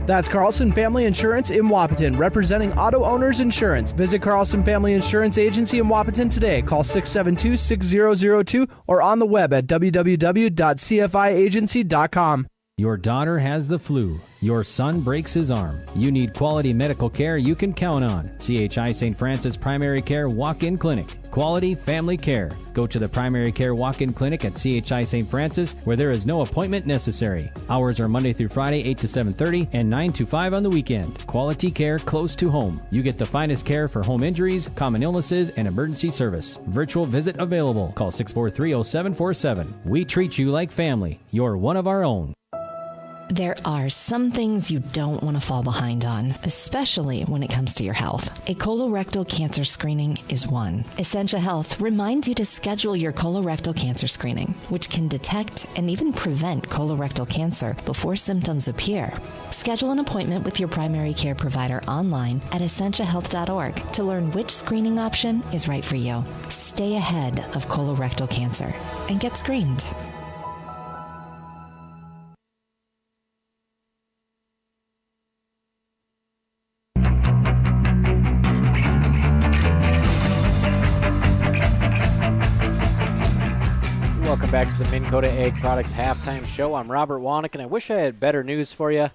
That's Carlson Family Insurance in Wahpeton, representing auto owners insurance. Visit Carlson Family Insurance Agency in Wahpeton today. Call 672-6002 or on the web at www.cfiagency.com. Your daughter has the flu. Your son breaks his arm. You need quality medical care you can count on. CHI St. Francis Primary Care Walk-In Clinic. Quality family care. Go to the Primary Care Walk-In Clinic at CHI St. Francis, where there is no appointment necessary. Hours are Monday through Friday, 8 to 7:30 and 9 to 5 on the weekend. Quality care close to home. You get the finest care for home injuries, common illnesses, and emergency service. Virtual visit available. Call 643-0747. We treat you like family. You're one of our own. There are some things you don't want to fall behind on, especially when it comes to your health. A colorectal cancer screening is one. Essentia Health reminds you to schedule your colorectal cancer screening, which can detect and even prevent colorectal cancer before symptoms appear. Schedule an appointment with your primary care provider online at essentiahealth.org to learn which screening option is right for you. Stay ahead of colorectal cancer and get screened. Welcome back to the Minn Kota Ag Products halftime show. I'm Robert Wanick, and I wish I had better news for you,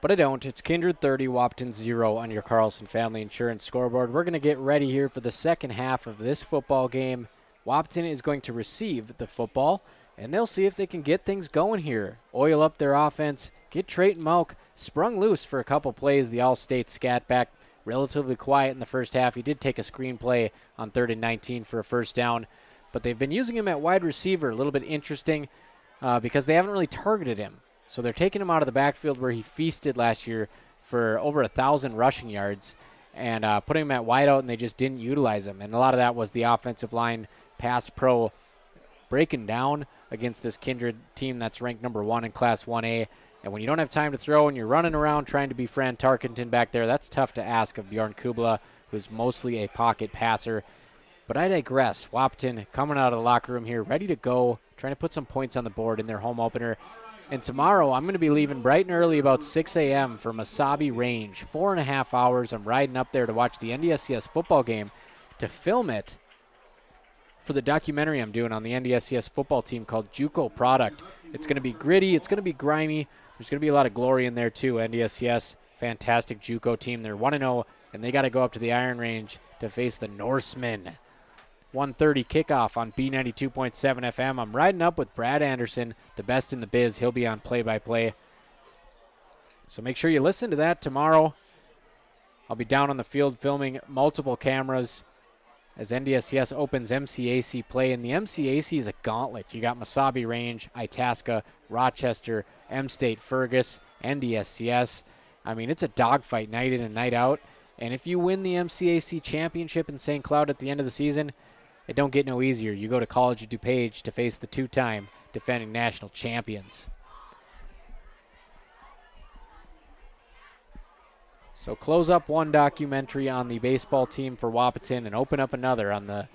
but I don't. It's Kindred 30, Wahpeton 0 on your Carlson Family Insurance scoreboard. We're going to get ready here for the second half of this football game. Wahpeton is going to receive the football, and they'll see if they can get things going here. Oil up their offense, get Trayton Malk sprung loose for a couple plays. The All-State scat back, relatively quiet in the first half. He did take a screen play on 3rd and 19 for a first down. But they've been using him at wide receiver, a little bit interesting because they haven't really targeted him. So they're taking him out of the backfield where he feasted last year for over 1,000 rushing yards and putting him at wide out, and they just didn't utilize him. And a lot of that was the offensive line pass pro breaking down against this Kindred team that's ranked number 1 in Class 1A. And when you don't have time to throw and you're running around trying to be Fran Tarkenton back there, that's tough to ask of Bjorn Kubla, who's mostly a pocket passer. But I digress. Wahpeton coming out of the locker room here, ready to go, trying to put some points on the board in their home opener. And tomorrow I'm going to be leaving bright and early about 6 a.m. for Mesabi Range. 4.5 hours. I'm riding up there to watch the NDSCS football game, to film it for the documentary I'm doing on the NDSCS football team called JUCO Product. It's going to be gritty. It's going to be grimy. There's going to be a lot of glory in there too. NDSCS, fantastic JUCO team. They're 1-0, and they got to go up to the Iron Range to face the Norsemen. 1:30 kickoff on B92.7 FM. I'm riding up with Brad Anderson, the best in the biz. He'll be on play-by-play. So make sure you listen to that tomorrow. I'll be down on the field filming multiple cameras as NDSCS opens MCAC play. And the MCAC is a gauntlet. You got Mesabi Range, Itasca, Rochester, M-State, Fergus, NDSCS. I mean, it's a dogfight night in and night out. And if you win the MCAC championship in St. Cloud at the end of the season, it don't get no easier. You go to College of DuPage to face the two-time defending national champions. So close up one documentary on the baseball team for Wahpeton and open up another on the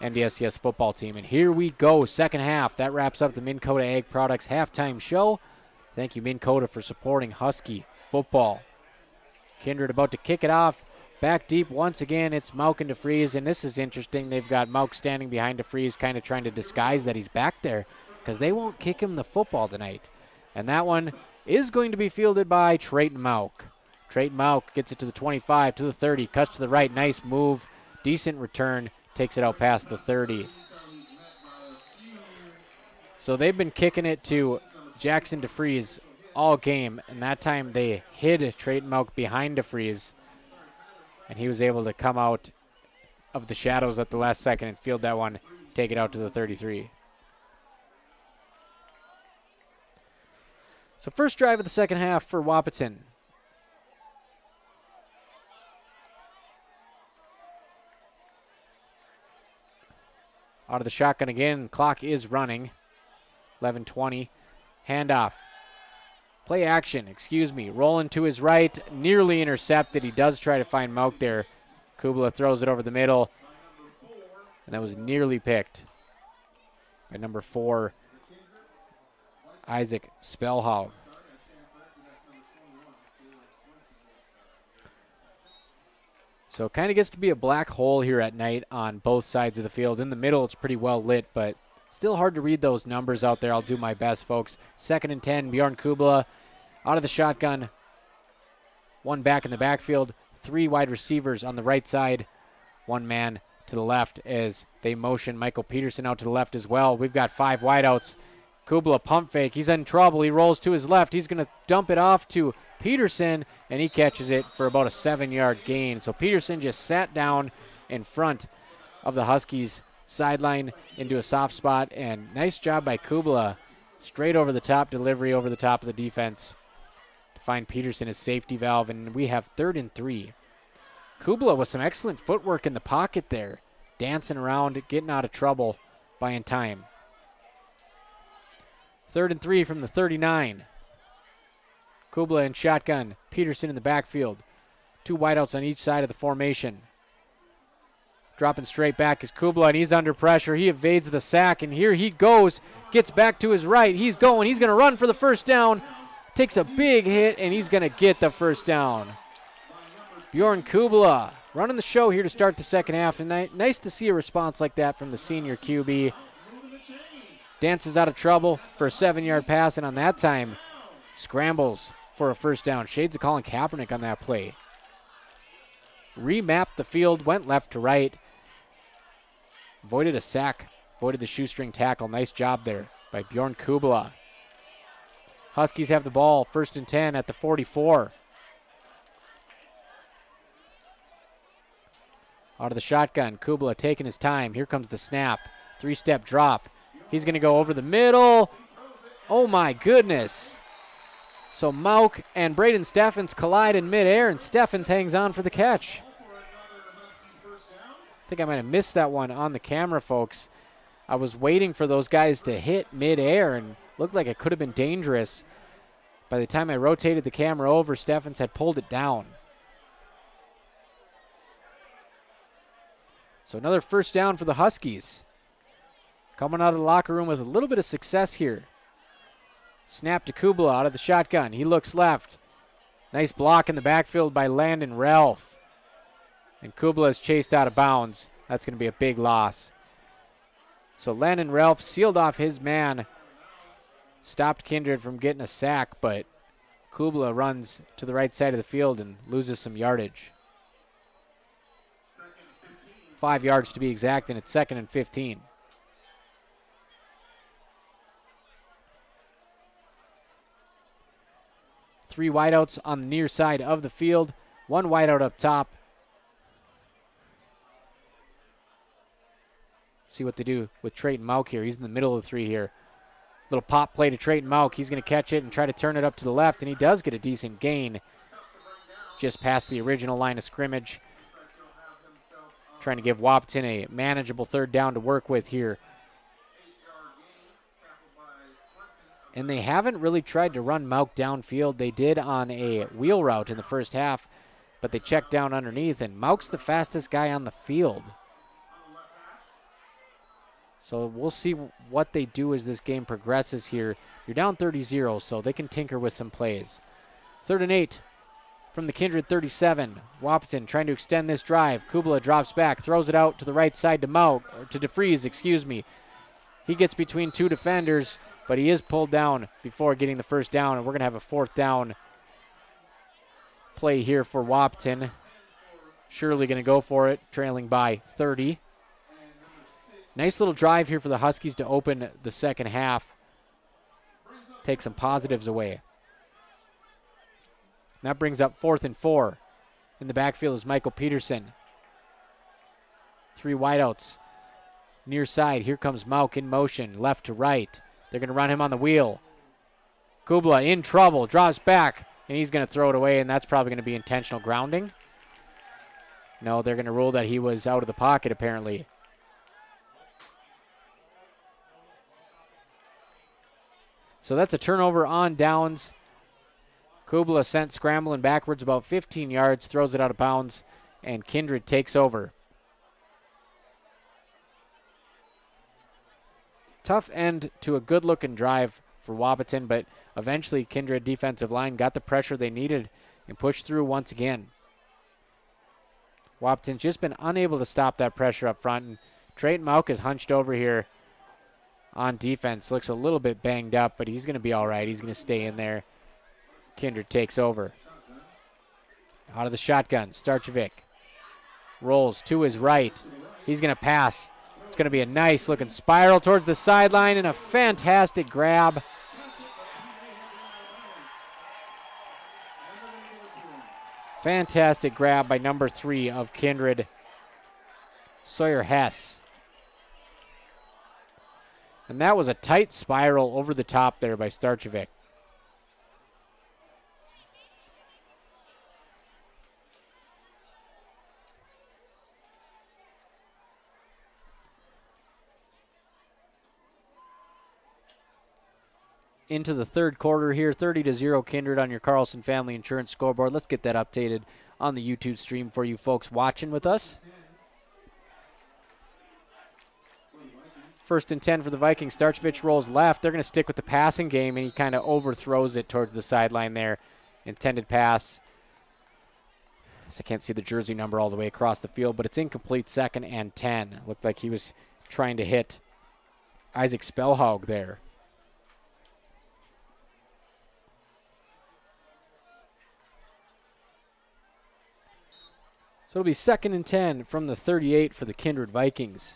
NDSCS football team. And here we go, second half. That wraps up the Minn Kota Ag Products halftime show. Thank you, Minn Kota, for supporting Husky football. Kindred about to kick it off. Back deep once again, it's Mauk and DeFries, and this is interesting. They've got Mauk standing behind DeFries, kind of trying to disguise that he's back there because they won't kick him the football tonight. And that one is going to be fielded by Trayton Mauk. Trayton Mauk gets it to the 25, to the 30, cuts to the right, nice move, decent return, takes it out past the 30. So they've been kicking it to Jackson DeFries all game, and that time they hid Trayton Mauk behind DeFries, and he was able to come out of the shadows at the last second and field that one, take it out to the 33. So first drive of the second half for Wahpeton. Out of the shotgun again, clock is running. 11:20, handoff. Play action, rolling to his right, nearly intercepted. He does try to find Mauk there. Kubla throws it over the middle, and that was nearly picked by number 4, Isaac Spellhaug. So it kind of gets to be a black hole here at night on both sides of the field. In the middle, it's pretty well lit, but still hard to read those numbers out there. I'll do my best, folks. 2nd and 10, Bjorn Kubla out of the shotgun. One back in the backfield. 3 wide receivers on the right side. 1 man to the left as they motion Michael Peterson out to the left as well. We've got 5 wideouts. Kubla pump fake. He's in trouble. He rolls to his left. He's going to dump it off to Peterson, and he catches it for about a 7-yard gain. So Peterson just sat down in front of the Huskies sideline into a soft spot, and nice job by Kubla. Straight over the top delivery over the top of the defense to find Peterson as safety valve, and we have 3rd and 3. Kubla with some excellent footwork in the pocket there, dancing around, getting out of trouble, buying time. 3rd and 3 from the 39. Kubla in shotgun, Peterson in the backfield. 2 wideouts on each side of the formation. Dropping straight back is Kubla, and he's under pressure. He evades the sack, and here he goes. Gets back to his right. He's going. He's going to run for the first down. Takes a big hit, and he's going to get the first down. Bjorn Kubla running the show here to start the second half. And nice to see a response like that from the senior QB. Dances out of trouble for a 7-yard pass, and on that time, scrambles for a first down. Shades of Colin Kaepernick on that play. Remapped the field, went left to right. Avoided a sack, avoided the shoestring tackle. Nice job there by Bjorn Kubla. Huskies have the ball, 1st and 10 at the 44. Out of the shotgun, Kubla taking his time. Here comes the snap. 3-step drop. He's going to go over the middle. Oh my goodness. So Mauk and Braden Steffens collide in midair, and Steffens hangs on for the catch. I think I might have missed that one on the camera, folks. I was waiting for those guys to hit midair, and looked like it could have been dangerous. By the time I rotated the camera over, Steffens had pulled it down. So another first down for the Huskies. coming out of the locker room with a little bit of success here. Snap to Kubla out of the shotgun. He looks left. Nice block in the backfield by Landon Ralph. And Kubla is chased out of bounds. That's going to be a big loss. So Landon Ralph sealed off his man. Stopped Kindred from getting a sack, but Kubla runs to the right side of the field and loses some yardage. 5 yards to be exact, and it's 2nd and 15. Three wideouts on the near side of the field. One wideout up top. See what they do with Trayton Mauk here. He's in the middle of the three here. Little pop play to Trayton Mauk. He's going to catch it and try to turn it up to the left, and he does get a decent gain just past the original line of scrimmage. Trying to give Wahpeton a manageable 3rd down to work with here. And they haven't really tried to run Mauk downfield. They did on a wheel route in the first half, but they checked down underneath, and Mauk's the fastest guy on the field. So we'll see what they do as this game progresses here. You're down 30-0, so they can tinker with some plays. 3rd and 8 from the Kindred 37. Wahpeton trying to extend this drive. Kubla drops back, throws it out to the right side to DeFries, excuse me. He gets between two defenders, but he is pulled down before getting the 1st down, and we're going to have a 4th down play here for Wahpeton. Surely going to go for it, trailing by 30. Nice little drive here for the Huskies to open the second half. Take some positives away. And that brings up 4th and 4. In the backfield is Michael Peterson. 3 wideouts. Near side, here comes Mauk in motion, left to right. They're going to run him on the wheel. Kubla in trouble, drops back, and he's going to throw it away, and that's probably going to be intentional grounding. No, they're going to rule that he was out of the pocket, apparently. So that's a turnover on downs. Kubla sent scrambling backwards about 15 yards, throws it out of bounds, and Kindred takes over. Tough end to a good-looking drive for Wahpeton, but eventually Kindred defensive line got the pressure they needed and pushed through once again. Wahpeton's just been unable to stop that pressure up front, and Trayton Mauk is hunched over here on defense. Looks a little bit banged up, but he's going to be all right. He's going to stay in there. Kindred takes over. Out of the shotgun, Starchevic rolls to his right. He's going to pass. It's going to be a nice-looking spiral towards the sideline and a fantastic grab. Fantastic grab by number 3 of Kindred, Sawyer Hess. And that was a tight spiral over the top there by Starchevic. Into the third quarter here, 30-0 Kindred on your Carlson Family Insurance scoreboard. Let's get that updated on the YouTube stream for you folks watching with us. 1st and 10 for the Vikings. Starchevic rolls left. They're going to stick with the passing game, and he kind of overthrows it towards the sideline there. Intended pass. So I can't see the jersey number all the way across the field, but it's incomplete. 2nd and 10. Looked like he was trying to hit Isaac Spellhaug there. So it'll be 2nd and 10 from the 38 for the Kindred Vikings.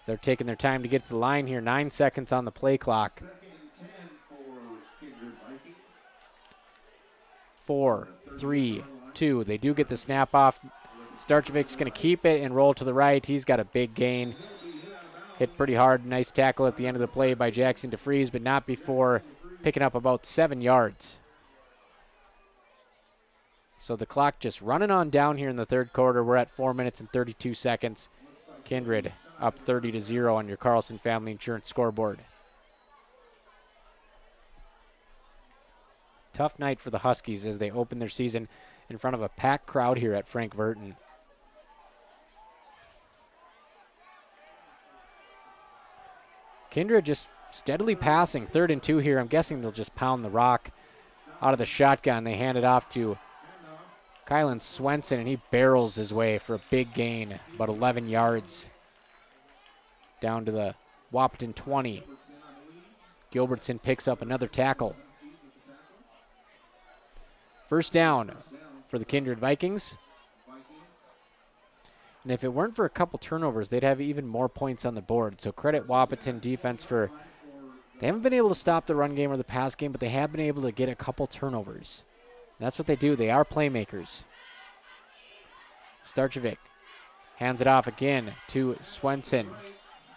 They're taking their time to get to the line here. 9 seconds on the play clock. 4, 3, 2. They do get the snap off. Starchevic's going to keep it and roll to the right. He's got a big gain. Hit pretty hard. Nice tackle at the end of the play by Jackson DeFries, but not before picking up about 7 yards. So the clock just running on down here in the third quarter. We're at 4 minutes and 32 seconds. Kindred up 30-0 on your Carlson Family Insurance scoreboard. Tough night for the Huskies as they open their season in front of a packed crowd here at Frank Vertin. Kindred just steadily passing. 3rd and 2 here. I'm guessing they'll just pound the rock out of the shotgun. They hand it off to Kylan Swenson, and he barrels his way for a big gain, about 11 yards, down to the Wahpeton 20. Gilbertson picks up another tackle. First down for the Kindred Vikings. And if it weren't for a couple turnovers, they'd have even more points on the board. So credit Wahpeton defense for, they haven't been able to stop the run game or the pass game, but they have been able to get a couple turnovers. And that's what they do. They are playmakers. Starchevic hands it off again to Swenson.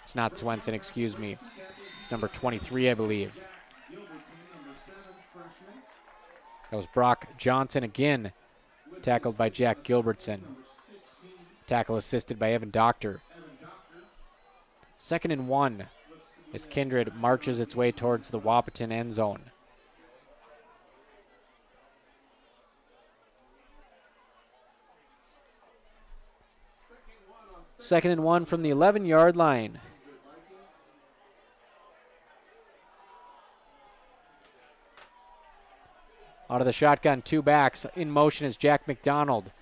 It's not Swenson, excuse me. It's number 23, I believe. That was Brock Johnson again, tackled by Jack Gilbertson. Tackle assisted by Evan Doctor. 2nd and 1 as Kindred marches its way towards the Wahpeton end zone. Second and 1 from the 11-yard line. Out of the shotgun, 2 backs. In motion is Jack McDonald.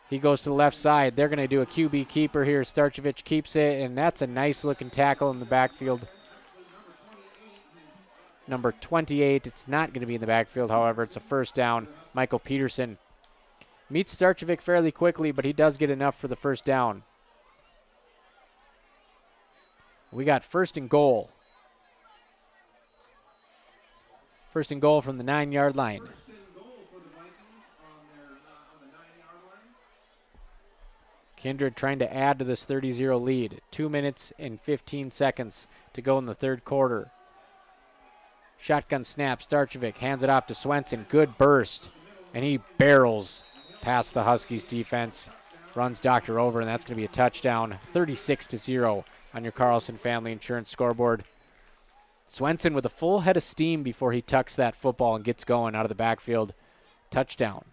He goes to the left side. They're going to do a QB keeper here. Starchevic keeps it, and that's a nice-looking tackle in the backfield. Number 28, it's not going to be in the backfield, however. It's a first down. Michael Peterson meets Starchevic fairly quickly, but he does get enough for the first down. We got 1st and goal. 1st and goal from the 9-yard line. Kindred trying to add to this 30-0 lead. 2 minutes and 15 seconds to go in the 3rd quarter. Shotgun snap. Starchevic hands it off to Swenson. Good burst. And he barrels past the Huskies defense. Runs Doctor over, and that's going to be a touchdown. 36-0 on your Carlson Family Insurance scoreboard. Swenson with a full head of steam before he tucks that football and gets going out of the backfield. Touchdown.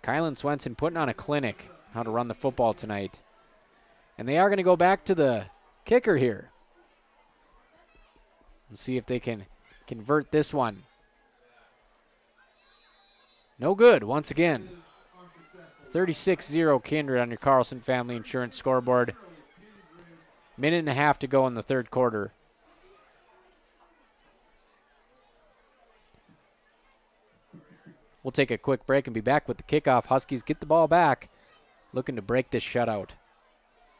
Kylan Swenson putting on a clinic how to run the football tonight. And they are going to go back to the kicker here. We'll see if they can convert this one. No good once again. 36-0 Kindred on your Carlson Family Insurance scoreboard. 1.5 minutes to go in the 3rd quarter. We'll take a quick break and be back with the kickoff. Huskies get the ball back, looking to break this shutout.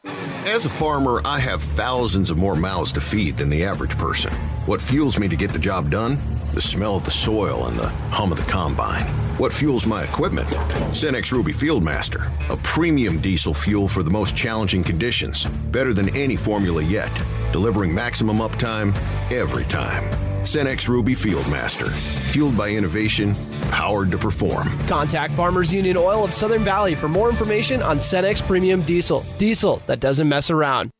As a farmer, I have thousands of more mouths to feed than the average person. What fuels me to get the job done? The smell of the soil and the hum of the combine. What fuels my equipment? Cenex Ruby Fieldmaster, a premium diesel fuel for the most challenging conditions. Better than any formula yet, delivering maximum uptime every time. Cenex Ruby Fieldmaster, fueled by innovation, powered to perform. Contact Farmers Union Oil of Southern Valley for more information on Cenex Premium Diesel. Diesel that doesn't mess around.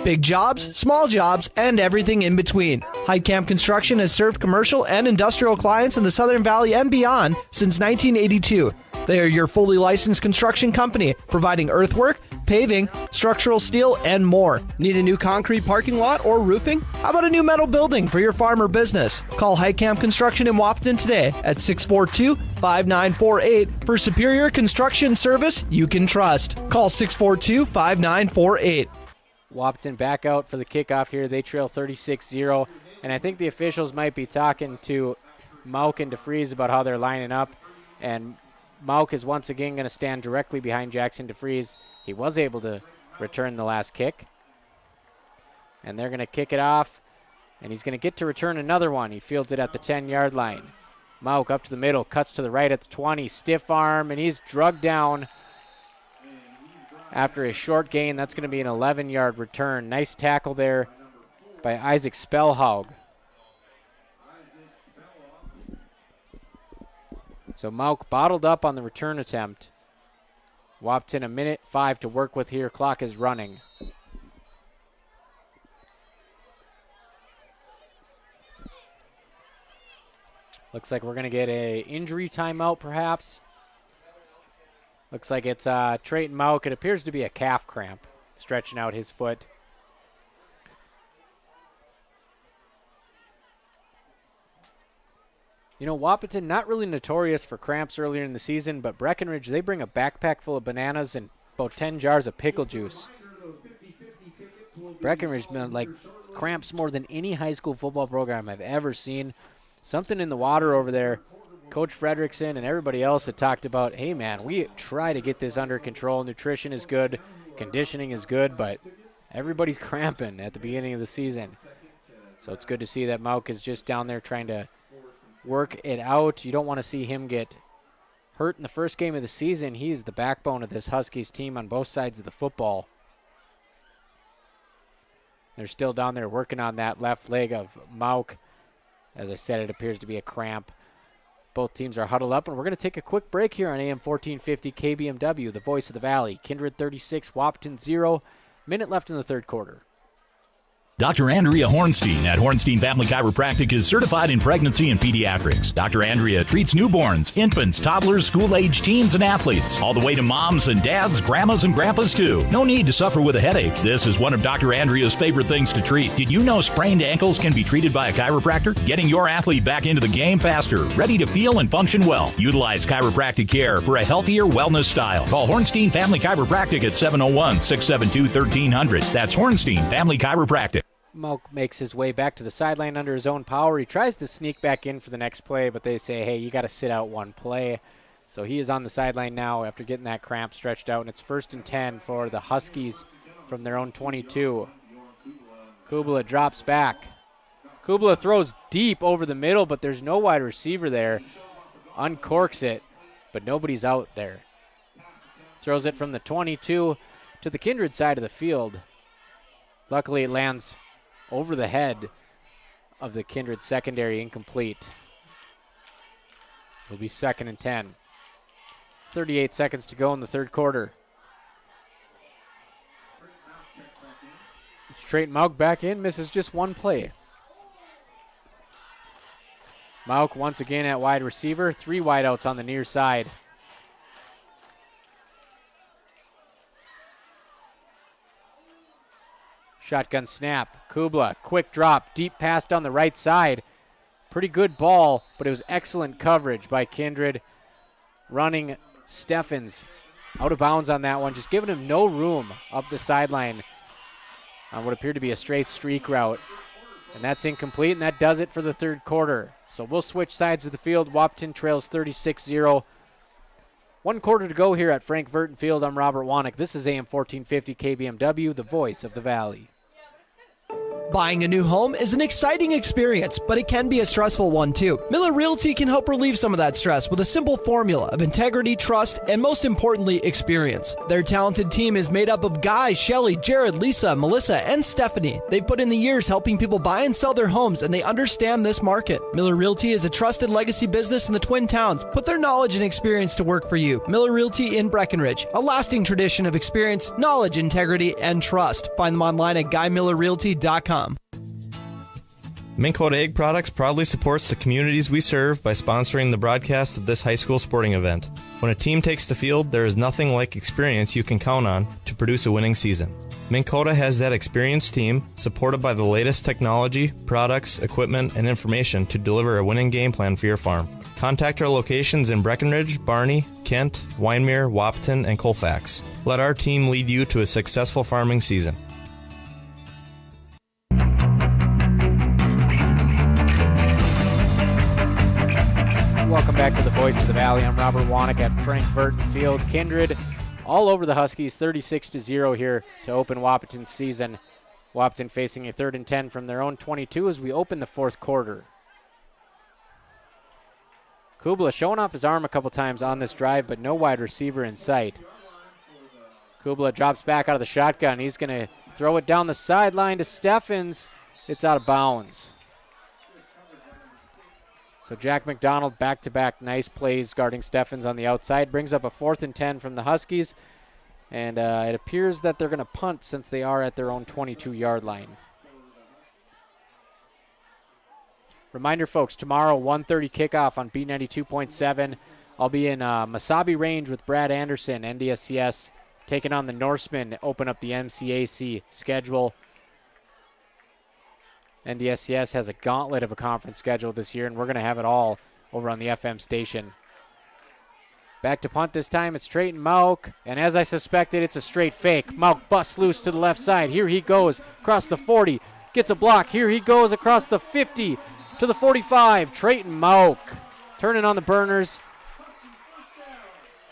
Big jobs, small jobs, and everything in between. Heidkamp Construction has served commercial and industrial clients in the Southern Valley and beyond since 1982. They are your fully licensed construction company, providing earthwork, paving, structural steel, and more. Need a new concrete parking lot or roofing? How about a new metal building for your farm or business? Call Heidkamp Construction in Wahpeton today at 642-5948 for superior construction service you can trust. Call 642-5948. Wahpeton back out for the kickoff here. They trail 36-0, and I think the officials might be talking to Mauk and DeFries about how they're lining up, and Mauk is once again going to stand directly behind Jackson DeFries. He was able to return the last kick. And they're going to kick it off, and he's going to get to return another one. He fields it at the 10-yard line. Mauk up to the middle, cuts to the right at the 20, stiff arm, and he's drugged down after a short gain. That's going to be an 11-yard return. Nice tackle there by Isaac Spellhaug. So Mauk bottled up on the return attempt. Wahpeton 1:05 to work with here. Clock is running. Looks like we're going to get a injury timeout, perhaps. Looks like it's Trayton Mauk. It appears to be a calf cramp, stretching out his foot. You know, Wahpeton, not really notorious for cramps earlier in the season, but Breckenridge, they bring a backpack full of bananas and about 10 jars of pickle juice. Breckenridge been like cramps more than any high school football program I've ever seen. Something in the water over there. Coach Fredrickson and everybody else had talked about, hey man, we try to get this under control. Nutrition is good, conditioning is good, but everybody's cramping at the beginning of the season. So it's good to see that Mauk is just down there trying to work it out. You don't want to see him get hurt in the first game of the season. He's the backbone of this Huskies team on both sides of the football. They're still down there working on that left leg of Mauk. As I said, it appears to be a cramp. Both teams are huddled up, and we're going to take a quick break here on AM 1450 KBMW, the voice of the Valley. Kindred 36, Wahpeton 0. Minute left in the third quarter. Dr. Andrea Hornstein at Hornstein Family Chiropractic is certified in pregnancy and pediatrics. Dr. Andrea treats newborns, infants, toddlers, school-age teens, and athletes, all the way to moms and dads, grandmas, and grandpas, too. No need to suffer with a headache. This is one of Dr. Andrea's favorite things to treat. Did you know sprained ankles can be treated by a chiropractor? Getting your athlete back into the game faster, ready to feel and function well. Utilize chiropractic care for a healthier wellness style. Call Hornstein Family Chiropractic at 701-672-1300. That's Hornstein Family Chiropractic. Mauk makes his way back to the sideline under his own power. He tries to sneak back in for the next play, but they say, hey, you got to sit out one play. So he is on the sideline now after getting that cramp stretched out, and it's 1st and 10 for the Huskies from their own 22. Kubla drops back. Kubla throws deep over the middle, but there's no wide receiver there. Uncorks it, but nobody's out there. Throws it from the 22 to the Kindred side of the field. Luckily, it lands over the head of the Kindred secondary, incomplete. It'll be 2nd and 10. 38 seconds to go in the third quarter. It's Trayton Mauk back in, misses just one play. Mauk once again at wide receiver, 3 wideouts on the near side. Shotgun snap. Kubla, quick drop, deep pass down the right side. Pretty good ball, but it was excellent coverage by Kindred. Running Steffens out of bounds on that one, just giving him no room up the sideline on what appeared to be a straight streak route. And that's incomplete, and that does it for the third quarter. So we'll switch sides of the field. Wahpeton trails 36-0. 1 quarter to go here at Frank Vertin Field. I'm Robert Wanick. This is AM 1450 KBMW, the voice of the Valley. Buying a new home is an exciting experience, but it can be a stressful one too. Miller Realty can help relieve some of that stress with a simple formula of integrity, trust, and most importantly, experience. Their talented team is made up of Guy, Shelly, Jared, Lisa, Melissa, and Stephanie. They've put in the years helping people buy and sell their homes, and they understand this market. Miller Realty is a trusted legacy business in the Twin Towns. Put their knowledge and experience to work for you. Miller Realty in Breckenridge, a lasting tradition of experience, knowledge, integrity, and trust. Find them online at GuyMillerRealty.com. Minn Kota Egg Products proudly supports the communities we serve by sponsoring the broadcast of this high school sporting event. When a team takes the field, there is nothing like experience you can count on to produce a winning season. Minn Kota has that experienced team, supported by the latest technology, products, equipment, and information to deliver a winning game plan for your farm. Contact our locations in Breckenridge, Barney, Kent, Wyndmere, Wahpeton, and Colfax. Let our team lead you to a successful farming season. Welcome back to the Voice of the Valley. I'm Robert Wanick at Frank Vertin Field. Kindred all over the Huskies, 36-0 here to open Wahpeton's season. Wahpeton facing a 3rd and 10 from their own 22 as we open the fourth quarter. Kubla showing off his arm a couple times on this drive, but no wide receiver in sight. Kubla drops back out of the shotgun. He's going to throw it down the sideline to Steffens. It's out of bounds. So Jack McDonald back-to-back nice plays guarding Steffens on the outside. Brings up a 4th and 10 from the Huskies. And it appears that they're going to punt since they are at their own 22-yard line. Reminder, folks, tomorrow 1:30 kickoff on B92.7. I'll be in Masabi Range with Brad Anderson, NDSCS, taking on the Norsemen to open up the MCAC schedule. NDSCS has a gauntlet of a conference schedule this year, and we're going to have it all over on the FM station. Back to punt this time. It's Trayton Mauk, and as I suspected, it's a straight fake. Mauk busts loose to the left side. Here he goes across the 40. Gets a block. Here he goes across the 50 to the 45. Trayton Mauk turning on the burners.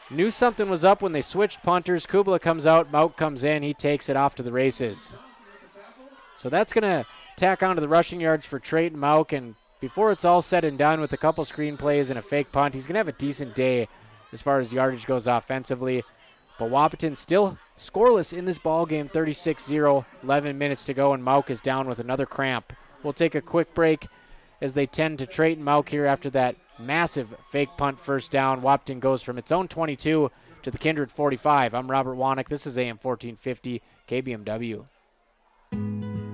Knew something was up when they switched punters. Kubla comes out. Mauk comes in. He takes it off to the races. So that's going to tack onto the rushing yards for Trayton Mauk, and before it's all said and done with a couple screen plays and a fake punt, he's going to have a decent day as far as yardage goes offensively. But Wahpeton still scoreless in this ball game, 36-0, 11 minutes to go, and Mauk is down with another cramp. We'll take a quick break as they tend to Trayton Mauk here after that massive fake punt first down. Wahpeton goes from its own 22 to the Kindred 45. I'm Robert Wanick. This is AM 1450 KBMW.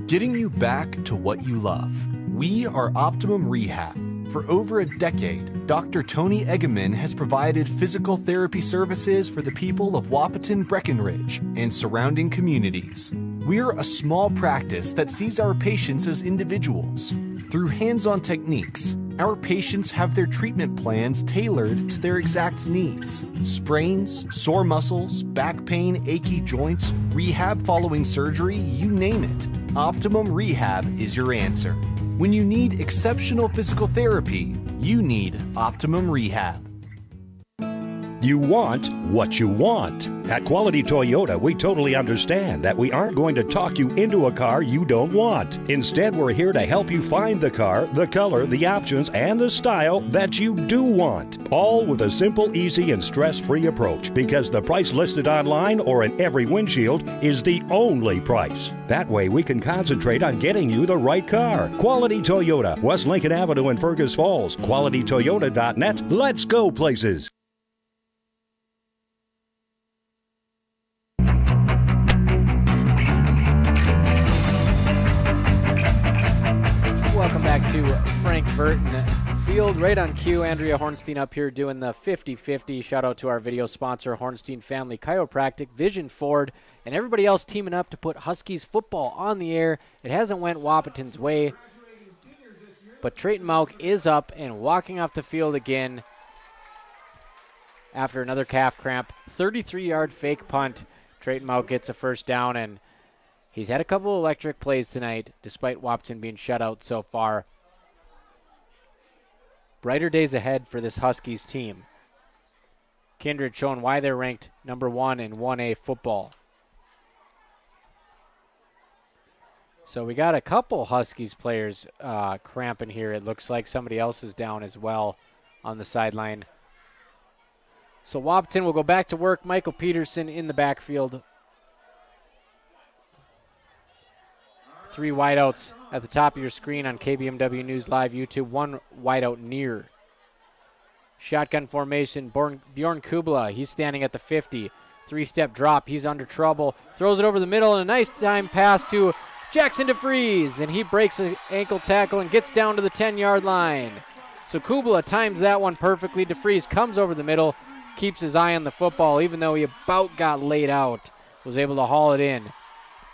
Getting you back to what you love. We are Optimum Rehab. For over a decade, Dr. Tony Egeman has provided physical therapy services for the people of Wahpeton, Breckenridge, and surrounding communities. We're a small practice that sees our patients as individuals. Through hands-on techniques, our patients have their treatment plans tailored to their exact needs. Sprains, sore muscles, back pain, achy joints, rehab following surgery, you name it. Optimum Rehab is your answer. When you need exceptional physical therapy, you need Optimum Rehab. You want what you want. At Quality Toyota, we totally understand that we aren't going to talk you into a car you don't want. Instead, we're here to help you find the car, the color, the options, and the style that you do want. All with a simple, easy, and stress-free approach, because the price listed online or in every windshield is the only price. That way, we can concentrate on getting you the right car. Quality Toyota, West Lincoln Avenue in Fergus Falls. QualityToyota.net. Let's go places. Welcome back to Frank Vertin Field. Right on cue, Andrea Hornstein up here doing the 50-50. Shout out to our video sponsor, Hornstein Family Chiropractic, Vision Ford, and everybody else teaming up to put Huskies football on the air. It hasn't went Wahpeton's way, but Trayton Mauk is up and walking off the field again after another calf cramp. 33-yard fake punt. Trayton Mauk gets a first down, and he's had a couple of electric plays tonight, despite Wahpeton being shut out so far. Brighter days ahead for this Huskies team. Kindred showing why they're ranked number 1 in 1A football. So we got a couple Huskies players cramping here. It looks like somebody else is down as well on the sideline. So Wahpeton will go back to work. Michael Peterson in the backfield. 3 wideouts at the top of your screen on KBMW News Live YouTube. 1 wideout near. Shotgun formation, Bjorn Kubla. He's standing at the 50. 3-step drop. He's under trouble. Throws it over the middle, and a nice time pass to Jackson DeFries. And he breaks an ankle tackle and gets down to the 10-yard line. So Kubla times that one perfectly. DeFries comes over the middle, keeps his eye on the football, even though he about got laid out. Was able to haul it in.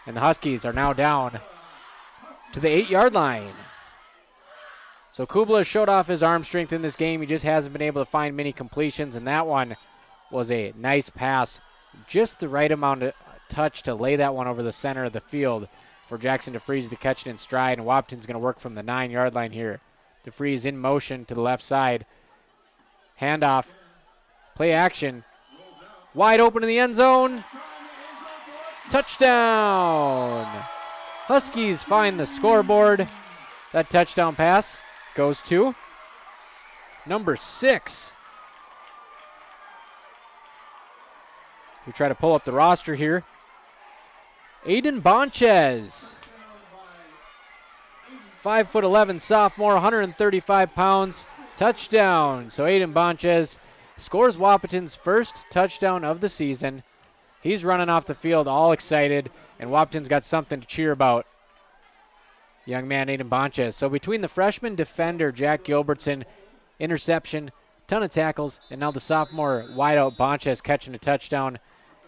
And the Huskies are now down to the 8-yard line. So Kubla showed off his arm strength in this game. He just hasn't been able to find many completions, and that one was a nice pass. Just the right amount of touch to lay that one over the center of the field for Jackson DeFries to catch it in stride, and Wahpeton's going to work from the 9-yard line here. DeFries in motion to the left side. Handoff. Play action. Wide open in the end zone. Touchdown! Huskies find the scoreboard. That touchdown pass goes to number 6. We try to pull up the roster here. Aiden Bonchez. 5'11" sophomore, 135 pounds. Touchdown. So Aiden Bonchez scores Wahpeton's first touchdown of the season. He's running off the field all excited, and Wahpeton's got something to cheer about. young man Aiden Bonchez. So between the freshman defender, Jack Gilbertson, interception, ton of tackles, and now the sophomore wideout Bonchez catching a touchdown,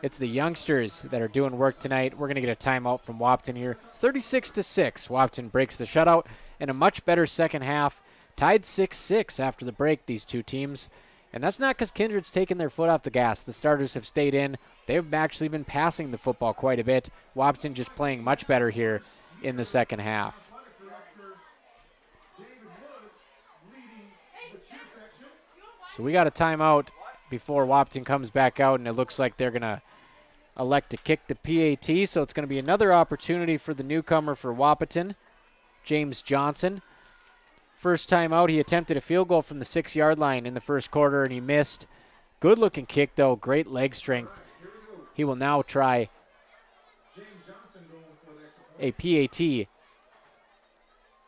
it's the youngsters that are doing work tonight. We're going to get a timeout from Wahpeton here. 36-6. Wahpeton breaks the shutout and a much better second half. Tied 6-6 after the break, these two teams. And that's not because Kindred's taken their foot off the gas. The starters have stayed in. They've actually been passing the football quite a bit. Wahpeton just playing much better here in the second half. So we got a timeout before Wahpeton comes back out, and it looks like they're going to elect to kick the PAT. So it's going to be another opportunity for the newcomer for Wahpeton, James Johnson. First time out, he attempted a field goal from the 6-yard line in the first quarter, and he missed. Good-looking kick, though. Great leg strength. He will now try a PAT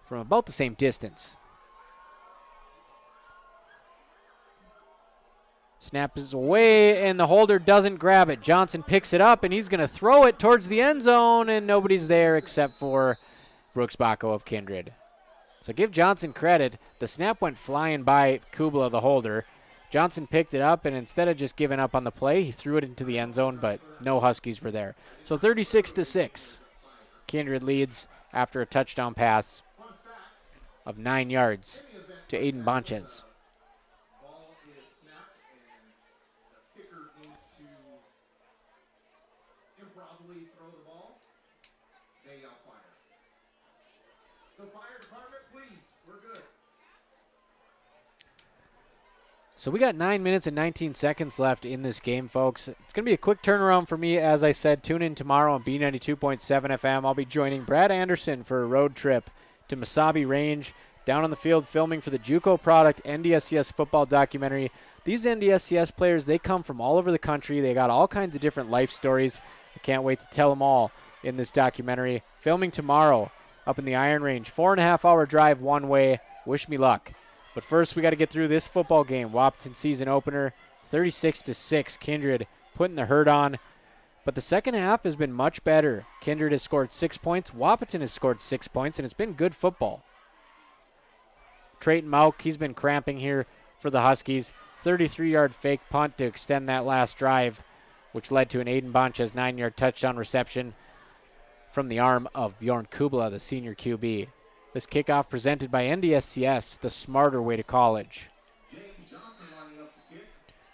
from about the same distance. Snap is away, and the holder doesn't grab it. Johnson picks it up, and he's going to throw it towards the end zone, and nobody's there except for Brooks Bacco of Kindred. So give Johnson credit. The snap went flying by Kubla, the holder. Johnson picked it up, and instead of just giving up on the play, he threw it into the end zone, but no Huskies were there. So 36-6. Kindred leads after a touchdown pass of 9 yards to Aiden Bonchez. So we got 9 minutes and 19 seconds left in this game, folks. It's going to be a quick turnaround for me. As I said, tune in tomorrow on B92.7 FM. I'll be joining Brad Anderson for a road trip to Mesabi Range, down on the field filming for the JUCO Product NDSCS football documentary. These NDSCS players, they come from all over the country. They got all kinds of different life stories. I can't wait to tell them all in this documentary. Filming tomorrow up in the Iron Range. 4.5-hour drive one way. Wish me luck. But first, we got to get through this football game. Wahpeton season opener, 36-6. Kindred putting the hurt on. But the second half has been much better. Kindred has scored 6 points. Wahpeton has scored 6 points, and it's been good football. Trayton Mauk, he's been cramping here for the Huskies. 33-yard fake punt to extend that last drive, which led to an Aiden Bonchez 9-yard touchdown reception from the arm of Bjorn Kubla, the senior QB. This kickoff presented by NDSCS, the smarter way to college.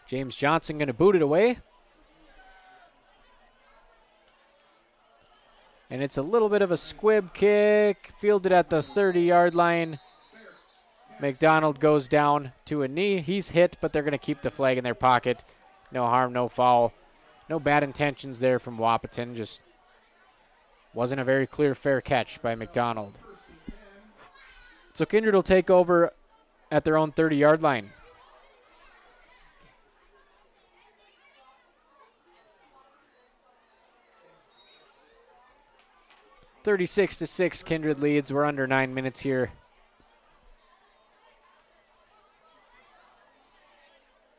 James Johnson going to boot it away. And it's a little bit of a squib kick, fielded at the 30-yard line. McDonald goes down to a knee. He's hit, but they're going to keep the flag in their pocket. No harm, no foul. No bad intentions there from Wahpeton. Just wasn't a very clear, fair catch by McDonald. So Kindred will take over at their own 30-yard line. (36-6) Kindred leads. We're under 9 minutes here.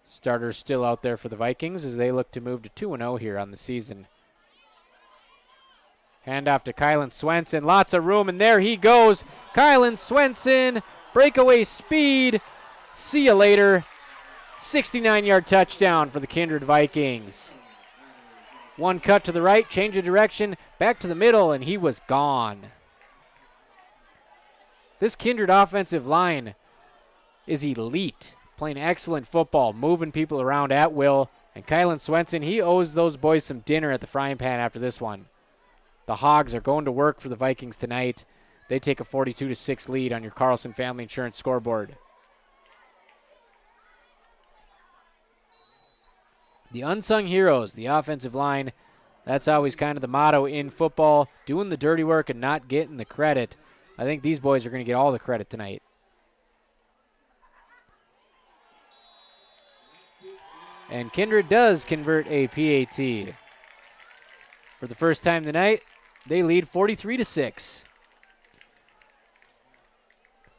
Starters still out there for the Vikings as they look to move to 2-0 here on the season. Handoff to Kylan Swenson. Lots of room, and there he goes. Kylan Swenson, breakaway speed. See you later. 69-yard touchdown for the Kindred Vikings. One cut to the right, change of direction, back to the middle, and he was gone. This Kindred offensive line is elite, playing excellent football, moving people around at will. And Kylan Swenson, he owes those boys some dinner at the frying pan after this one. The Hogs are going to work for the Vikings tonight. They take a 42-6 lead on your Carlson Family Insurance scoreboard. The unsung heroes, the offensive line, that's always kind of the motto in football, doing the dirty work and not getting the credit. I think these boys are going to get all the credit tonight. And Kindred does convert a PAT. For the first time tonight, they lead 43-6.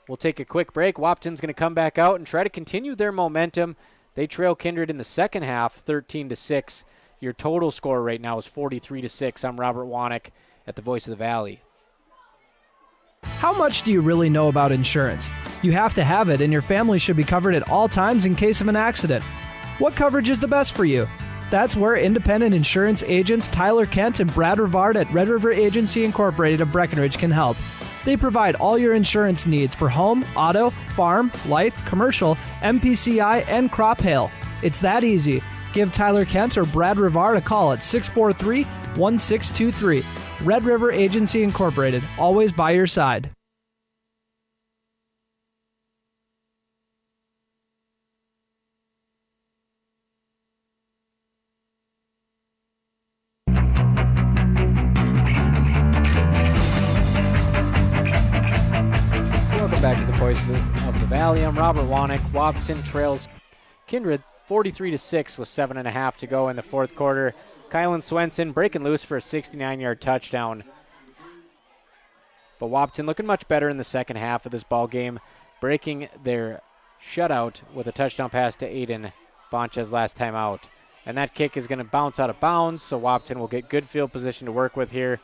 We'll take a quick break. Wahpeton's going to come back out and try to continue their momentum. They trail Kindred in the second half, 13-6. Your total score right now is 43-6. I'm Robert Wanek at the Voice of the Valley. How much do you really know about insurance? You have to have it, and your family should be covered at all times in case of an accident. What coverage is the best for you? That's where independent insurance agents Tyler Kent and Brad Rivard at Red River Agency Incorporated of Breckenridge can help. They provide all your insurance needs for home, auto, farm, life, commercial, MPCI, and crop hail. It's that easy. Give Tyler Kent or Brad Rivard a call at 643-1623. Red River Agency Incorporated, always by your side. Welcome back to the Voice of the Valley. I'm Robert Wanick. Wahpeton trails Kindred 43-6 with 7.5 to go in the fourth quarter. Kylan Swenson breaking loose for a 69-yard touchdown. But Wahpeton looking much better in the second half of this ball game, breaking their shutout with a touchdown pass to Aiden Bonches last time out. And that kick is going to bounce out of bounds, so Wahpeton will get good field position to work with here.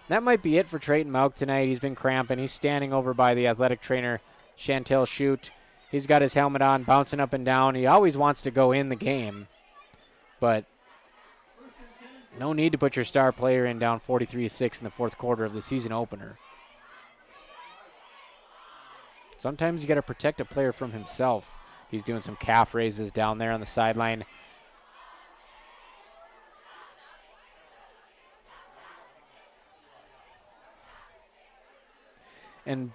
That might be it for Trayton Mauk tonight. He's been cramping. He's standing over by the athletic trainer, Chantel Shute. He's got his helmet on, bouncing up and down. He always wants to go in the game, but no need to put your star player in down 43-6 in the fourth quarter of the season opener. Sometimes you got to protect a player from himself. He's doing some calf raises down there on the sideline. And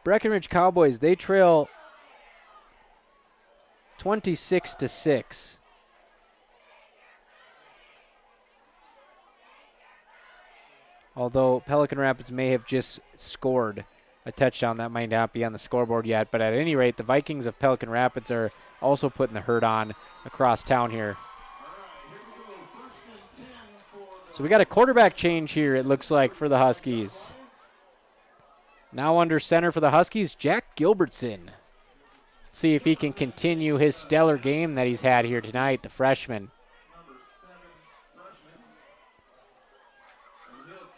Breckenridge Cowboys, they trail 26-6. Although Pelican Rapids may have just scored a touchdown, that might not be on the scoreboard yet. But at any rate, the Vikings of Pelican Rapids are also putting the hurt on across town here. So we got a quarterback change here, it looks like, for the Huskies. Now under center for the Huskies, Jack Gilbertson. See if he can continue his stellar game that he's had here tonight, the freshman.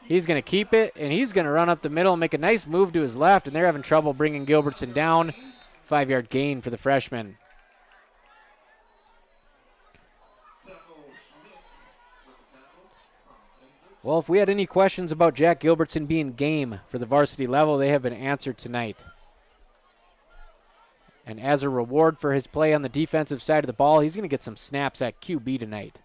He's going to keep it, and he's going to run up the middle and make a nice move to his left, and they're having trouble bringing Gilbertson down. 5-yard gain for the freshman. Well, if we had any questions about Jack Gilbertson being game for the varsity level, they have been answered tonight. And as a reward for his play on the defensive side of the ball, he's going to get some snaps at QB tonight.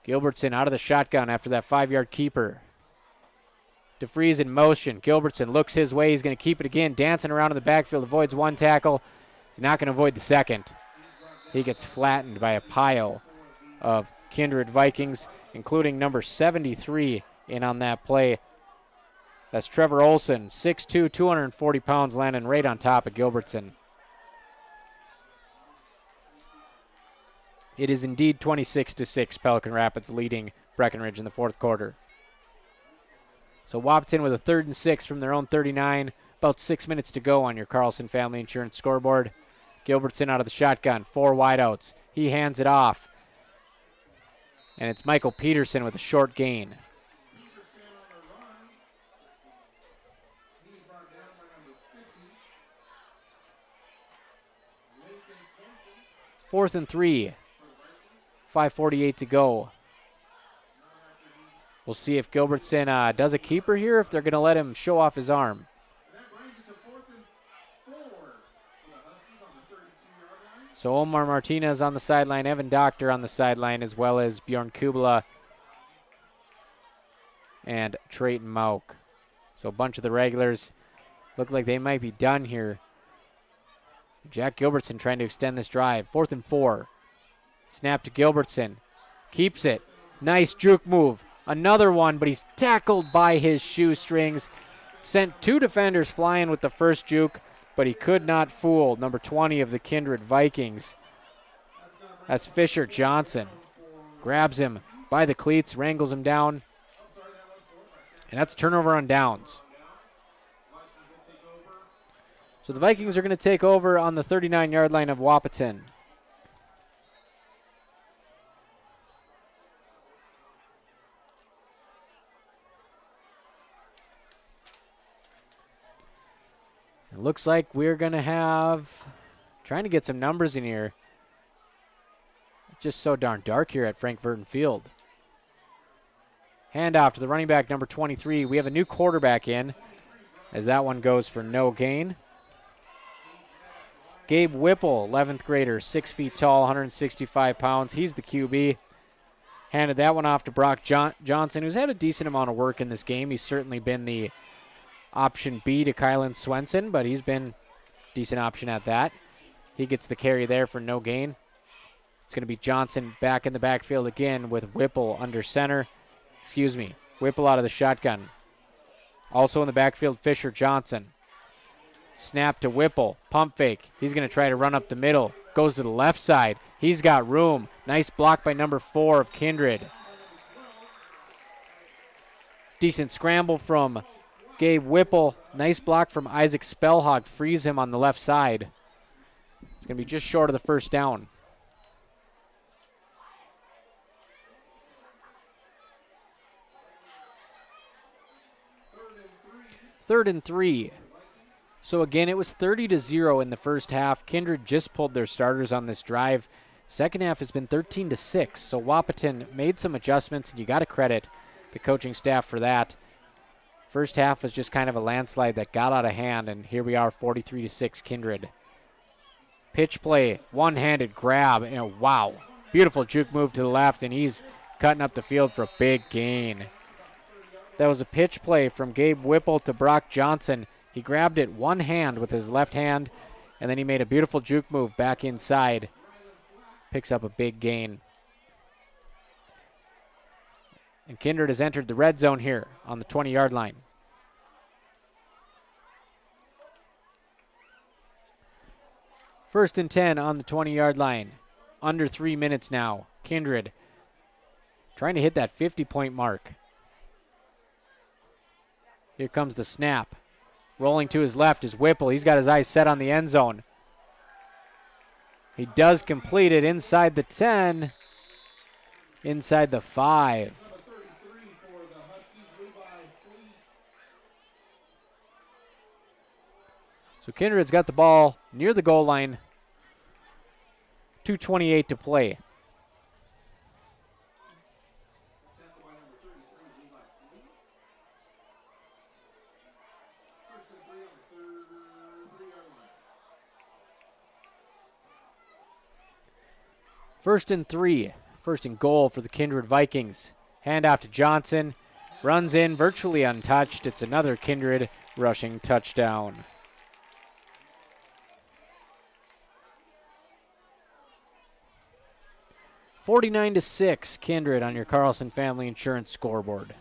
Gilbertson out of the shotgun after that 5-yard keeper. DeFries in motion. Gilbertson looks his way. He's going to keep it again. Dancing around in the backfield. Avoids one tackle. He's not going to avoid the second. He gets flattened by a pile of Kindred Vikings, including number 73 in on that play. That's Trevor Olson, 6'2", 240 pounds, landing right on top of Gilbertson. It is indeed 26-6, Pelican Rapids leading Breckenridge in the fourth quarter. So Wahpeton with a 3rd and 6 from their own 39. About 6 minutes to go on your Carlson Family Insurance scoreboard. Gilbertson out of the shotgun, 4 wideouts. He hands it off. And it's Michael Peterson with a short gain. Fourth and 3. 5:48 to go. We'll see if Gilbertson does a keeper here, if they're going to let him show off his arm. So Omar Martinez on the sideline, Evan Doctor on the sideline, as well as Bjorn Kubala and Trayton Mauk. So a bunch of the regulars look like they might be done here. Jack Gilbertson trying to extend this drive. 4th and 4. Snap to Gilbertson. Keeps it. Nice juke move. Another one, but he's tackled by his shoestrings. Sent 2 defenders flying with the first juke, but he could not fool number 20 of the Kindred Vikings. That's Fisher Johnson. Grabs him by the cleats, wrangles him down. And that's turnover on downs. So the Vikings are going to take over on the 39-yard line of Wahpeton. It looks like we're going to have, trying to get some numbers in here. It's just so darn dark here at Frank Vertin Field. Handoff to the running back, number 23. We have a new quarterback in, as that one goes for no gain. Gabe Whipple, 11th grader, 6 feet tall, 165 pounds. He's the QB. Handed that one off to Brock Johnson, who's had a decent amount of work in this game. He's certainly been the option B to Kylan Swenson, but he's been a decent option at that. He gets the carry there for no gain. It's going to be Johnson back in the backfield again with Whipple under center. Whipple out of the shotgun. Also in the backfield, Fisher Johnson. Snap to Whipple. Pump fake. He's going to try to run up the middle. Goes to the left side. He's got room. Nice block by number 4 of Kindred. Decent scramble from Gabe Whipple. Nice block from Isaac Spellhog. Frees him on the left side. It's going to be just short of the first down. Third and 3. So again, it was 30-0 in the first half. Kindred just pulled their starters on this drive. Second half has been 13-6. So Wahpeton made some adjustments, and you got to credit the coaching staff for that. First half was just kind of a landslide that got out of hand, and here we are, 43-6 Kindred. Pitch play, one-handed grab, and wow. Beautiful juke move to the left, and he's cutting up the field for a big gain. That was a pitch play from Gabe Whipple to Brock Johnson. He grabbed it one hand with his left hand, and then he made a beautiful juke move back inside. Picks up a big gain. And Kindred has entered the red zone here on the 20-yard line. First and 10 on the 20-yard line. Under 3 minutes now. Kindred trying to hit that 50-point mark. Here comes the snap. Rolling to his left is Whipple. He's got his eyes set on the end zone. He does complete it inside the 10, inside the 5. So Kindred's got the ball near the goal line. 2:28 to play. First and 3. First and goal for the Kindred Vikings. Handoff to Johnson. Runs in virtually untouched. It's another Kindred rushing touchdown. $49-6 Kindred on your Carlson Family Insurance scoreboard.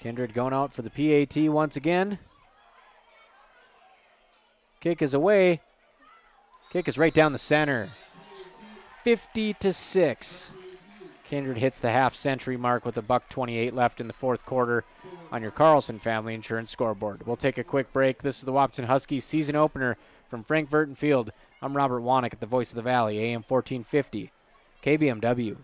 Kindred going out for the PAT once again. Kick is away. Kick is right down the center. 50-6. Kindred hits the half-century mark with $1:28 left in the fourth quarter on your Carlson Family Insurance scoreboard. We'll take a quick break. This is the Wahpeton Huskies season opener from Frank Vertin Field. I'm Robert Wannick at the Voice of the Valley, AM 1450, KBMW.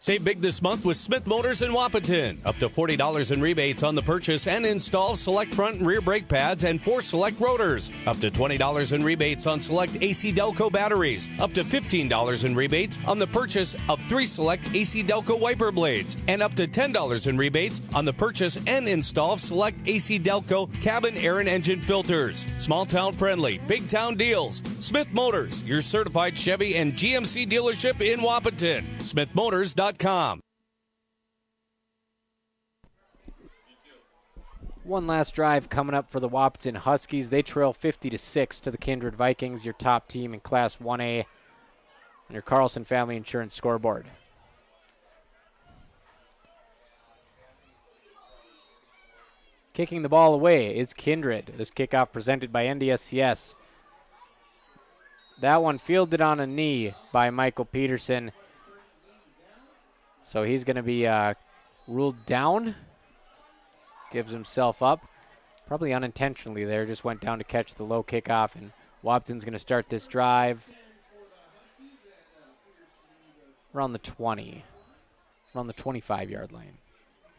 Save big this month with Smith Motors in Wahpeton. Up to $40 in rebates on the purchase and install select front and rear brake pads and 4 select rotors. Up to $20 in rebates on select AC Delco batteries. Up to $15 in rebates on the purchase of 3 select AC Delco wiper blades. And up to $10 in rebates on the purchase and install of select AC Delco cabin air and engine filters. Small town friendly, big town deals. Smith Motors, your certified Chevy and GMC dealership in Wahpeton. SmithMotors.com. One last drive coming up for the Wahpeton Huskies. They trail 50-6 to the Kindred Vikings, your top team in Class 1A on your Carlson Family Insurance scoreboard. Kicking the ball away is Kindred. This kickoff presented by NDSCS. That one fielded on a knee by Michael Peterson. So he's going to be ruled down. Gives himself up. Probably unintentionally there. Just went down to catch the low kickoff. And Wahpeton's going to start this drive around the 20, around the 25-yard line.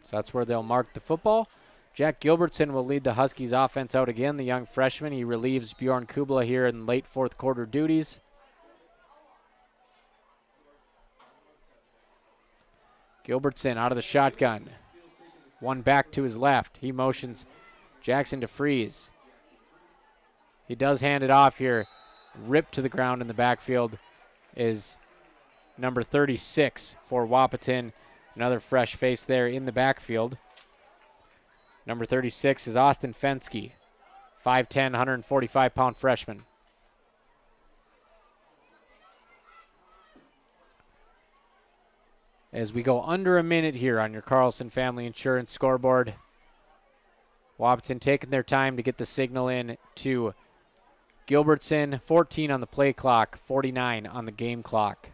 So that's where they'll mark the football. Jack Gilbertson will lead the Huskies offense out again, the young freshman. He relieves Bjorn Kubla here in late fourth quarter duties. Gilbertson out of the shotgun. One back to his left. He motions Jackson to freeze. He does hand it off here. Ripped to the ground in the backfield is number 36 for Wahpeton. Another fresh face there in the backfield. Number 36 is Austin Fensky, 5'10", 145-pound freshman. As we go under a minute here on your Carlson Family Insurance scoreboard, Wahpeton taking their time to get the signal in to Gilbertson. 14 on the play clock, 49 on the game clock.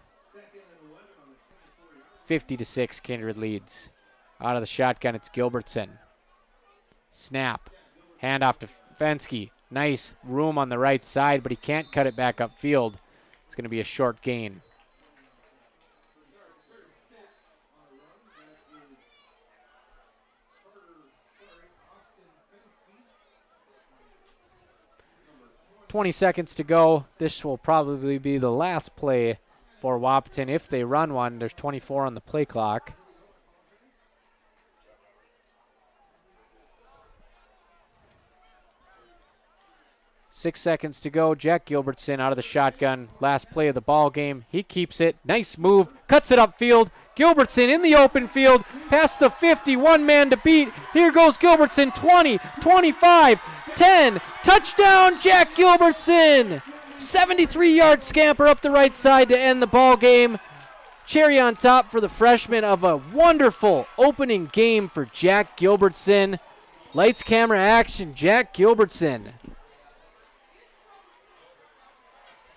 50-6, Kindred leads. Out of the shotgun, it's Gilbertson. Snap. Handoff to Fensky. Nice room on the right side, but he can't cut it back upfield. It's going to be a short gain. .20 seconds to go. This will probably be the last play for Wahpeton. If they run one, there's 24 on the play clock. Six seconds to go. Jack Gilbertson out of the shotgun. Last play of the ball game. He keeps it. Nice move. Cuts it upfield. Gilbertson in the open field. Past the 50. One man to beat. Here goes Gilbertson. 20, 25, 10. Touchdown, Jack Gilbertson. 73-yard scamper up the right side to end the ball game. Cherry on top for the freshman of a wonderful opening game for Jack Gilbertson. Lights, camera, action. Jack Gilbertson.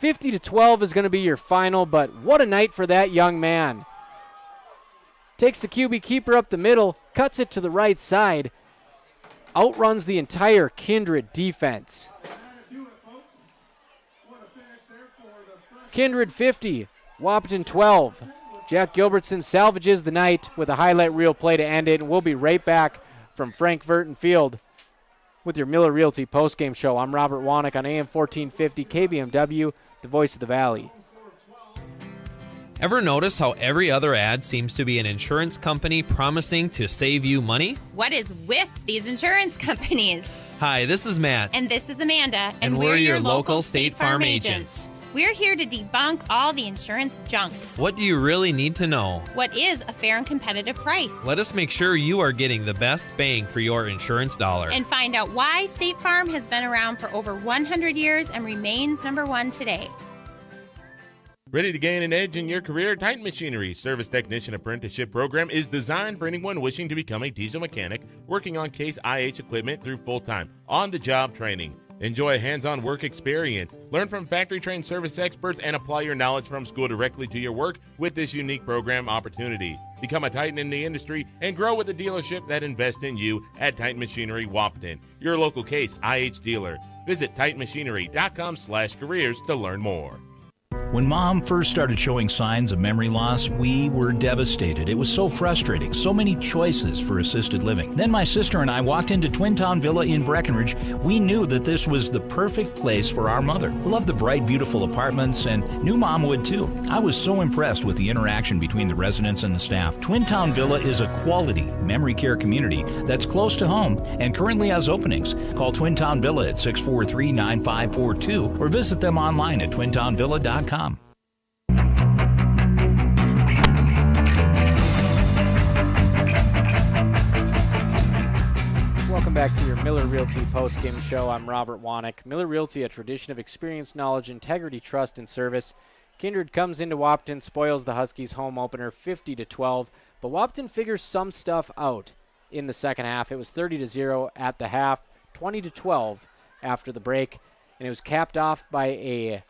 50-12 is going to be your final, but what a night for that young man. Takes the QB keeper up the middle, cuts it to the right side, outruns the entire Kindred defense. Kindred 50, Wahpeton 12. Jack Gilbertson salvages the night with a highlight reel play to end it, and we'll be right back from Frank Vertin Field with your Miller Realty postgame show. I'm Robert Wanick on AM 1450 KBMW, the voice of the Valley. Ever notice how every other ad seems to be an insurance company promising to save you money? What is with these insurance companies? Hi, this is Matt. And this is Amanda. And we're your local State Farm agents. We're here to debunk all the insurance junk. What do you really need to know? What is a fair and competitive price? Let us make sure you are getting the best bang for your insurance dollar. And find out why State Farm has been around for over 100 years and remains number one today. Ready to gain an edge in your career? Titan Machinery's Service Technician Apprenticeship Program is designed for anyone wishing to become a diesel mechanic, working on Case IH equipment through full-time, on-the-job training. Enjoy a hands-on work experience. Learn from factory-trained service experts and apply your knowledge from school directly to your work with this unique program opportunity. Become a Titan in the industry and grow with a dealership that invests in you at Titan Machinery Wahpeton, your local Case IH dealer. Visit TitanMachinery.com/careers to learn more. When Mom first started showing signs of memory loss, we were devastated. It was so frustrating. So many choices for assisted living. Then my sister and I walked into Twin Town Villa in Breckenridge. We knew that this was the perfect place for our mother. We loved the bright, beautiful apartments, and knew Mom would too. I was so impressed with the interaction between the residents and the staff. Twin Town Villa is a quality memory care community that's close to home and currently has openings. Call Twin Town Villa at 643-9542 or visit them online at twintownvilla.com. Welcome back to your Miller Realty post-game show. I'm Robert Wanick. Miller Realty, a tradition of experience, knowledge, integrity, trust, and service. Kindred comes into Wahpeton, spoils the Huskies' home opener 50-12, but Wahpeton figures some stuff out in the second half. It was 30-0 at the half, 20-12 after the break, and it was capped off by I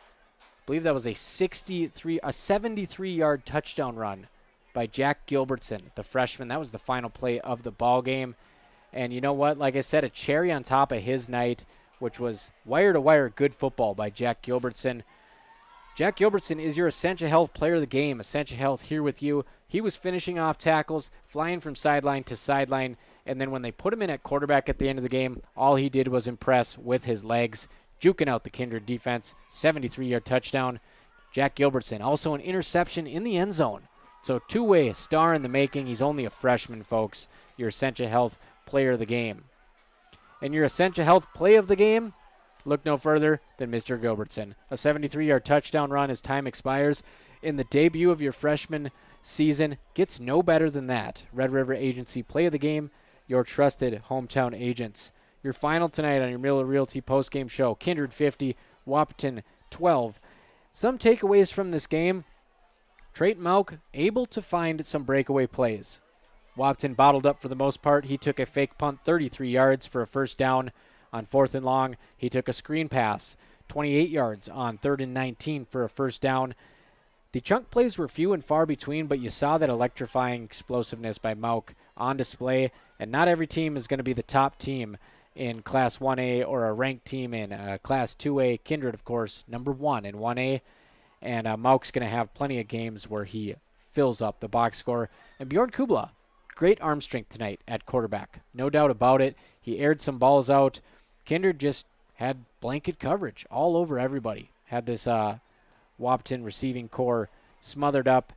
believe that was a 73-yard touchdown run by Jack Gilbertson, the freshman. That was the final play of the ball game. And you know what? Like I said, a cherry on top of his night, which was wire-to-wire good football by Jack Gilbertson. Jack Gilbertson is your Essentia Health Player of the Game. Essentia Health here with you. He was finishing off tackles, flying from sideline to sideline, and then when they put him in at quarterback at the end of the game, all he did was impress with his legs, juking out the Kindred defense, 73-yard touchdown. Jack Gilbertson, also an interception in the end zone. So two-way star in the making. He's only a freshman, folks. Your Essentia Health Player of the Game. And your Essentia Health Play of the Game, look no further than Mr. Gilbertson. A 73-yard touchdown run as time expires in the debut of your freshman season. Gets no better than that. Red River Agency Play of the Game, your trusted hometown agents. Your final tonight on your Miller Realty postgame show, Kindred 50, Wahpeton 12. Some takeaways from this game. Trayton Mauk able to find some breakaway plays. Wahpeton bottled up for the most part. He took a fake punt 33 yards for a first down on 4th and long. He took a screen pass 28 yards on 3rd and 19 for a first down. The chunk plays were few and far between, but you saw that electrifying explosiveness by Mauk on display, and not every team is going to be the top team in Class 1A or a ranked team in Class 2A. Kindred, of course, number 1 in 1A, and Mauk's going to have plenty of games where he fills up the box score. And Bjorn Kubla, great arm strength tonight at quarterback. No doubt about it. He aired some balls out. Kindred just had blanket coverage all over everybody. Had this Wahpeton receiving core smothered up.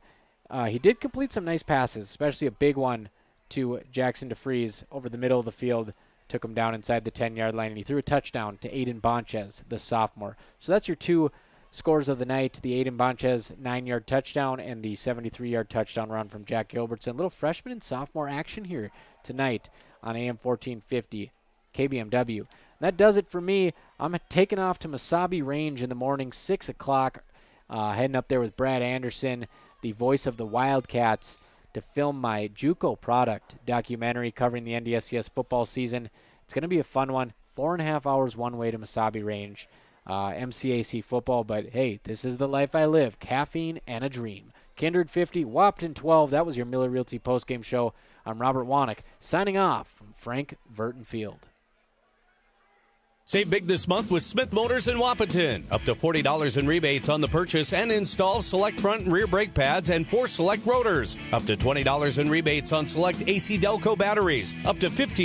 He did complete some nice passes, especially a big one to Jackson DeFries over the middle of the field. Took him down inside the 10-yard line, and he threw a touchdown to Aiden Bonchez, the sophomore. So that's your two scores of the night, the Aiden Bonchez 9-yard touchdown and the 73-yard touchdown run from Jack Gilbertson. Little freshman and sophomore action here tonight on AM 1450 KBMW. That does it for me. I'm taking off to Mesabi Range in the morning, 6 o'clock, heading up there with Brad Anderson, the voice of the Wildcats, to film my JUCO product documentary covering the NDSCS football season. It's going to be a fun one. 4.5 hours one way to Mesabi Range. MCAC football, but hey, this is the life I live. Caffeine and a dream. Kindred 50, Wahpeton 12. That was your Miller Realty postgame show. I'm Robert Wannick, signing off from Frank Vertin Field. Save big this month with Smith Motors in Wahpeton. Up to $40 in rebates on the purchase and install select front and rear brake pads and 4 select rotors. Up to $20 in rebates on select AC Delco batteries. Up to $15